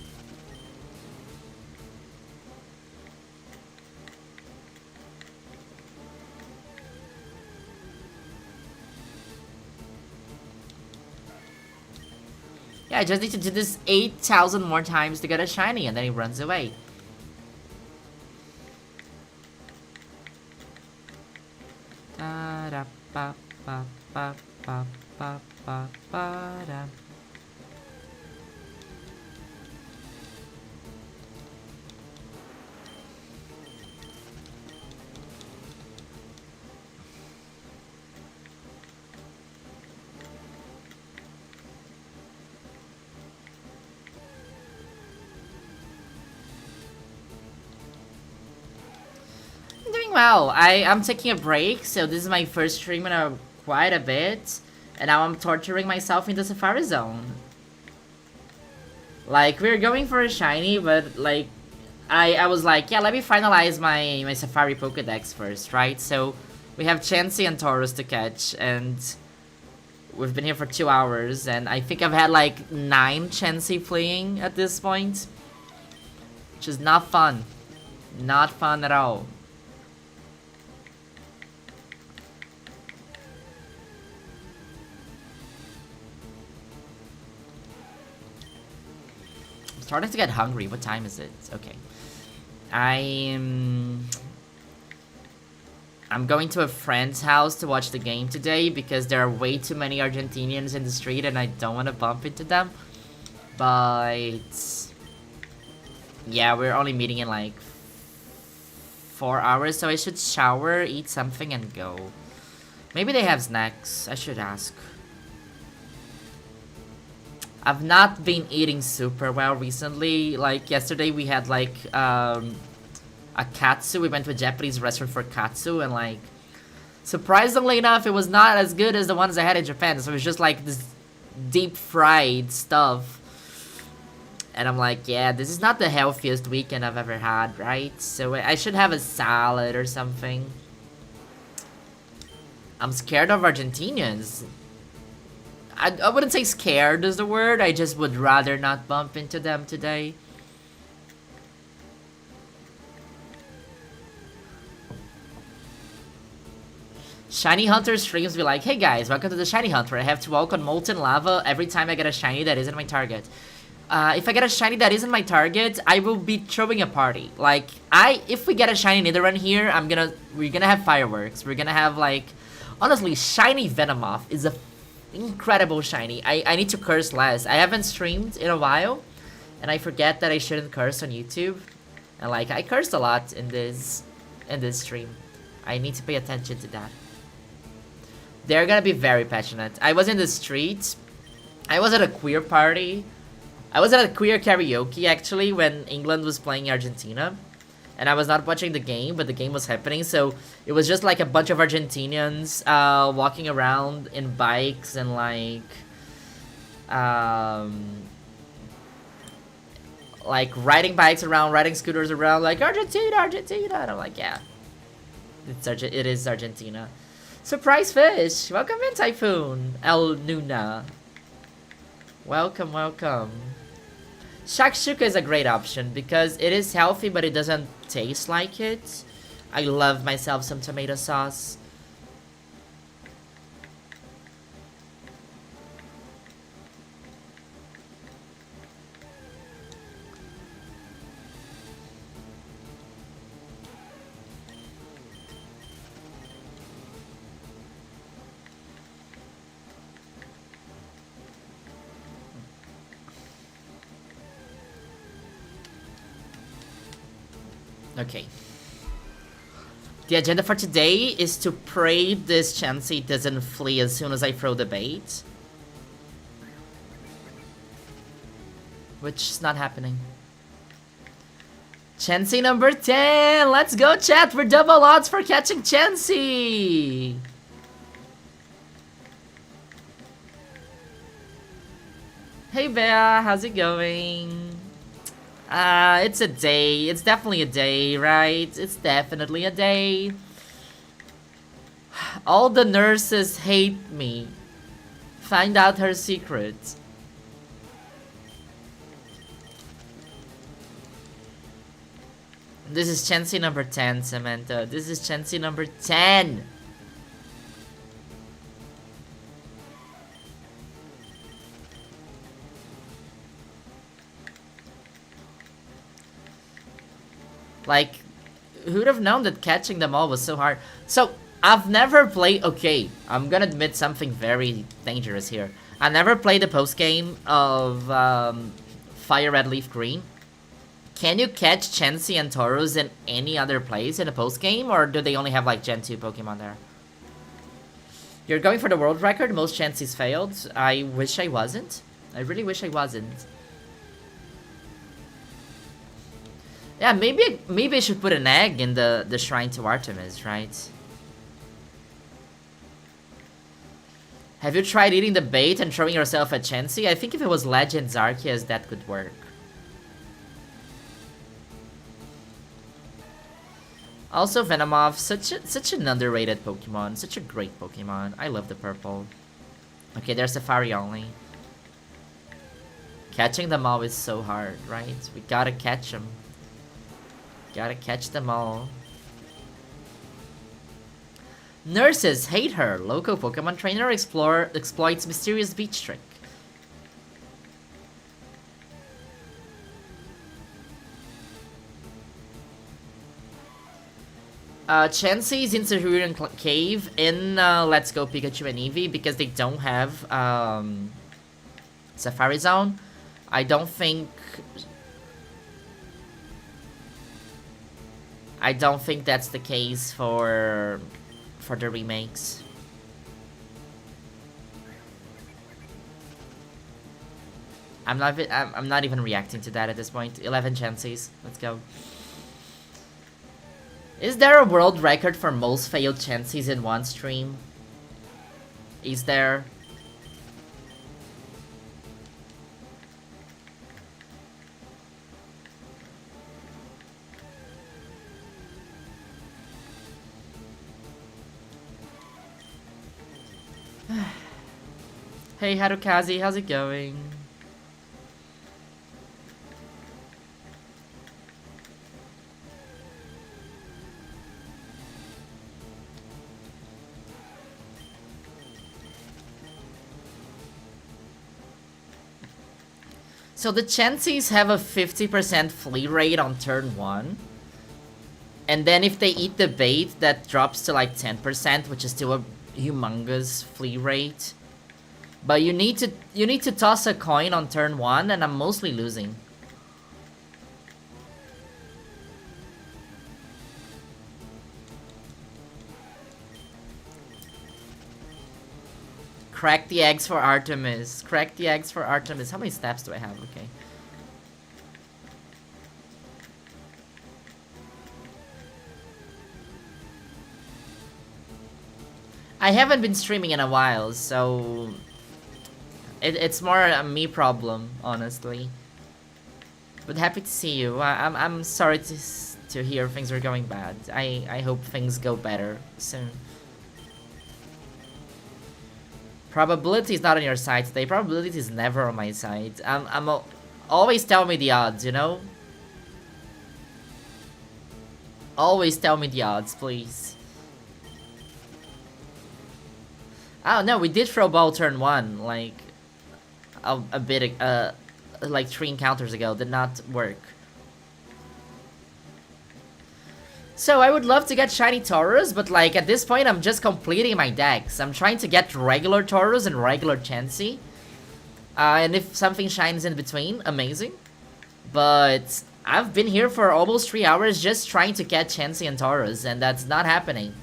Yeah, I just need to do this 8,000 more times to get a shiny, and then he runs away. Da da ba ba ba ba ba ba ba da. I'm doing well. I'm taking a break, so this is my first stream in quite a bit, and now I'm torturing myself in the Safari Zone. Like, we're going for a shiny, but like, I was like, yeah, let me finalize my Safari Pokedex first, right? So we have Chansey and Taurus to catch, and we've been here for 2 hours, and I think I've had like 9 Chansey fleeing at this point, which is not fun. Not fun at all. I'm starting to get hungry. What time is it? Okay. I'm going to a friend's house to watch the game today because there are way too many Argentinians in the street and I don't want to bump into them. But yeah, we're only meeting in like 4 hours, so I should shower, eat something, and go. Maybe they have snacks. I should ask. I've not been eating super well recently. Like yesterday we had like a katsu. We went to a Japanese restaurant for katsu, and like surprisingly enough it was not as good as the ones I had in Japan. So it was just like this deep fried stuff. And I'm like, yeah, this is not the healthiest weekend I've ever had, right? So I should have a salad or something. I'm scared of Argentinians. I wouldn't say scared is the word. I just would rather not bump into them today. Shiny Hunter streams be like, hey guys, welcome to the Shiny Hunt, where I have to walk on molten lava every time I get a shiny that isn't my target. If I get a shiny that isn't my target, I will be throwing a party. Like, if we get a shiny Nidoran here, we're gonna have fireworks. We're gonna have like, honestly, shiny Venomoth is a incredible shiny. I need to curse less. I haven't streamed in a while, and I forget that I shouldn't curse on YouTube. And like, I cursed a lot in this stream. I need to pay attention to that. They're gonna be very passionate. I was in the street. I was at a queer party. I was at a queer karaoke actually when England was playing Argentina. And I was not watching the game, but the game was happening, so it was just like a bunch of Argentinians walking around in bikes and like riding bikes around, riding scooters around, like Argentina, Argentina, and I'm like, yeah, it is Argentina. Surprise fish, welcome in Typhoon, El Nuna. Welcome, welcome. Shakshuka is a great option because it is healthy, but it doesn't taste like it. I love myself some tomato sauce. Okay. The agenda for today is to pray this Chansey doesn't flee as soon as I throw the bait. Which is not happening. Chansey number 10! Let's go, chat! We're double odds for catching Chansey! Hey Bea, how's it going? It's a day. It's definitely a day, right? It's definitely a day. All the nurses hate me. Find out her secret. This is Chansey number 10, Samantha. This is Chansey number 10. Like, who'd have known that catching them all was so hard? So, I've never played... Okay, I'm gonna admit something very dangerous here. I never played the post-game of Fire Red Leaf Green. Can you catch Chansey and Tauros in any other place in a post-game? Or do they only have, like, Gen 2 Pokemon there? You're going for the world record? Most Chanseys failed? I wish I wasn't. I really wish I wasn't. Yeah, maybe I should put an egg in the shrine to Artemis, right? Have you tried eating the bait and throwing yourself at Chansey? I think if it was Legends Arceus, that could work. Also, Venomoth, such an underrated Pokemon. Such a great Pokemon. I love the purple. Okay, there's Safari only. Catching them all is so hard, right? We gotta catch them. Gotta catch them all. Nurses hate her. Local Pokemon trainer exploits mysterious beach trick. Chansey's in Sahurian Cave in Let's Go Pikachu and Eevee because they don't have Safari Zone. I don't think that's the case for the remakes. I'm not even reacting to that at this point. 11 Chanseys. Let's go. Is there a world record for most failed Chanseys in one stream? Is there? Hey Harukaze, how's it going? So the Chanseys have a 50% flea rate on turn 1. And then if they eat the bait, that drops to like 10%, which is still a humongous flea rate. But you need to toss a coin on turn 1, and I'm mostly losing. Crack the eggs for Artemis. Crack the eggs for Artemis. How many steps do I have? Okay. I haven't been streaming in a while, so it's more a me problem, honestly. But happy to see you. I'm sorry to hear things are going bad. I hope things go better soon. Probability is not on your side today. Probability is never on my side. Always tell me the odds, you know? Always tell me the odds, please. Oh no, we did throw ball turn 1, like a bit, like 3 encounters ago. Did not work. So I would love to get shiny Tauros, but like at this point I'm just completing my decks. I'm trying to get regular Tauros and regular Chansey. And if something shines in between, amazing. But I've been here for almost 3 hours just trying to catch Chansey and Tauros, and that's not happening.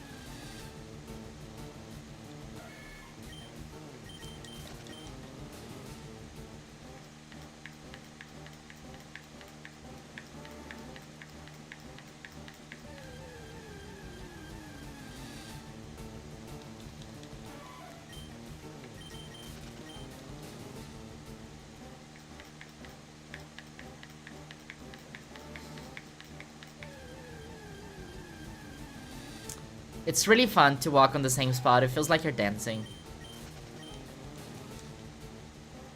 It's really fun to walk on the same spot. It feels like you're dancing.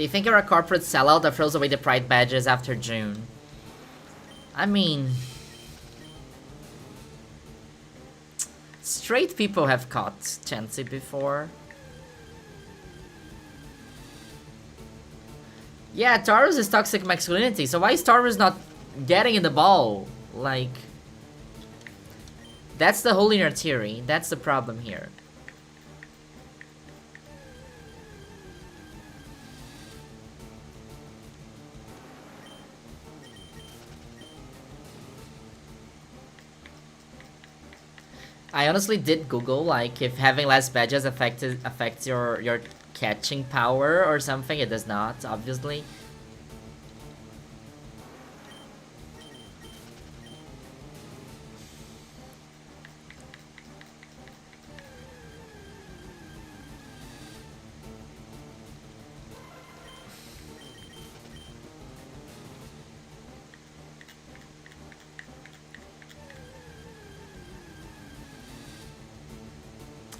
Do you think you're a corporate sellout that throws away the pride badges after June? I mean... straight people have caught Chansey before. Yeah, Taurus is toxic masculinity, so why is Taurus not getting in the ball? Like... that's the whole inner theory. That's the problem here. I honestly did Google like if having less badges affects your catching power or something. It does not, obviously.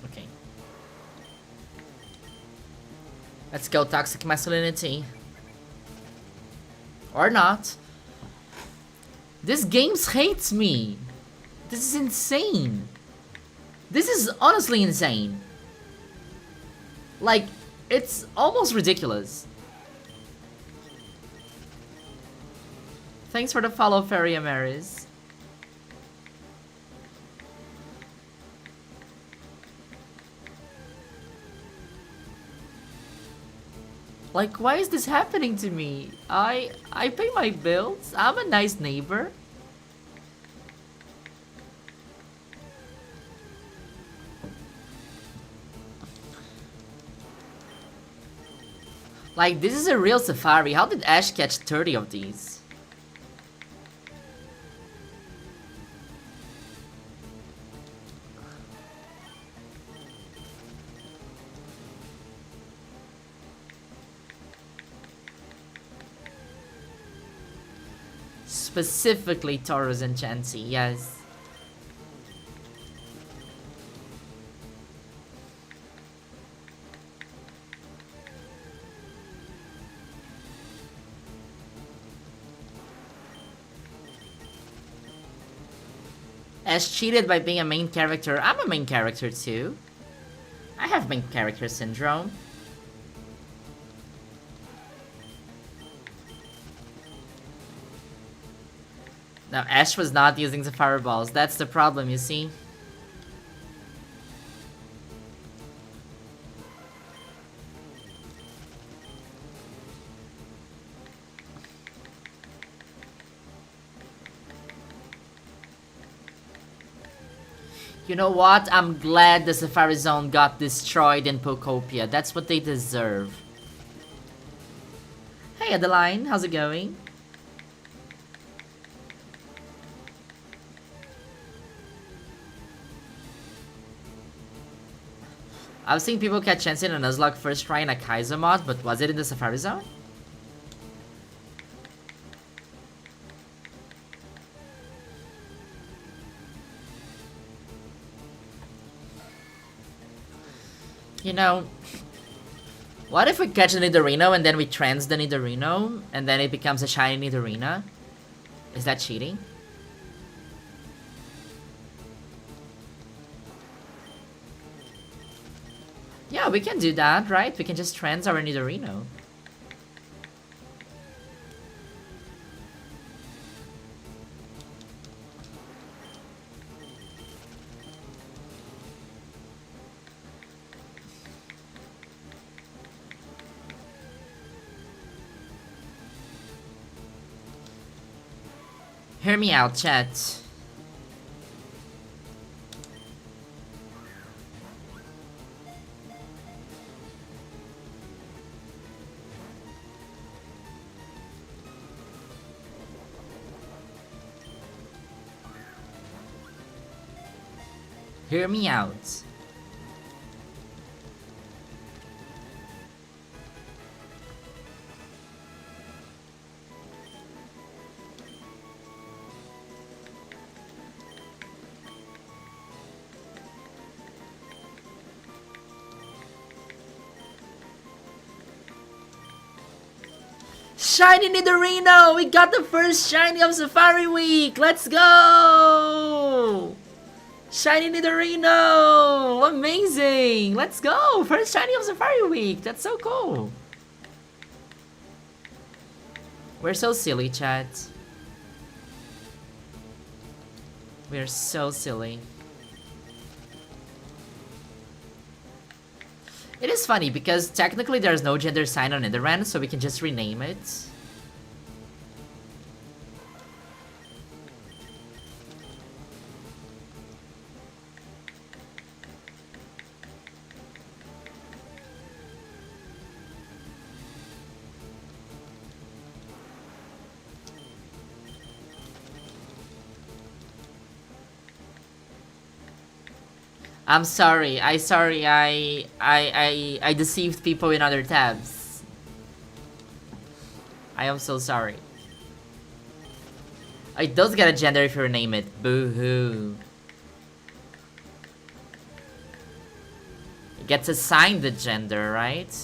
Okay. Let's go toxic masculinity. Or not. This game hates me. This is insane. This is honestly insane. Like, it's almost ridiculous. Thanks for the follow, Fairy Amaris. Like, why is this happening to me? I pay my bills. I'm a nice neighbor. Like, this is a real safari. How did Ash catch 30 of these? Specifically Taurus and Chansey, yes. Ash cheated by being a main character. I'm a main character too. I have main character syndrome. Now, Ash was not using the fireballs. That's the problem, you see? You know what? I'm glad the Safari Zone got destroyed in Pokopia. That's what they deserve. Hey Adeline, how's it going? I've seen people catch Chansey and Nuzlocke first try in a Kaizo mod, but was it in the Safari Zone? You know, what if we catch a Nidorino and then we trans the Nidorino and then it becomes a shiny Nidorina? Is that cheating? Yeah, we can do that, right? We can just trans our Nidorino. Hear me out, chat. Hear me out. Shiny Nidorino! We got the first shiny of Safari Week! Let's go! Shiny Nidorino! Amazing! Let's go! First shiny of Safari Week! That's so cool! We're so silly, chat. We're so silly. It is funny because technically there's no gender sign on Nidoran, so we can just rename it. I'm sorry. I deceived people in other tabs. I am so sorry. It does get a gender if you rename it. Boo-hoo. It gets assigned the gender, right?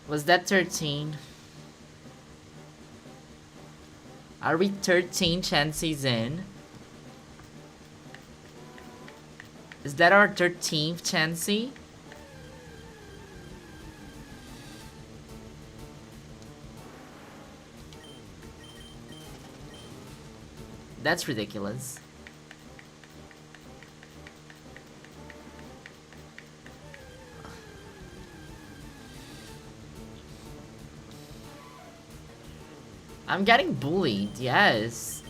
Was that 13? Are we 13 chances in? Is that our 13th chancey? That's ridiculous. I'm getting bullied, yes.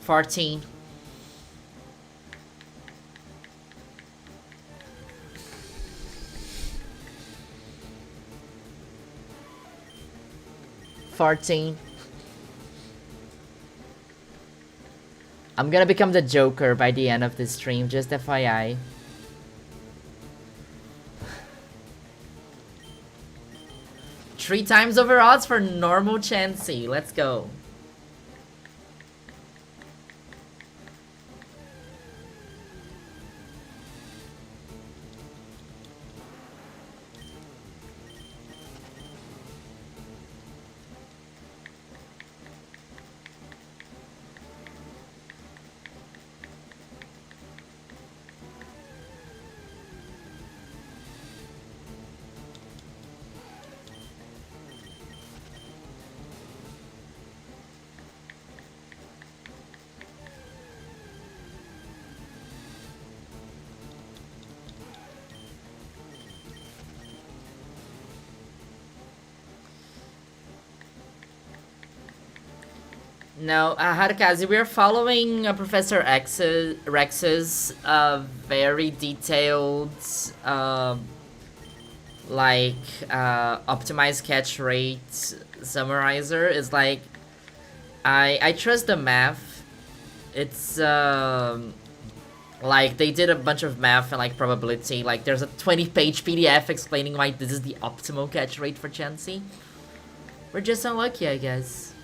$14. I'm gonna become the Joker by the end of this stream, just FYI. Three times over odds for normal Chansey. Let's go. No, Harukazu, we are following Professor Rex's very detailed like optimized catch rate summarizer is like I trust the math. It's like they did a bunch of math and like probability. Like there's a 20-page PDF explaining why this is the optimal catch rate for Chansey. We're just unlucky, I guess.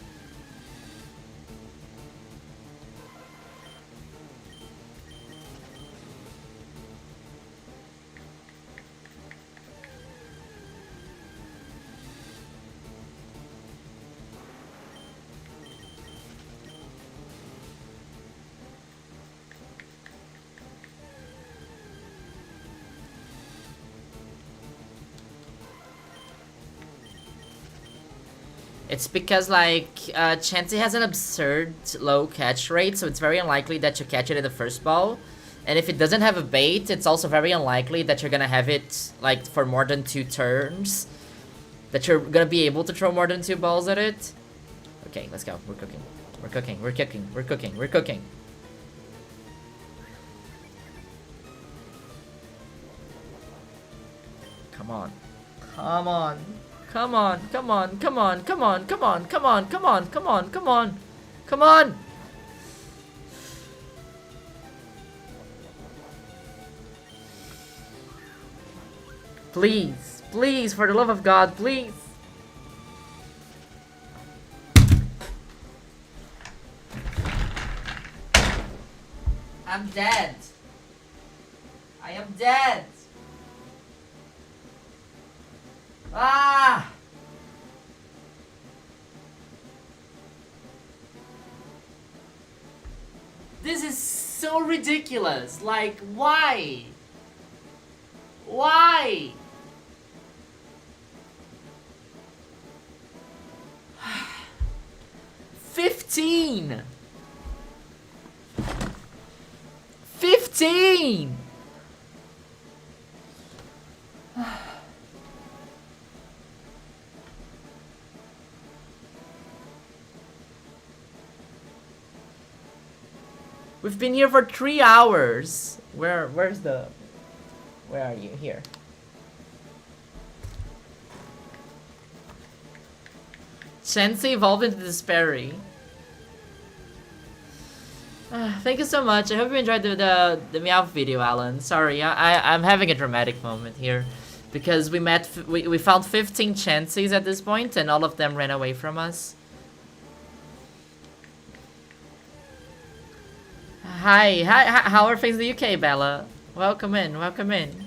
It's because, like, Chansey has an absurd low catch rate, so it's very unlikely that you catch it in the first ball. And if it doesn't have a bait, it's also very unlikely that you're gonna have it, like, for more than 2 turns. That you're gonna be able to throw more than 2 balls at it. Okay, let's go. We're cooking. We're cooking. We're cooking. We're cooking. We're cooking. Come on. Come on. Come on, come on, come on, come on, come on, come on, come on, come on, come on, come on! Please, please, for the love of God, please! I'm dead. I am dead. Ah! This is so ridiculous. Like, why? Why? $15. $15. We've been here for 3 hours. Where are you? Here. Chansey evolved into Desperry. Thank you so much. I hope you enjoyed the Meowth video, Alan. Sorry, I'm having a dramatic moment here. Because we found 15 Chanseys at this point and all of them ran away from us. Hi, how are things in the UK, Bella? Welcome in, welcome in.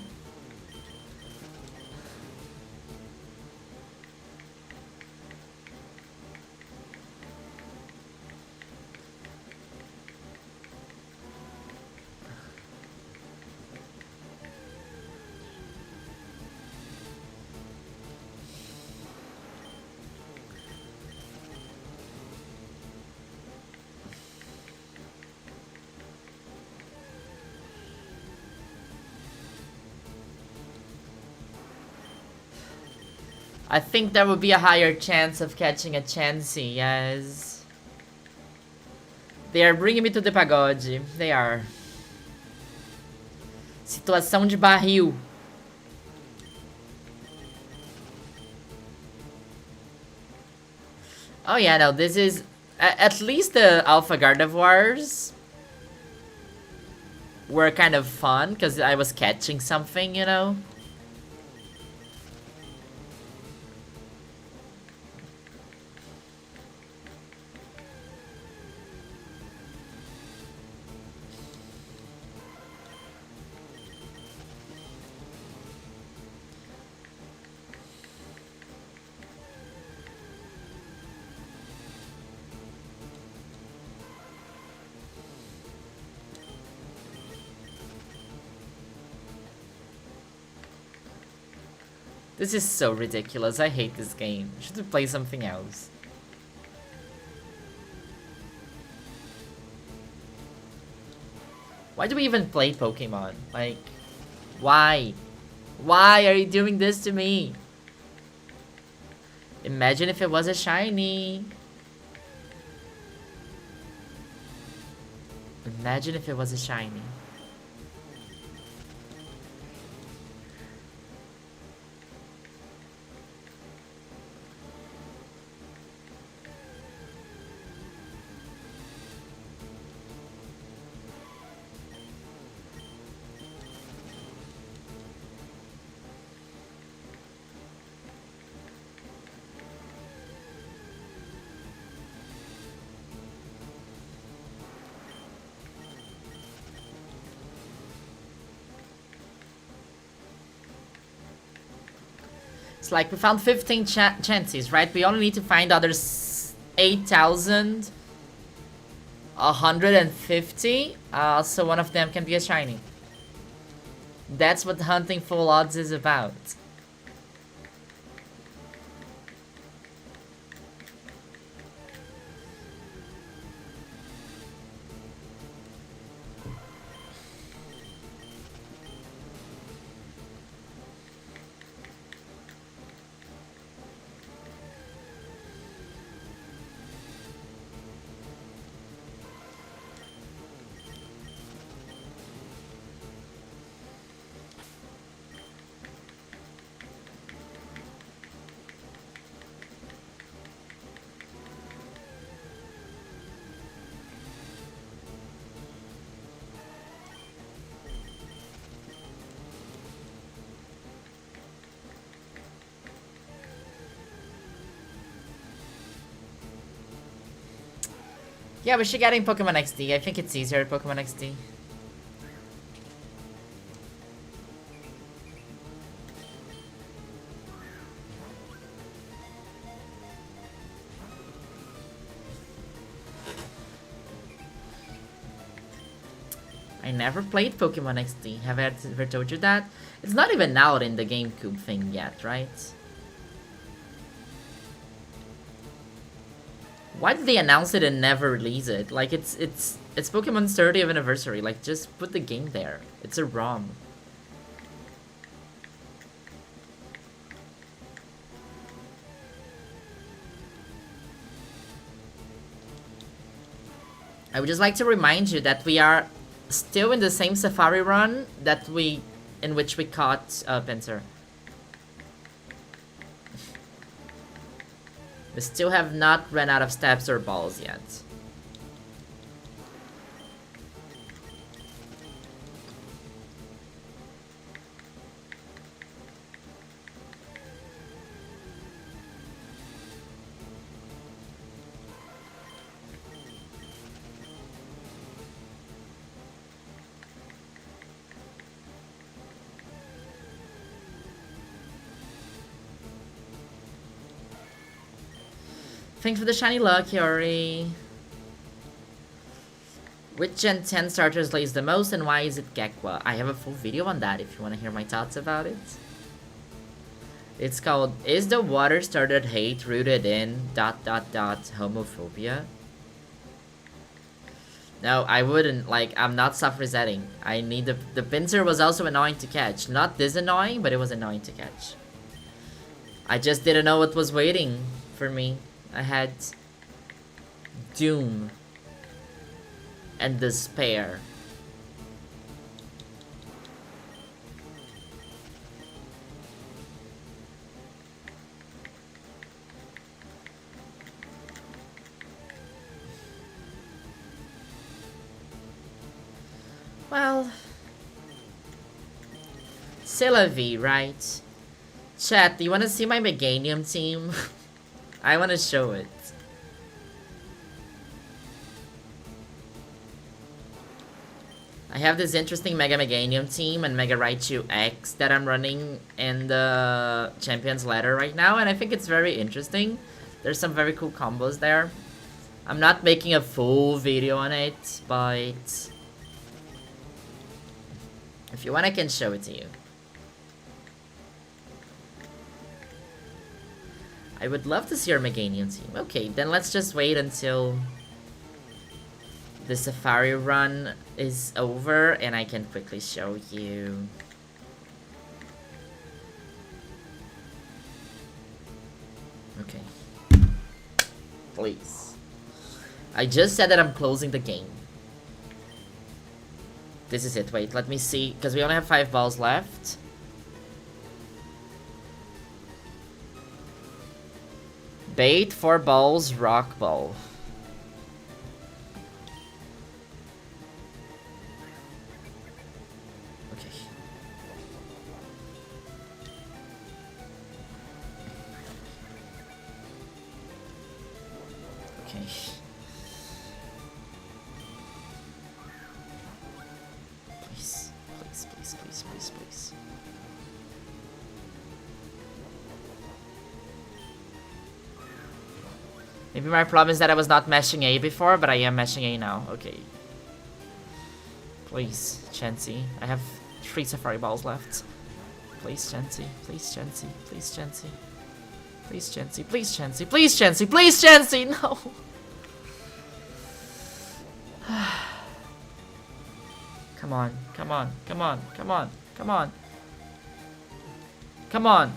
I think there would be a higher chance of catching a Chansey, yes. They are bringing me to the pagode. They are. Situação de barril. Oh yeah, no, this is... At least the Alpha Gardevoirs were kind of fun, because I was catching something, you know? This is so ridiculous. I hate this game. Should we play something else? Why do we even play Pokemon? Like, why? Why are you doing this to me? Imagine if it was a shiny. Imagine if it was a shiny. It's like we found 15 chances, right? We only need to find others 8,150. So one of them can be a shiny. That's what hunting full odds is about. Yeah, we should get in Pokemon XD. I think it's easier at Pokemon XD. I never played Pokemon XD. Have I ever told you that? It's not even out in the GameCube thing yet, right? Why did they announce it and never release it? Like, it's Pokemon's 30th anniversary. Like, just put the game there. It's a ROM. I would just like to remind you that we are still in the same Safari run in which we caught Pinsir. We still have not run out of steps or balls yet. Thanks for the shiny luck, Yori. Which Gen 10 starters lays the most and why is it Gekwa? I have a full video on that if you want to hear my thoughts about it. It's called, Is the Water Started Hate Rooted in ... homophobia? No, I wouldn't. Like, I'm not self-resetting. I need the Pinsir was also annoying to catch. Not this annoying, but it was annoying to catch. I just didn't know what was waiting for me. I had doom and despair. Well, c'est la vie, right? Chat, do you want to see my Meganium team? I want to show it. I have this interesting Mega Meganium team and Mega Raichu X that I'm running in the Champions Ladder right now, and I think it's very interesting. There's some very cool combos there. I'm not making a full video on it, but if you want, I can show it to you. I would love to see our Meganium team. Okay, then let's just wait until the Safari run is over and I can quickly show you. Okay. Please. I just said that I'm closing the game. This is it. Wait, let me see. Because we only have 5 balls left. Bait, 4 balls, rock ball. Okay. Okay. Please, please, please, please, please, please. Maybe my problem is that I was not meshing A before, but I am meshing A now. Okay. Please, Chansey. I have 3 Safari balls left. Please, Chansey. Please, Chansey. Please, Chansey. Please, Chansey. Please, Chansey. Please, Chansey. Please, Chansey. No. Come on. Come on. Come on. Come on. Come on. Come on.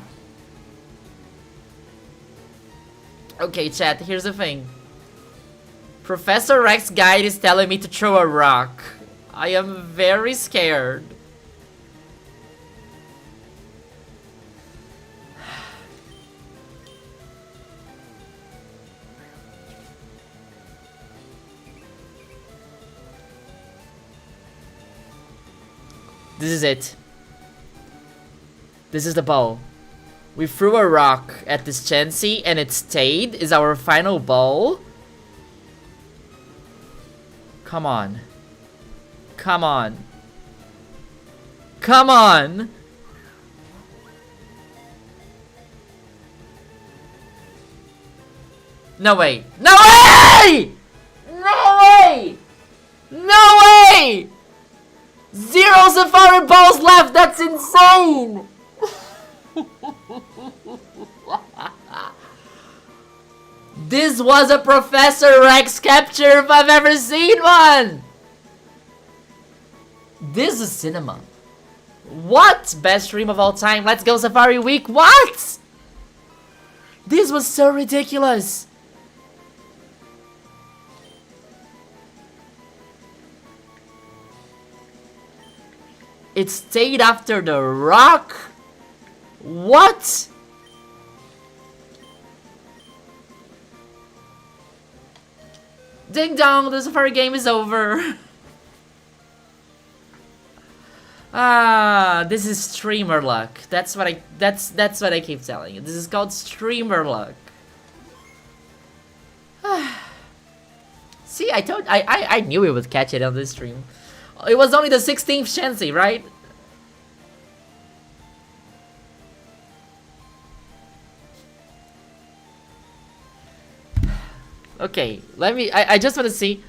Okay, chat, here's the thing. Professor Rex guide is telling me to throw a rock. I am very scared. This is it. This is the ball. We threw a rock at this Chansey and it stayed. Is our final ball. Come on. Come on. Come on. No way. No way! No way! No way! 0 Safari balls left. That's insane. This was a Professor Rex capture if I've ever seen one! This is cinema. What? Best stream of all time. Let's go Safari Week. What? This was so ridiculous. It stayed after the rock? What? Ding dong, the Safari game is over. Ah, this is streamer luck. That's what I keep telling you. This is called streamer luck. See, I knew we would catch it on this stream. It was only the 16th Chansey, right? Okay, I just want to see.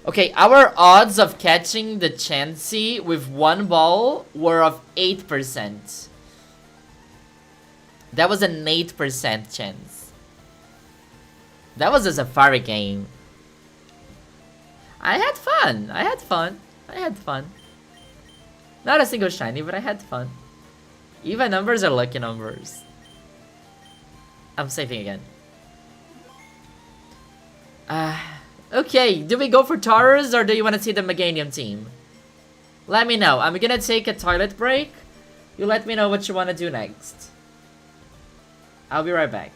Okay, our odds of catching the Chansey with 1 ball were of 8%. That was an 8% chance. That was a Safari game. I had fun. I had fun. I had fun. Not a single shiny, but I had fun. Even numbers are lucky numbers. I'm saving again. Okay, do we go for Taurus or do you want to see the Meganium team? Let me know. I'm gonna take a toilet break. You let me know what you want to do next. I'll be right back.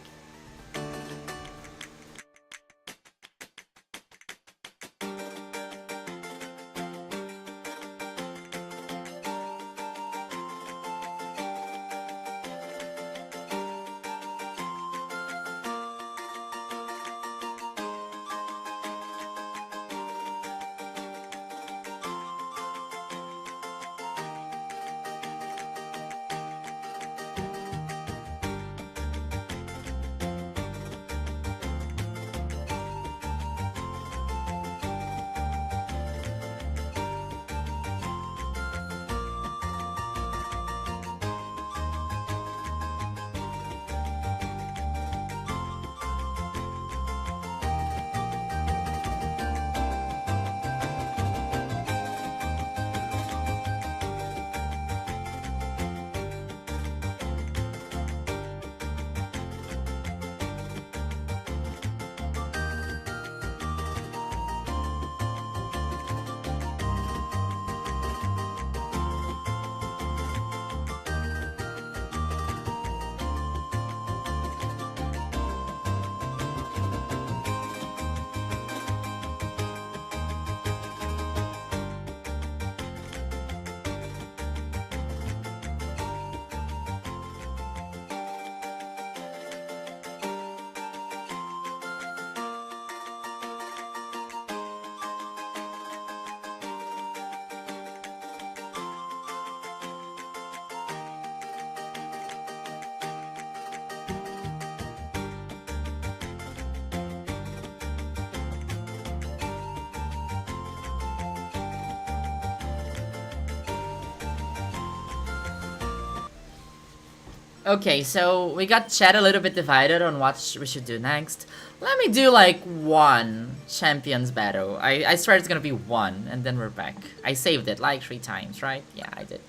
Okay, so we got chat a little bit divided on what we should do next. Let me do like one champions battle. I swear it's gonna be one, and then we're back. I saved it like 3 times, right? Yeah, I did.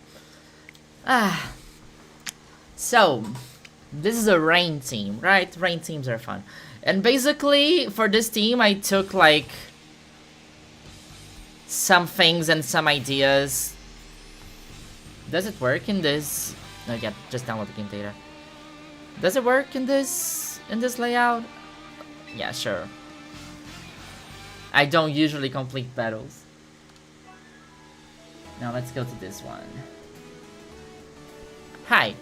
So, this is a rain team, right? Rain teams are fun. And basically, for this team, I took like some things and some ideas. Does it work in this? No, yeah, just download the game data. Does it work in this layout? Yeah, sure. I don't usually complete battles. Now let's go to this one. Hi.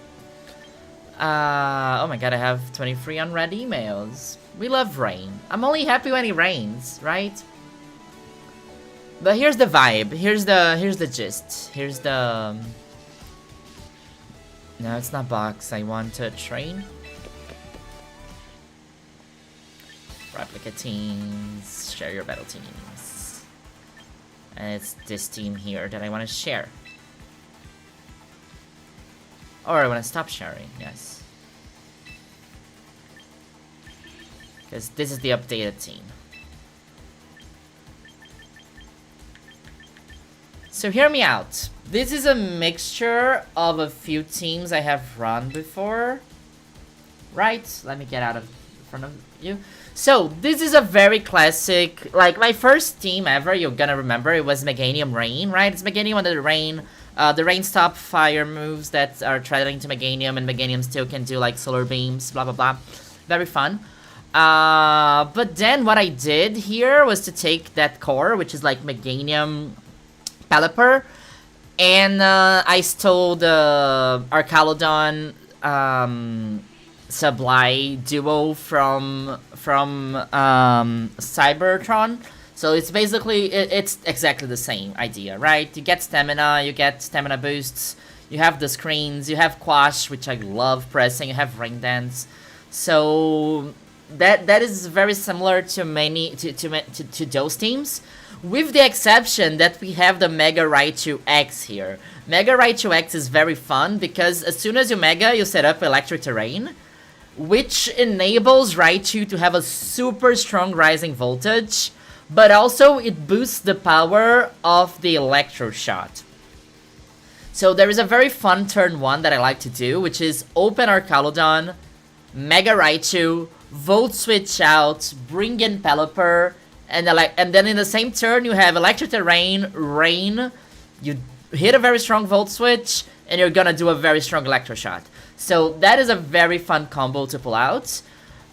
Oh my god, I have 23 unread emails. We love rain. I'm only happy when it rains, right? But here's the vibe. Here's the gist. Here's the... No, it's not box. I want to train. Replica teams. Share your battle teams. And it's this team here that I want to share. Or I want to stop sharing, yes. Because this is the updated team. So hear me out. This is a mixture of a few teams I have run before. Right? Let me get out of front of you. So, this is a very classic, like my first team ever, you're gonna remember, it was Meganium Rain, right? It's Meganium under the rain stop fire moves that are threatening to Meganium, and Meganium still can do like solar beams, blah blah blah. Very fun. But then what I did here was to take that core, which is like Meganium Pelipper, and I stole the Archaludon Sublime duo from Cybertron. So it's basically it's exactly the same idea, right? You get stamina boosts, you have the screens, you have Quash, which I love pressing, you have Rain Dance. So that is very similar to many to those teams, with the exception that we have the Mega Raichu X here. Mega Raichu X is very fun because as soon as you Mega, you set up Electric Terrain, which enables Raichu to have a super strong rising voltage, but also it boosts the power of the Electro Shot. So there is a very fun turn 1 that I like to do, which is open Archaludon, Mega Raichu, Volt Switch out, bring in Pelipper, and then in the same turn you have Electric Terrain, Rain, you hit a very strong Volt Switch, and you're gonna do a very strong Electro Shot. So that is a very fun combo to pull out.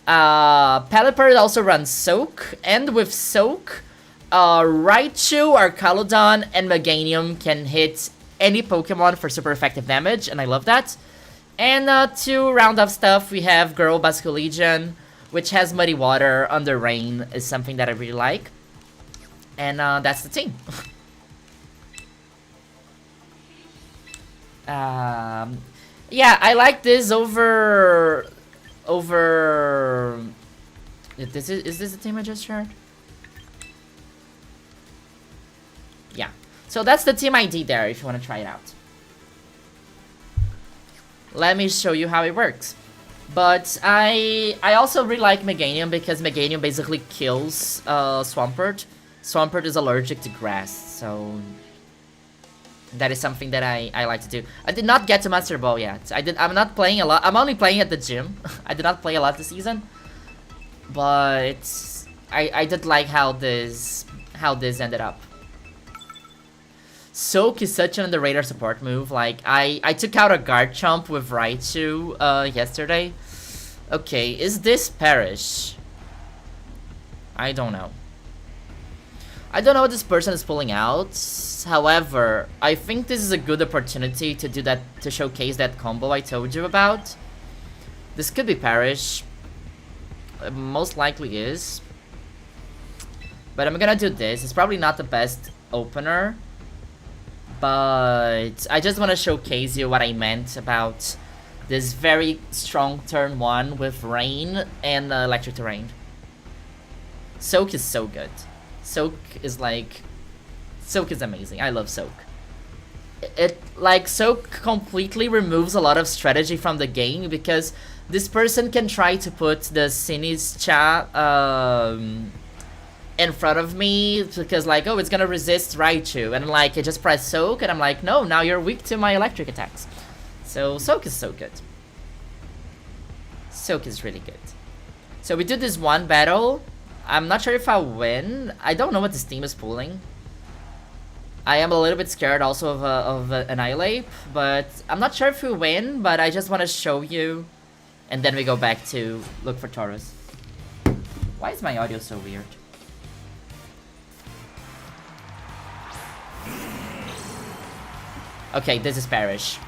Pelipper also runs Soak, and with Soak, Raichu, Archaludon, and Meganium can hit any Pokemon for super effective damage, and I love that. And to round off stuff, we have Girl Basculegion, which has Muddy Water under Rain, is something that I really like. And that's the team. Yeah, I like this over... Is this the team I just shared? Yeah. So that's the team ID there if you want to try it out. Let me show you how it works. But I also really like Meganium because Meganium basically kills Swampert. Swampert is allergic to grass, so that is something that I like to do. I did not get to Master Ball yet. I'm not playing a lot. I'm only playing at the gym. I did not play a lot this season. But I did like how this ended up. Soak is such an underrated support move. Like I took out a Garchomp with Raichu yesterday. Okay, is this Perish? I don't know. I don't know what this person is pulling out. However, I think this is a good opportunity to do that, to showcase that combo I told you about. This could be Perish. It most likely is. But I'm gonna do this. It's probably not the best opener. But I just want to showcase you what I meant about this very strong turn 1 with Rain and Electric Terrain. Soak is so good. Soak is amazing. I love Soak. it like so completely removes a lot of strategy from the game, because this person can try to put the Sinistcha in front of me, because like, oh, it's gonna resist Raichu, and like I just press soak and I'm like, no, now you're weak to my electric attacks. So soak is so good. Soak is really good. So we did this one battle. I'm not sure if I'll win. I don't know what this team is pulling. I am a little bit scared also of an Annihilate, but I'm not sure if we win, but I just want to show you. And then we go back to look for Taurus. Why is my audio so weird? Okay, this is Parrish.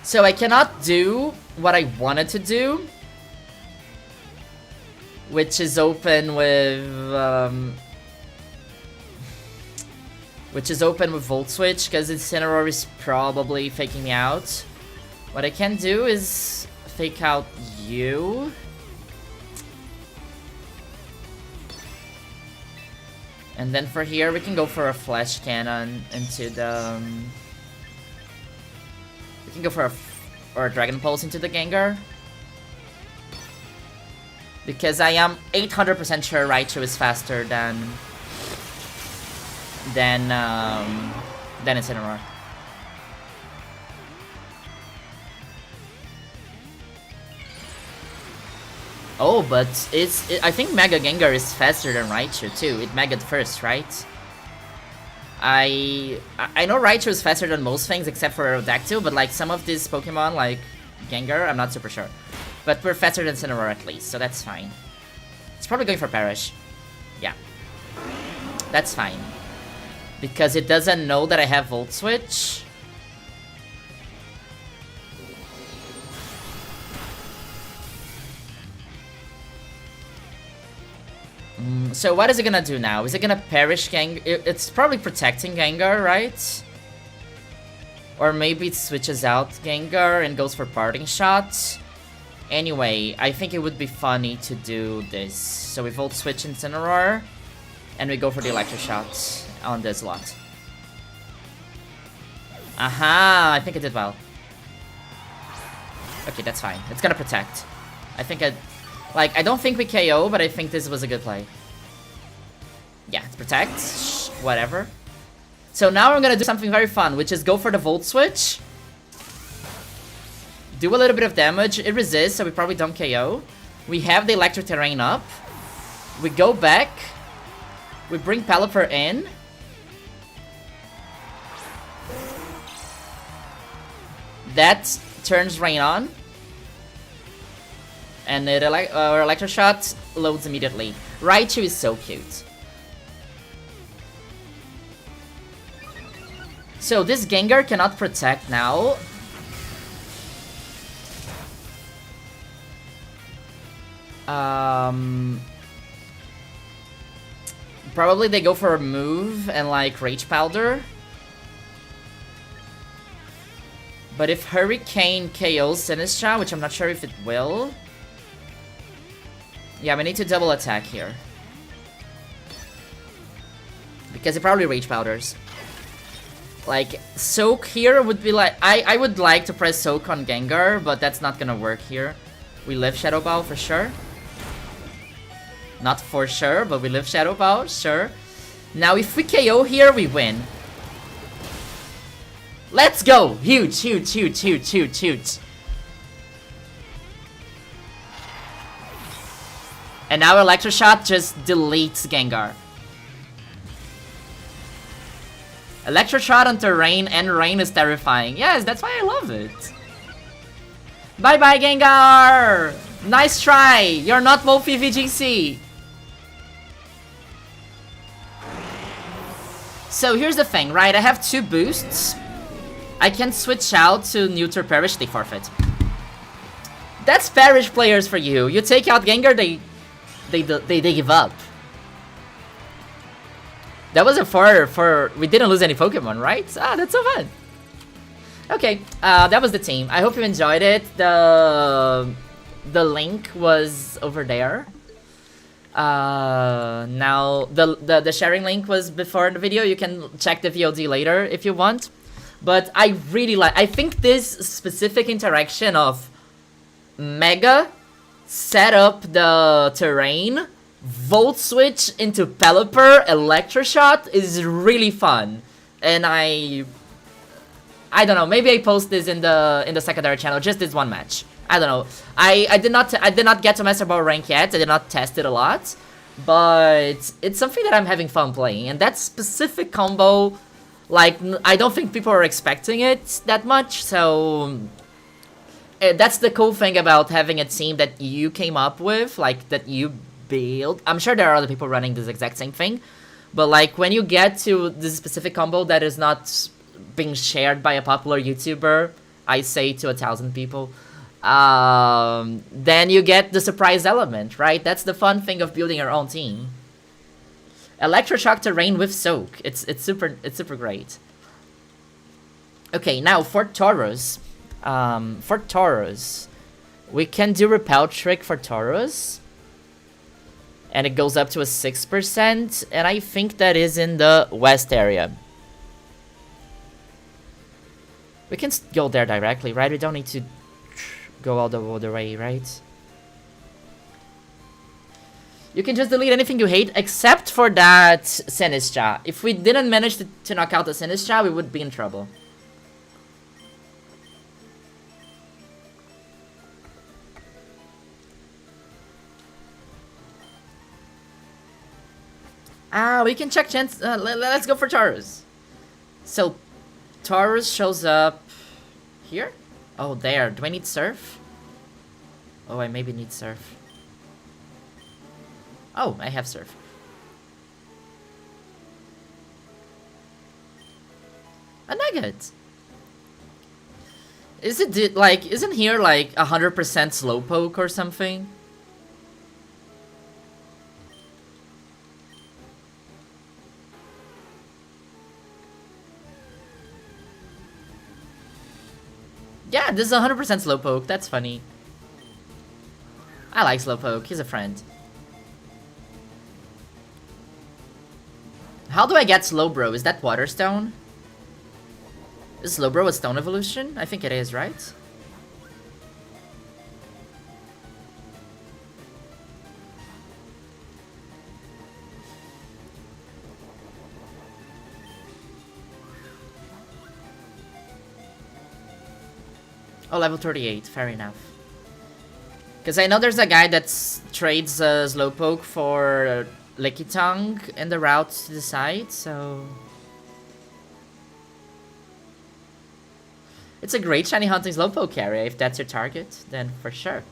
So I cannot do what I wanted to do, which is open with Volt Switch, because Incineroar is probably faking me out. What I can do is fake out you. And then for here, we can go for a Flash Cannon into the... we can go for a Dragon Pulse into the Gengar. Because I am 800% sure Raichu is faster than Incineroar. Oh, but I think Mega Gengar is faster than Raichu too. It Mega'd first, right? I know Raichu is faster than most things except for Aerodactyl, but like some of these Pokemon like Gengar, I'm not super sure. But we're faster than Incineroar at least, so that's fine. It's probably going for Parrish. Yeah. That's fine. Because it doesn't know that I have Volt Switch. So what is it gonna do now? Is it gonna Parrish Gengar? It's probably protecting Gengar, right? Or maybe it switches out Gengar and goes for Parting Shot. Anyway, I think it would be funny to do this. So we Volt Switch Incineroar, and we go for the Electro Shot on this lot. Aha! I think I did well. Okay, that's fine. It's gonna protect. I think I don't think we KO, but I think this was a good play. Yeah, it's protect. Whatever. So now I'm gonna do something very fun, which is go for the Volt Switch. Do a little bit of damage. It resists, so we probably don't KO. We have the Electric Terrain up. We go back. We bring Pelipper in. That turns Rain on. And our Electro Shot loads immediately. Raichu is so cute. So this Gengar cannot protect now. Probably they go for a move and like Rage Powder. But if Hurricane KOs Sinistcha, which I'm not sure if it will. Yeah, we need to double attack here. Because it probably Rage Powders. Like, Soak here would be like... I would like to press Soak on Gengar, but that's not gonna work here. We live Shadow Ball for sure. Not for sure, but we live Shadow Ball, sure. Now, if we KO here, we win. Let's go! Huge, huge, huge, huge, huge, huge. And now Electro Shot just deletes Gengar. Electro Shot onto Rain, and Rain is terrifying. Yes, that's why I love it. Bye-bye, Gengar! Nice try! You're not Wolfie VGC! So here's the thing, right? I have 2 boosts. I can switch out to neuter Parrish, they forfeit. That's Parrish players for you. You take out Gengar, they give up. That was a for we didn't lose any Pokemon, right? Ah, that's so fun. Okay, that was the team. I hope you enjoyed it. The link was over there. Now the sharing link was before the video. You can check the VOD later if you want. But I really like. I think this specific interaction of Mega set up the terrain, Volt Switch into Pelipper, Electroshot is really fun, and I don't know. Maybe I post this in the secondary channel. Just this one match. I don't know. I did not get to Master Ball rank yet. I did not test it a lot, but it's something that I'm having fun playing. And that specific combo, like, I don't think people are expecting it that much. So that's the cool thing about having a team that you came up with, like that you build. I'm sure there are other people running this exact same thing, but like when you get to this specific combo that is not being shared by a popular YouTuber, I say to 1,000 people, then you get the surprise element, right? That's the fun thing of building your own team. Electroshock terrain with soak. It's super great. Okay, now for Taurus. We can do repel trick for Taurus. And it goes up to a 6%, and I think that is in the west area. We can go there directly, right? We don't need to go all the way, right? You can just delete anything you hate, except for that Sinistra. If we didn't manage to knock out the Sinistra, we would be in trouble. We can check chance. Let's go for Taurus. So, Taurus shows up here? Oh, there. Do I need surf? Oh, I maybe need surf. Oh, I have surf. A nugget. Is it like, isn't here like 100% slowpoke or something? Yeah, this is 100% slowpoke. That's funny. I like slowpoke. He's a friend. How do I get Slowbro? Is that Waterstone? Is Slowbro a stone evolution? I think it is, right? Oh, level 38. Fair enough. Because I know there's a guy that trades Slowpoke for Lickitung in the route to the side, so... It's a great shiny hunting Slowpoke area. If that's your target, then for sure.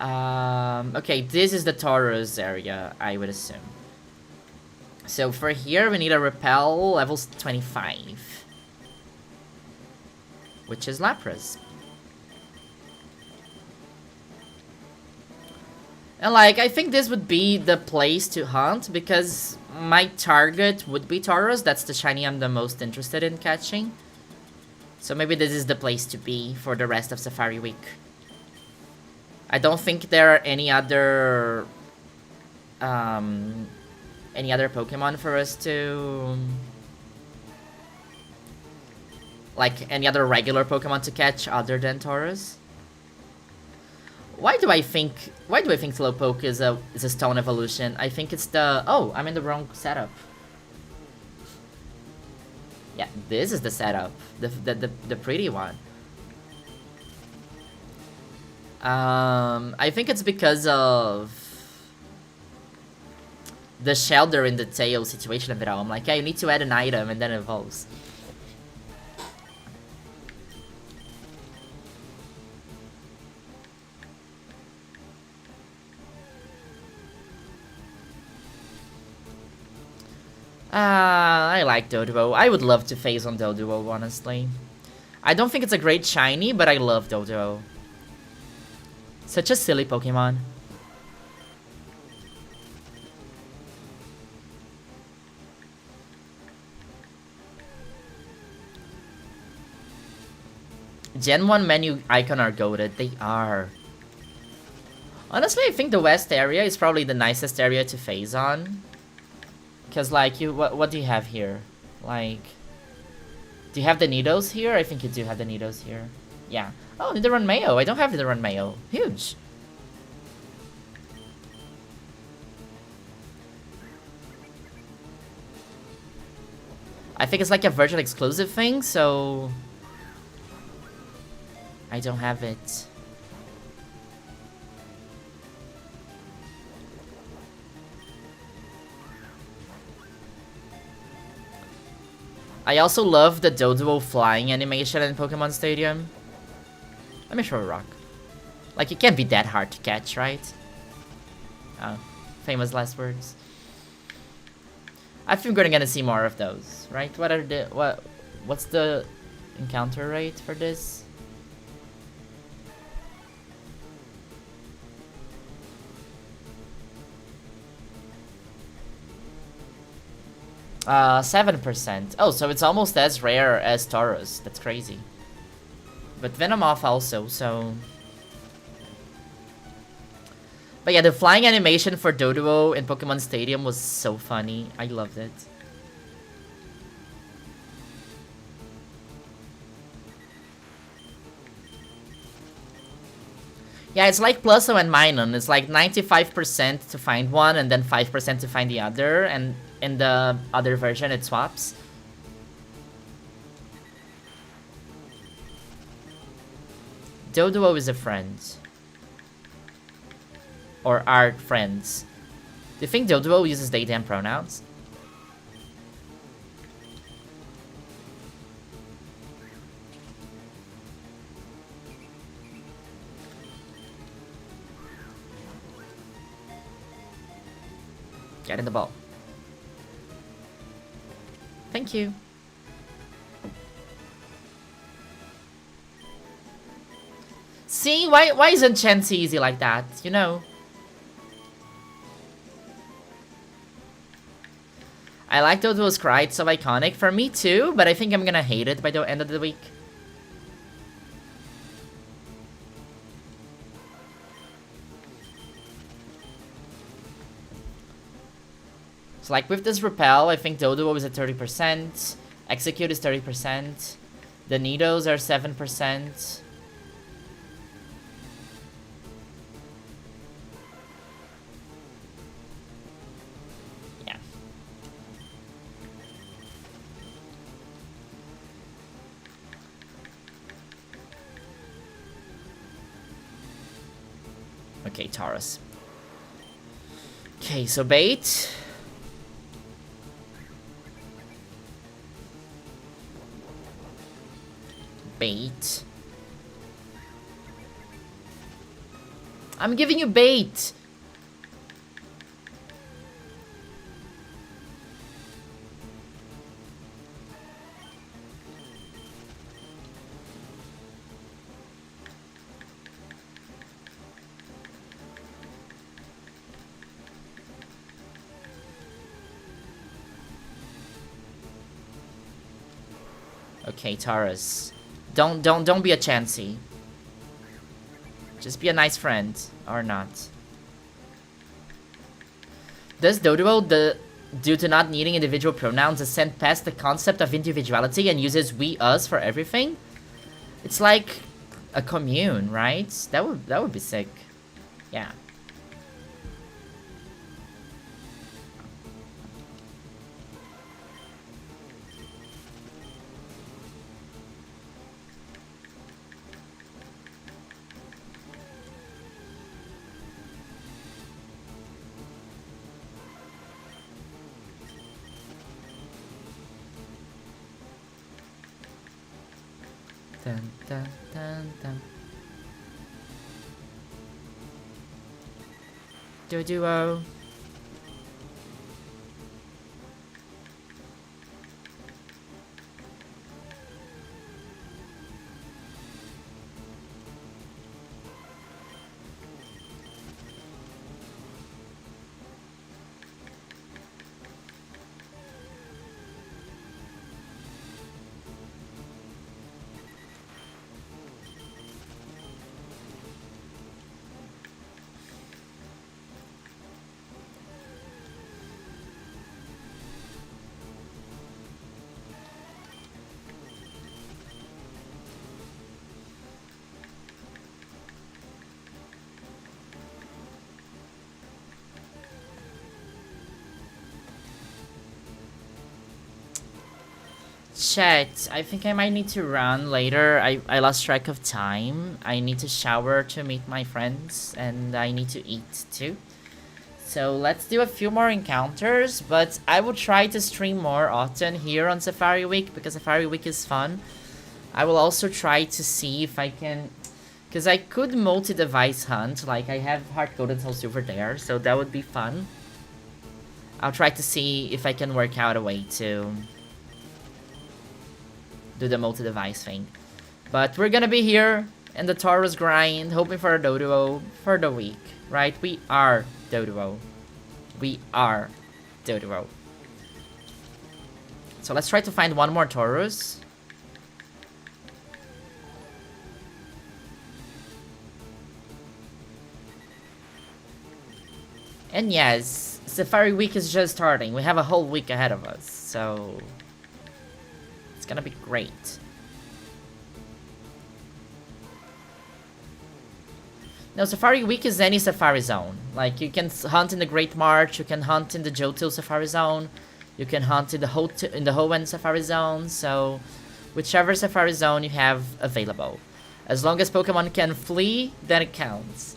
Okay, this is the Taurus area, I would assume. So for here, we need a Repel level 25. Which is Lapras. And like, I think this would be the place to hunt because my target would be Taurus. That's the shiny I'm the most interested in catching. So maybe this is the place to be for the rest of Safari Week. I don't think there are any other Pokemon for us to... Like, any other regular Pokemon to catch other than Taurus. Why do I think Slowpoke is a stone evolution? I think it's the... Oh, I'm in the wrong setup. Yeah, this is the setup. The pretty one. I think it's because of the shelter in the tail situation of it all. I'm like, yeah, you need to add an item and then it evolves. I like Doduo. I would love to phase on Doduo, honestly. I don't think it's a great shiny, but I love Doduo. Such a silly Pokemon. Gen 1 menu icon are goated. They are. Honestly, I think the west area is probably the nicest area to phase on. Because, like, what do you have here? Like, do you have the Nidos here? I think you do have the Nidos here. Yeah. Oh, Nidoran Mayo. I don't have Nidoran Mayo. Huge. I think it's like a virtual exclusive thing, so I don't have it. I also love the Doduo flying animation in Pokemon Stadium. Let me show a rock. Like, it can't be that hard to catch, right? Oh, famous last words. I think we're gonna see more of those, right? What's the encounter rate for this? 7%. Oh, so it's almost as rare as Taurus. That's crazy. But Venomoth also, so... But yeah, the flying animation for Doduo in Pokemon Stadium was so funny. I loved it. Yeah, it's like Pluso and Minun. It's like 95% to find one and then 5% to find the other. And in the other version, it swaps. Doduo is a friend. Or are friends. Do you think Doduo uses they them pronouns? Get in the ball. Thank you. See, why isn't Chansey easy like that? You know. I like Doduo's cry, it's so iconic for me too, but I think I'm gonna hate it by the end of the week. So like with this Repel, I think Doduo is at 30%, Execute is 30%, the Nidos are 7%. Yeah. Okay, Taurus. Okay, so bait. Bait. I'm giving you bait. Okay, Taurus. Don't be a Chansey. Just be a nice friend. Or not. Does Doduo, due to not needing individual pronouns, ascend past the concept of individuality and uses we, us for everything? It's like a commune, right? That would be sick. Yeah. Dun, dun, dun, dun. Doduo. Chat, I think I might need to run later. I lost track of time. I need to shower to meet my friends, and I need to eat too. So let's do a few more encounters, but I will try to stream more often here on Safari Week because Safari Week is fun. I will also try to see if I can, because I could multi-device hunt, like I have hard-coded Soul Silver there, so that would be fun. I'll try to see if I can work out a way to do the multi-device thing. But we're gonna be here in the Taurus grind, hoping for a Doduo for the week, right? We are Doduo. We are Doduo. So let's try to find one more Taurus. And yes, Safari Week is just starting. We have a whole week ahead of us, so it's gonna be great. Now, Safari Week is any Safari Zone. Like, you can hunt in the Great March, you can hunt in the Johto Safari Zone, you can hunt in the Hoenn Safari Zone, so whichever Safari Zone you have available. As long as Pokemon can flee, then it counts.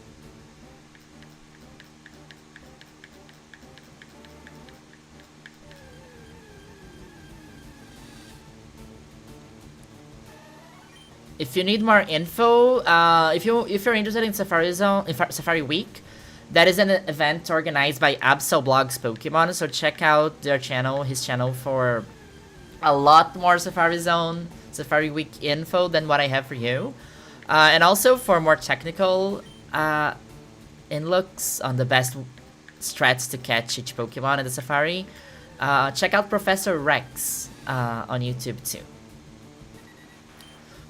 If you need more info, if you're interested in Safari Zone, in Safari Week, that is an event organized by Absolblog's Pokemon. So check out their channel, his channel, for a lot more Safari Zone, Safari Week info than what I have for you, and also for more technical inlooks on the best strats to catch each Pokemon in the Safari. Check out Professor Rex on YouTube too.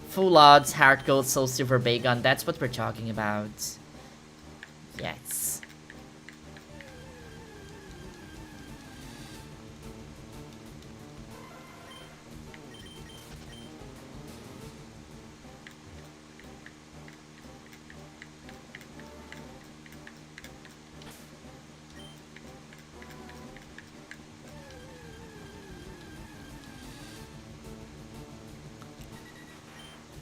Full odds, Heart Gold, Soul Silver, Bagon, that's what we're talking about. Yes.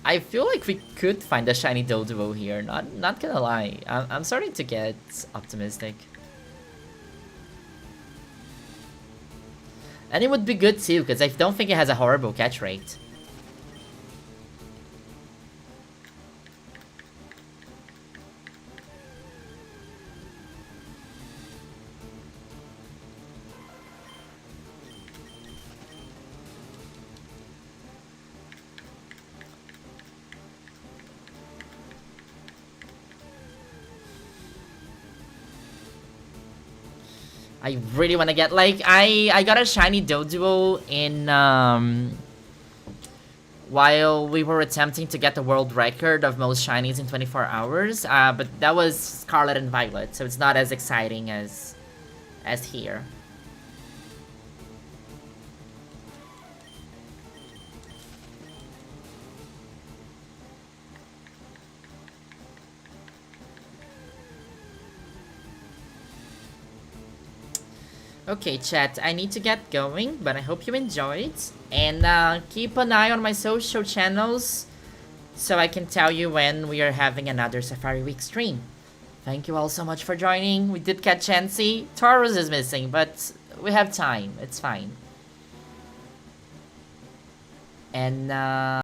I feel like we could find a shiny Doduo here, not gonna lie. I'm starting to get optimistic. And it would be good too, because I don't think it has a horrible catch rate. I really want to get, like, I got a shiny Doduo in, while we were attempting to get the world record of most shinies in 24 hours, but that was Scarlet and Violet, so it's not as exciting as here. Okay, chat, I need to get going, but I hope you enjoyed. And keep an eye on my social channels so I can tell you when we are having another Safari Week stream. Thank you all so much for joining. We did catch Chansey. Taurus is missing, but we have time. It's fine. And